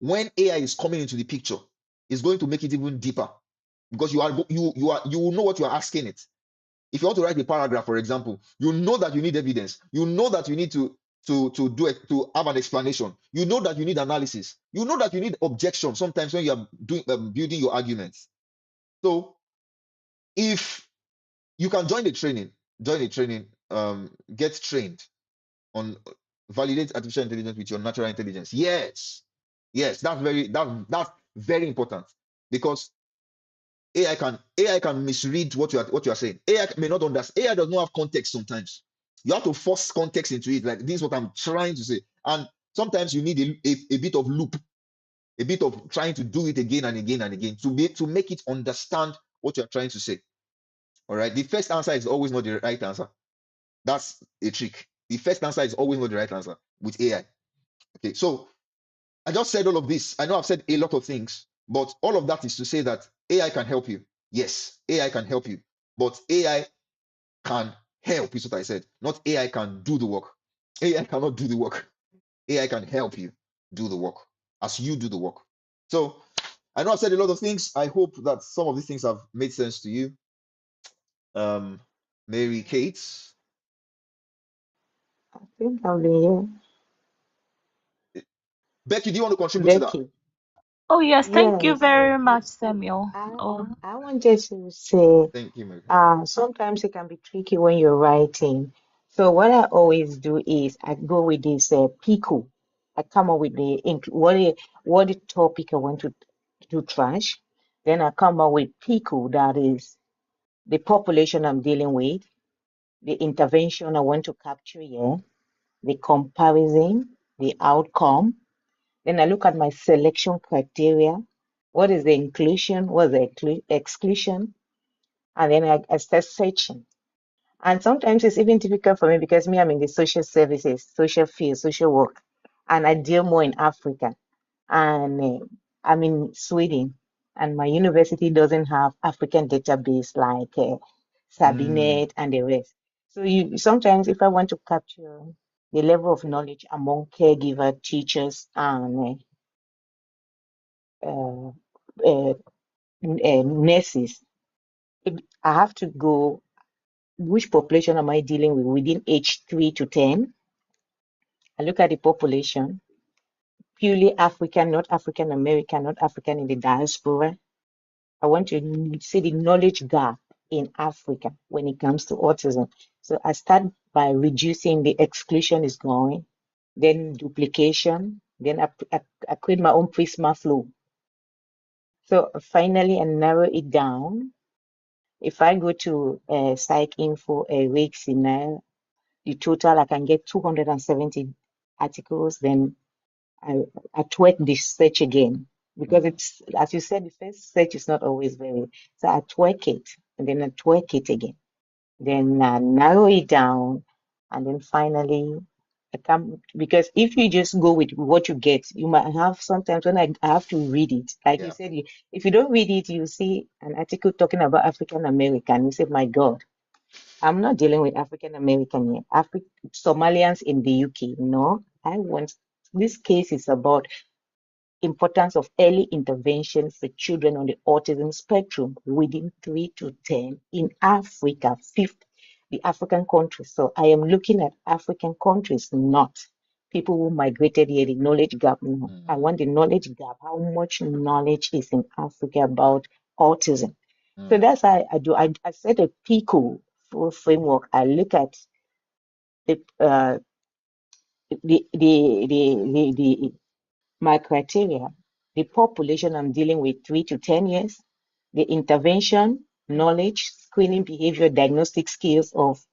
when AI is coming into the picture, it's going to make it even deeper because you will know what you are asking it. If you want to write a paragraph, for example, you know that you need evidence. You know that you need to do it, to have an explanation. You know that you need analysis. You know that you need objection sometimes when you are doing building your arguments. So if you can join a training, get trained on validate artificial intelligence with your natural intelligence. Yes, that's very important because AI can misread what you are saying. AI may not understand. AI does not have context sometimes. You have to force context into it. Like, this is what I'm trying to say. And sometimes you need a bit of loop, a bit of trying to do it again and again and again to make it understand what you're trying to say. All right. The first answer is always not the right answer. That's a trick. The first answer is always not the right answer with AI. Okay. So I just said all of this. I know I've said a lot of things, but all of that is to say that AI can help you. Yes, AI can help you, but AI can help, is what I said. Not AI can do the work. AI cannot do the work. AI can help you do the work as you do the work. So I know I've said a lot of things. I hope that some of these things have made sense to you. Mary Kate,
I think I'll be here.
Becky, do you want to contribute to that?
Becky.
Oh, yes. Thank you
Yes,
very much, Samuel.
I
Oh,
I wanted to say,
Thank you, Mary.
sometimes it can be tricky when you're writing. So what I always do is I go with this PICO. I come up with what the topic I want to trash. Then I come up with PICO, that is the population I'm dealing with, the intervention I want to capture here, the comparison, the outcome. Then I look at my selection criteria. What is the inclusion? What is the exclusion? And then I start searching. And sometimes it's even difficult for me because me, I'm in the social services, social field, social work, and I deal more in Africa. And I'm in Sweden, and my university doesn't have African database like
Mm.
Sabinet and the rest. So you sometimes, if I want to capture the level of knowledge among caregiver, teachers, and uh, uh, nurses, I have to go. Which population am I dealing with within age 3 to 10? I look at the population, purely African, not African American, not African in the diaspora. I want to see the knowledge gap in Africa when it comes to autism. So I start by reducing the exclusion is going, then duplication, then I create my own Prisma flow. So finally, I narrow it down. If I go to Psych Info, Wix, the total, I can get 270 articles. Then I tweak the search again because
Mm.
it's, as you said, the first search is not always very, so I tweak it and then I tweak it again. Then I narrow it down and then finally I come, because if you just go with what you get, you might have sometimes when I have to read it. Like you
Yeah.
said, if you don't read it, you see an article talking about African American, you say, my God, I'm not dealing with African American here. Somalians in the UK. No, I want, this case is about importance of early intervention for children on the autism spectrum within 3 to 10 in Africa, fifth, the African countries. So I am looking at African countries, not people who migrated here, the knowledge gap. No, I
Mm.
want the knowledge gap. How much knowledge is in Africa about autism? So
Mm.
that's how I do. I set a PICO full framework. I look at the the my criteria, the population I'm dealing with 3 to 10 years, the intervention,
Mm.
knowledge, screening behavior, diagnostic skills of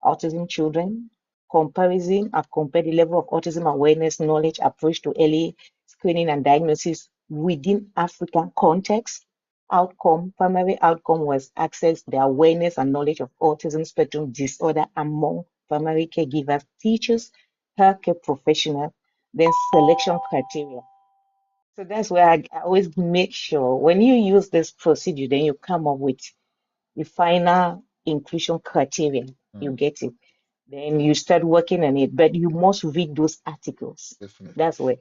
autism children, comparison, I've compared the level of autism awareness, knowledge, approach to early screening and diagnosis within African context. Outcome, primary outcome was access the awareness and knowledge of autism spectrum disorder among primary caregivers, teachers, healthcare professionals, then selection criteria. So that's where I always make sure when you use this procedure, then you come up with the final inclusion criteria. You
Mm.
get it. Then you start working on it, but you must read those articles.
Definitely.
That's where,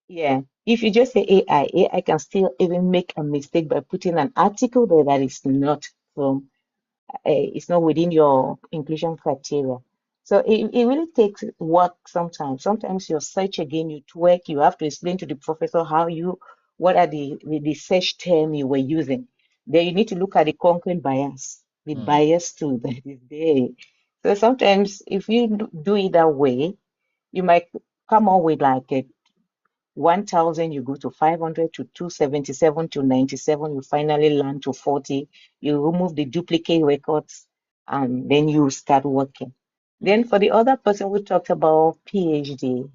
yeah. If you just say AI can still even make a mistake by putting an article there that is not from it's not within your inclusion criteria. So it really takes work sometimes. Sometimes you search again, you tweak, you have to explain to the professor what are the search term you were using. Then you need to look at the concurrent bias, the
Mm.
bias too that is there. So sometimes if you do it that way, you might come up with like a 1,000, you go to 500 to 277 to 97, you finally land to 40. You remove the duplicate records and then you start working.
Mm.
Then for the other person who talked about PhD,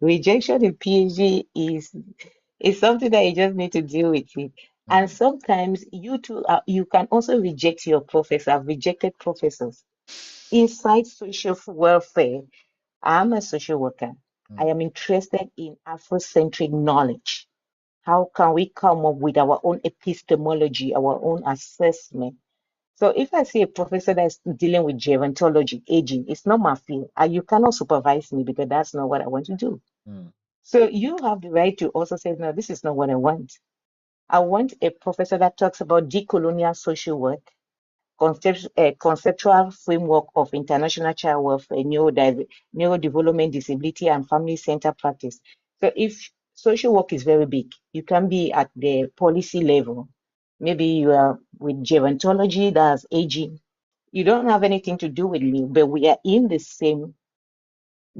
rejection in PhD is something that you just need to deal with it. And
Mm.
sometimes you too, you can also reject your professor. I've rejected professors inside social welfare. I'm a social worker. I
Mm.
am interested in Afrocentric knowledge. How can we come up with our own epistemology, our own assessment? So if I see a professor that's dealing with gerontology, aging, it's not my field. You cannot supervise me because that's not what I want to do.
Mm.
So you have the right to also say, no, this is not what I want. I want a professor that talks about decolonial social work, conceptual framework of international child welfare, neurodevelopment, disability, and family center practice. So if social work is very big, you can be at the policy level. Maybe you are with gerontology, that's aging. You don't have anything to do with me, but we are in the same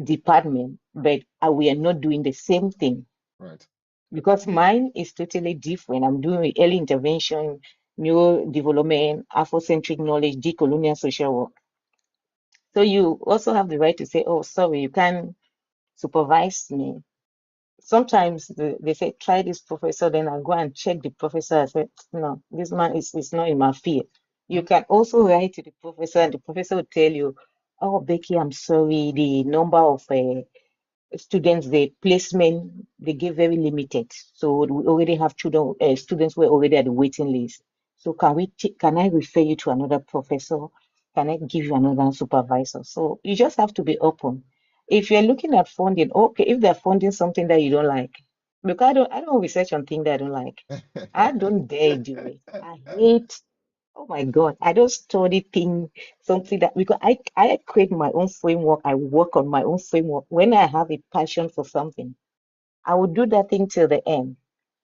department, but we are not doing the same thing
Right.
because mine is totally different. I'm doing early intervention, neurodevelopment, Afrocentric knowledge, decolonial social work. So you also have the right to say, oh, sorry, you can't supervise me. Sometimes they say, try this professor, then I go and check the professor. I say, no, this man is not in my field. You can also write to the professor, and the professor will tell you, "Oh, Becky, I'm sorry, the number of students, the placement they give very limited. So we already have children, students who are already at the waiting list. So can I refer you to another professor? Can I give you another supervisor?" So you just have to be open. If you're looking at funding, okay, if they're funding something that you don't like, because I don't research on things that I don't like. I don't dare do it. I hate. Oh my God, I don't study things, something that because I create my own framework. I work on my own framework. When I have a passion for something, I will do that thing till the end.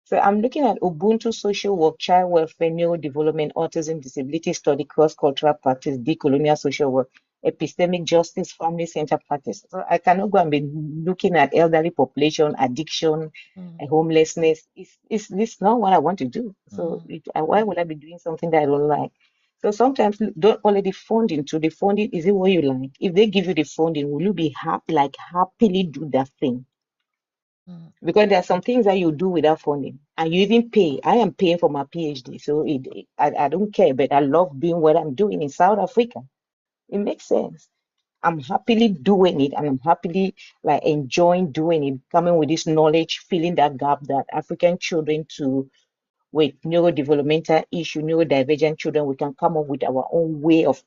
So I'm looking at Ubuntu social work, child welfare, neurodevelopment, autism, disability study, cross-cultural practice, decolonial social work, epistemic justice, family center practice. So I cannot go and be looking at elderly population, addiction, homelessness. It's not what I want to do. So why would I be doing something that I don't like? So sometimes don't only the funding to the funding, is it what you like? If they give you the funding, will you be happy, like happily do that thing? Because there are some things that you do without funding, and you even pay. I am paying for my PhD, so I don't care, but I love doing what I'm doing in South Africa. It makes sense. I'm happily doing it, and I'm happily like enjoying doing it, coming with this knowledge, filling that gap that African children to with neurodevelopmental issue, neurodivergent children, we can come up with our own way of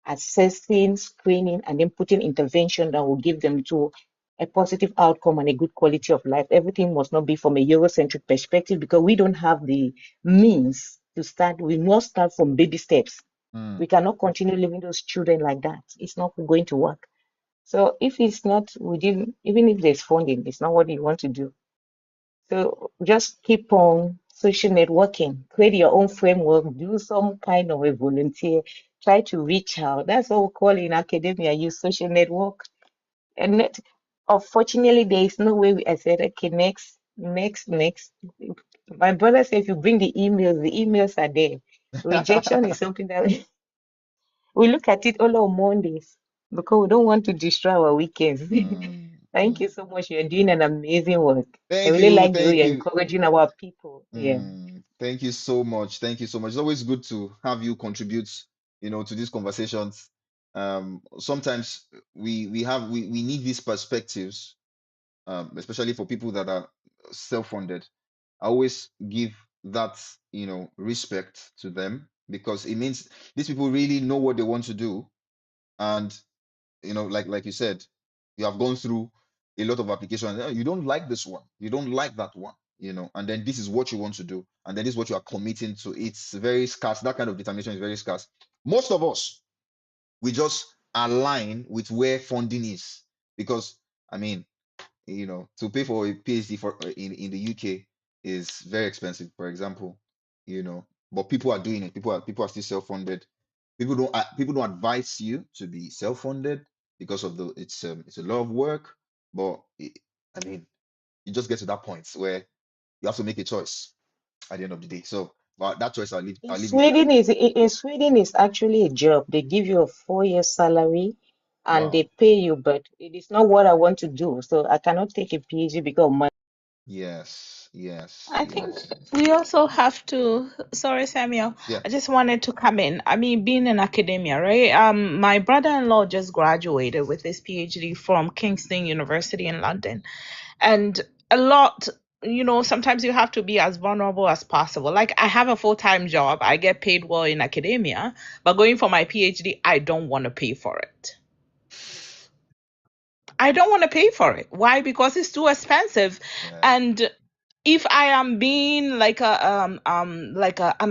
assessing, screening, and then putting intervention that will give them to a positive outcome and a good quality of life. Everything must not be from a Eurocentric perspective because we don't have the means to start. We must start from baby steps. We cannot continue leaving those children like that. It's not going to work. So if it's not within, even if there's funding, it's not what you want to do. So just keep on social networking, create your own framework, do some kind of a volunteer, try to reach out. That's what we call in academia, use social network. And unfortunately, there is no way I said, okay, next. My brother said, if you bring the emails are there. Rejection is something that we look at it all on Mondays because we don't want to destroy our weekends. Thank you so much. You're doing an amazing work. I
Thank
really
you,
like the way
thank
you're
you.
encouraging our people. Yeah.
Thank you so much. Thank you so much. It's always good to have you contribute, to these conversations. Sometimes we need these perspectives, especially for people that are self-funded. I always give that, respect to them because it means these people really know what they want to do. And, like you said, you have gone through a lot of applications. You don't like this one, you don't like that one, and then this is what you want to do, and then this is what you are committing to. It's very scarce. That kind of determination is very scarce. Most of us, we just align with where funding is because, I mean, to pay for a PhD for in the UK is very expensive, for example, but people are doing it. People are still self-funded. People don't advise you to be self-funded because of it's a lot of work, but I mean, you just get to that point where you have to make a choice at the end of the day. So, but that choice
In
I'll leave it.
Sweden is actually a job. They give you a 4 year salary and
Wow.
they pay you, but it is not what I want to do. So I cannot take a PhD because of money.
Yes, yes,
I think
yes.
we also have to, sorry, Samuel,
Yeah.
I just wanted to come in. I mean, being in academia, right? My brother-in-law just graduated with his PhD from Kingston University in London. And a lot, sometimes you have to be as vulnerable as possible. Like, I have a full-time job, I get paid well in academia, but going for my PhD, I don't want to pay for it. I don't want to pay for it. Why? Because it's too expensive.
Yeah.
And if I am being like an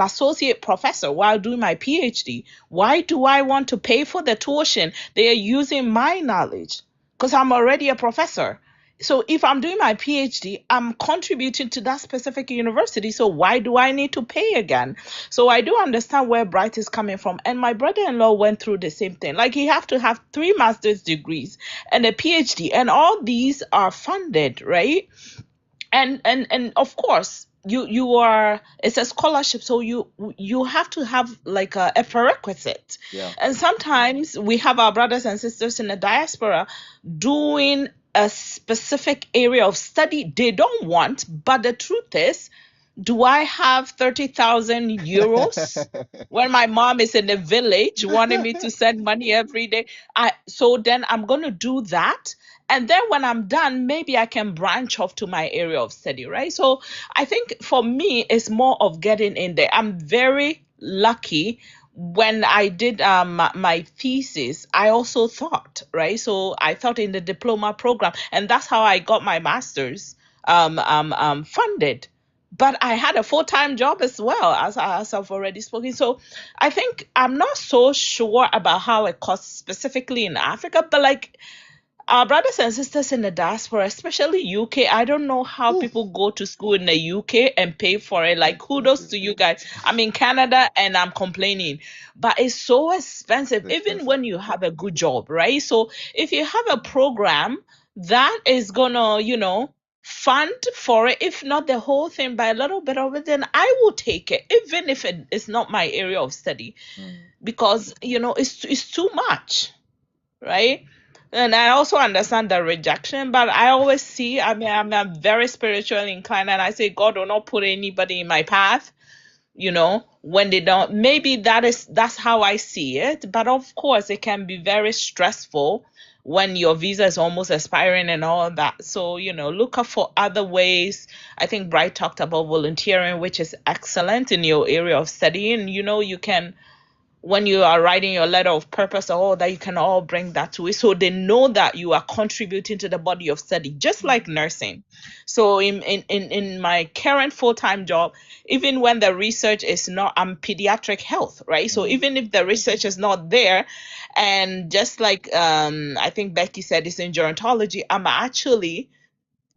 associate professor while doing my PhD, why do I want to pay for the tuition? They are using my knowledge because I'm already a professor. So if I'm doing my PhD, I'm contributing to that specific university. So why do I need to pay again? So I do understand where Bright is coming from. And my brother-in-law went through the same thing. Like, he have to have 3 master's degrees and a PhD, and all these are funded, right? And of course, you are, it's a scholarship, so you have to have like a prerequisite.
Yeah.
And sometimes we have our brothers and sisters in the diaspora doing a specific area of study they don't want, but the truth is do I have 30,000 euros when my mom is in the village wanting me to send money every day? So then I'm going to do that. And then when I'm done, maybe I can branch off to my area of study, right? So I think for me, it's more of getting in there. I'm very lucky. When I did my thesis, I also thought, right? So I thought in the diploma program, and that's how I got my master's funded. But I had a full-time job as well, as I've already spoken. So I think I'm not so sure about how it costs specifically in Africa, but like our brothers and sisters in the diaspora, especially UK, I don't know how
Ooh,
people go to school in the UK and pay for it. Like, kudos
expensive.
to you guys. I'm in Canada and I'm complaining, but it's so expensive,
It's
even
expensive.
when you have a good job, right? So if you have a program that is gonna, fund for it, if not the whole thing, by a little bit of it, then I will take it, even if it is not my area of study, because it's too much, right? And I also understand the rejection, but I always see, I mean, I'm very spiritually inclined, and I say, God will not put anybody in my path, when they don't. Maybe that's how I see it. But of course, it can be very stressful when your visa is almost expiring and all of that. So, look up for other ways. I think Bright talked about volunteering, which is excellent in your area of studying. You can, when you are writing your letter of purpose or all that, you can all bring that to it, so they know that you are contributing to the body of study, just like nursing. So in my current full-time job, even when the research is not, I'm pediatric health, right? So even if the research is not there, and just like I think Becky said, it's in gerontology, I'm actually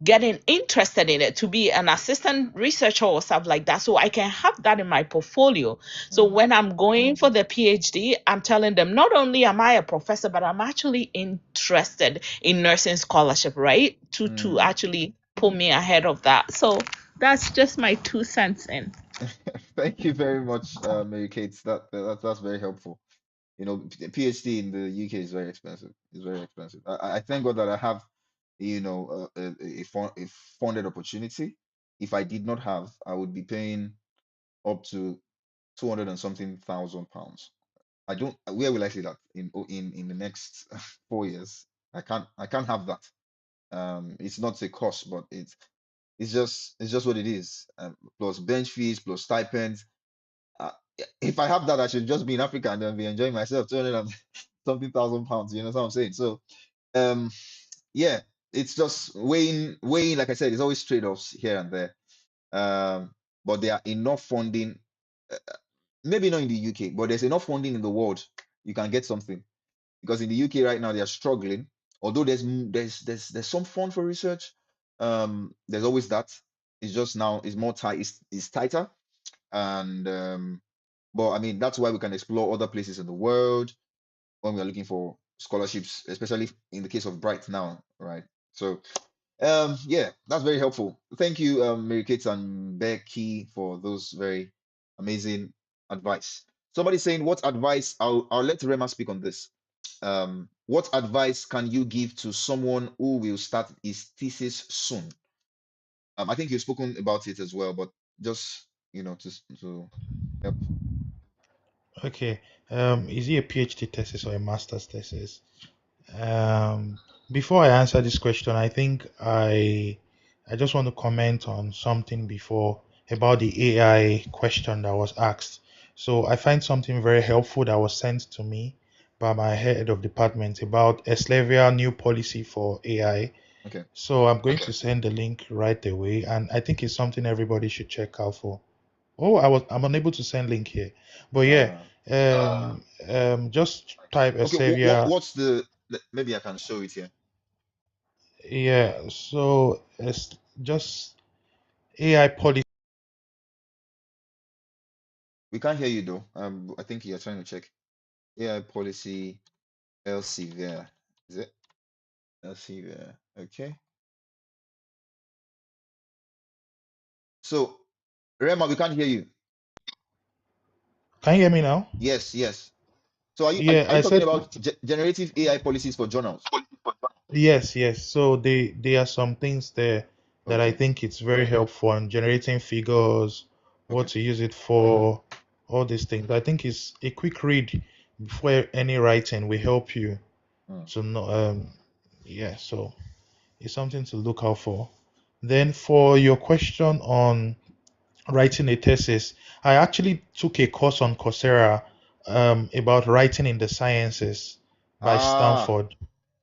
getting interested in it to be an assistant researcher or stuff like that, so I can have that in my portfolio. So when I'm going for the PhD, I'm telling them, not only am I a professor, but I'm actually interested in nursing scholarship, right? To actually put me ahead of that. So that's just my 2 cents in.
Thank you very much, Mary Kate. That's very helpful. PhD in the UK is very expensive. It's very expensive. I thank God that I have, a funded opportunity. If I did not have, I would be paying up to 200 and something thousand pounds. I don't. Where will I see that in the next 4 years? I can't have that. It's not a cost, but it's just what it is. Plus bench fees, plus stipends. Uh, if I have that, I should just be in Africa and then be enjoying myself. 200 and something thousand pounds. You know what I'm saying? So, um, yeah, it's just weighing. Like I said, it's always trade-offs here and there. But there are enough funding. uh, Maybe not in the UK, but there's enough funding in the world. You can get something, because in the UK right now they are struggling. Although there's some fund for research. There's always that. It's just now it's more tight. It's tighter, and but I mean that's why we can explore other places in the world when we are looking for scholarships, especially in the case of Bright now, right? So yeah, that's very helpful. Thank you, Mary Kate and Becky, for those very amazing advice. Somebody saying, what advice? I'll let Rema speak on this. What advice can you give to someone who will start his thesis soon? I think you've spoken about it as well, but just to help.
Okay. Is it a PhD thesis or a master's thesis? Um, Before I answer this question, I think I just want to comment on something before about the AI question that was asked. So I find something very helpful that was sent to me by my head of department about Eslavia new policy for AI.
Okay.
So I'm going to send the link right away, and I think it's something everybody should check out for. Oh, I'm unable to send link here, but yeah,
Uh,
just type
okay.
Eslavia.
What's maybe I can show it here.
Yeah, so it's just AI policy.
We can't hear you though. I think you're trying to check AI policy Elsevier. Is it Elsevier? Okay. So Rema, we can't hear you.
Can you hear me now?
Yes, yes. So
Yeah,
are you
I
talking
said
about generative AI policies for journals?
yes, yes. So they there are some things there that I
Okay.
think it's very helpful on generating figures, what
Okay.
to use it for, all these things. I think it's a quick read before any writing will help you
Mm.
to know. Yeah, so it's something to look out for. Then for your question on writing a thesis, I actually took a course on Coursera about writing in the sciences by
Ah,
Stanford.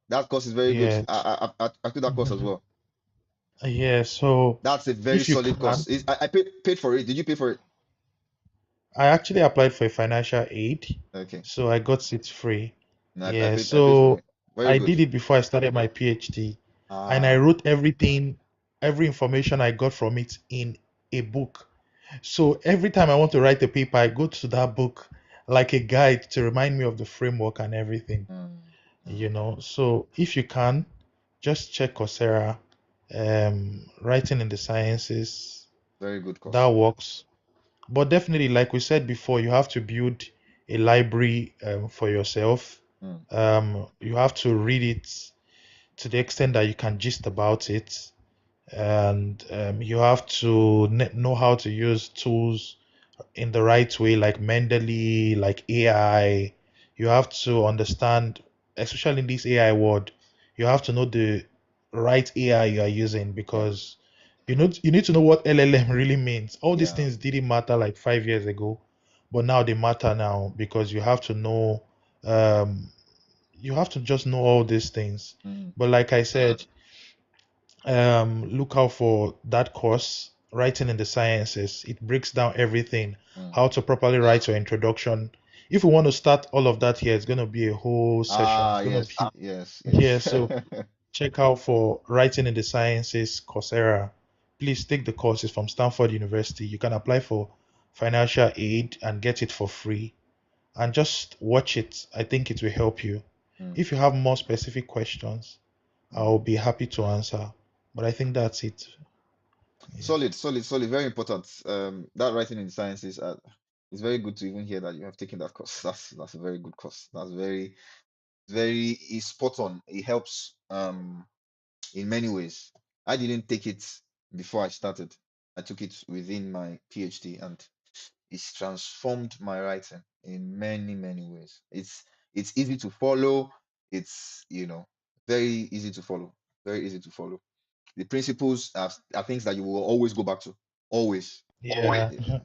that course is very good.
Yeah,
I took that course as well.
yeah. So
That's a very
if you
solid
can,
course. I paid for it. Did you pay for it?
I actually applied for a financial aid,
Okay.
so I got it free.
No,
Yeah,
I paid for
so
it. Very
I
good.
did it before I started my PhD, and I
Ah.
wrote everything, every information I got from it in a book. So every time I want to write a paper, I go to that book like a guide to remind me of the framework and everything,
Mm, mm.
you know. So if you can, just check Coursera, writing in the sciences,
Very good
that
course.
works. But definitely, like we said before, you have to build a library for yourself.
Mm,
You have to read it to the extent that you can gist about it, and you have to know how to use tools in the right way, like Mendeley, like AI. You have to understand, especially in this AI world, you have to know the right AI you are using,
yeah.
because you need to know what LLM really means. All these
Yeah.
things didn't matter like 5 years ago, but now they matter now because you have to know, um, you have to just know all these things.
Mm,
But like I said, look out for that course, writing in the sciences. It breaks down everything,
mm.
how to properly write your introduction. If we want to start all of that here, it's going to be a whole session.
Ah,
It's going to be
yes, yes,
here.
yes.
So check out for writing in the sciences, Coursera. Please take the courses from Stanford University. You can apply for financial aid and get it for free. And just watch it. I think it will help you.
Mm,
If you have more specific questions,
mm.
I'll be happy to answer. But I think that's it. Yeah.
Solid, solid, solid. Very important. That writing in sciences, it's very good to even hear that you have taken that course. That's a very good course. That's very is spot on. It helps in many ways. I didn't take it before I started. I took it within my PhD, and it's transformed my writing in many, many ways. It's easy to follow. It's very easy to follow. Very easy to follow. The principles are things that you will always go back to. Always.
Yeah.
Yeah.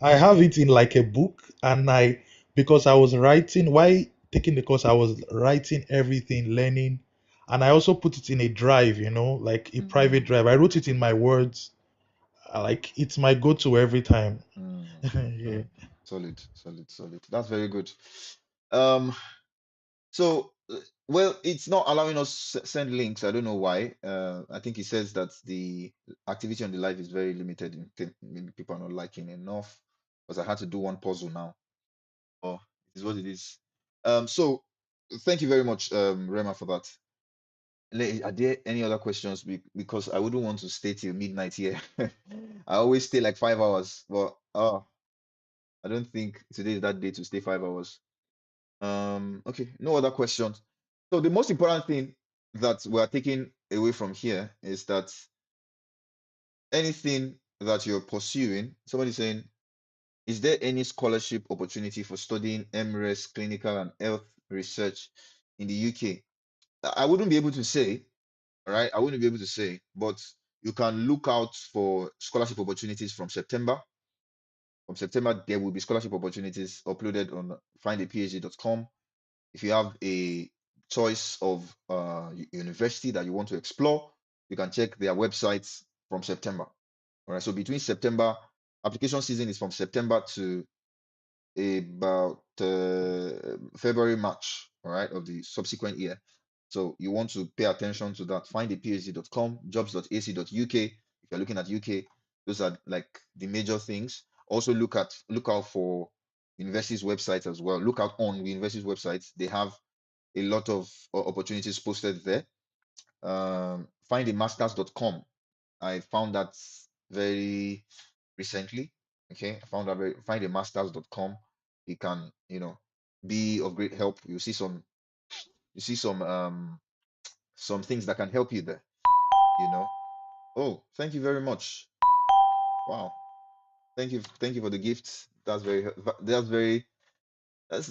I have it in like a book, and because I was writing, while taking the course, I was writing everything, learning, and I also put it in a drive, like a private
Mm,
drive. I wrote it in my words. Like it's my go-to every time.
mm,
Yeah.
mm. Solid, solid, solid. That's very good. Um, so well, it's not allowing us send links. I don't know why. I think it says that the activity on the live is very limited. Maybe people are not liking enough because I had to do one puzzle now. Oh, it is what it is. So thank you very much, Rema, for that. Are there any other questions? Because I wouldn't want to stay till midnight here. I always stay like 5 hours, but I don't think today is that day to stay 5 hours. Okay, no other questions. So the most important thing that we are taking away from here is that anything that you're pursuing, somebody saying, is there any scholarship opportunity for studying MRes clinical and health research in the UK? I wouldn't be able to say, all right? I wouldn't be able to say, but you can look out for scholarship opportunities from September. From September, there will be scholarship opportunities uploaded on findaphd.com. If you have a choice of university that you want to explore, you can check their websites from September. All right. So between September, application season is from September to about February, March, all right, of the subsequent year. So you want to pay attention to that. Findaphd.com, jobs.ac.uk. If you're looking at UK, those are like the major things. Also look out for universities' websites as well. Look out on the universities' websites. They have a lot of opportunities posted there. Findamasters.com. I found that very recently. Okay, I found that findamasters.com. It can, be of great help. You see some things that can help you there, you know. Oh, thank you very much. Wow. Thank you for the gifts. That's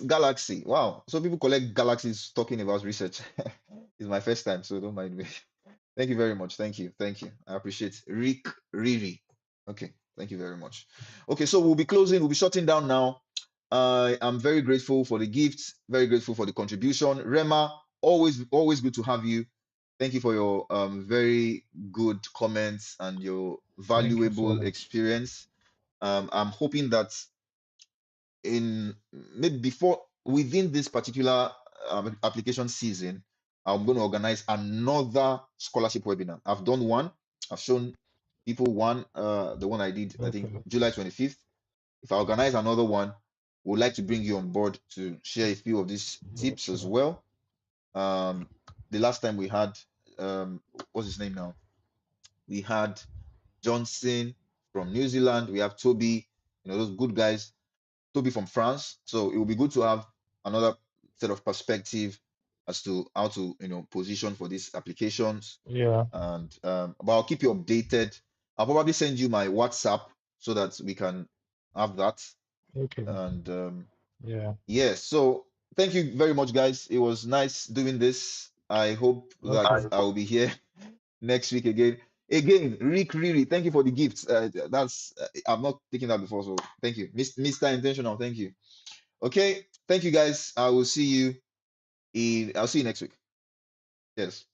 Galaxy. Wow. So people collect galaxies talking about research. It's my first time, so don't mind me. Thank you very much. Thank you. Thank you. I appreciate it. Rick Riri. Okay. Thank you very much. Okay, so we'll be closing. We'll be shutting down now. I am very grateful for the gifts, very grateful for the contribution. Rema, always good to have you. Thank you for your very good comments and your
Thank you so
valuable
much.
experience. I'm hoping that in maybe before within this particular application season, I'm going to organize another scholarship webinar. I've done one. I've shown people one, the one I did, I think
Okay.
July 25th. If I organize another one, would like to bring you on board to share a few of these tips as
Gotcha.
well. The last time we had, what's his name now? We had Johnson from New Zealand. We have Toby, those good guys. Toby from France. So it will be good to have another set of perspective as to how to position for these applications.
Yeah.
And but I'll keep you updated. I'll probably send you my WhatsApp so that we can have that.
Okay.
And
Yeah.
yeah, so thank you very much, guys. It was nice doing this. I hope that
Okay.
I will be here next week again. Again, Rick, really, thank you for the gifts. That's I've not taken that before, so thank you, Mr. Intentional. Thank you. Okay, thank you, guys. I'll see you next week. Yes.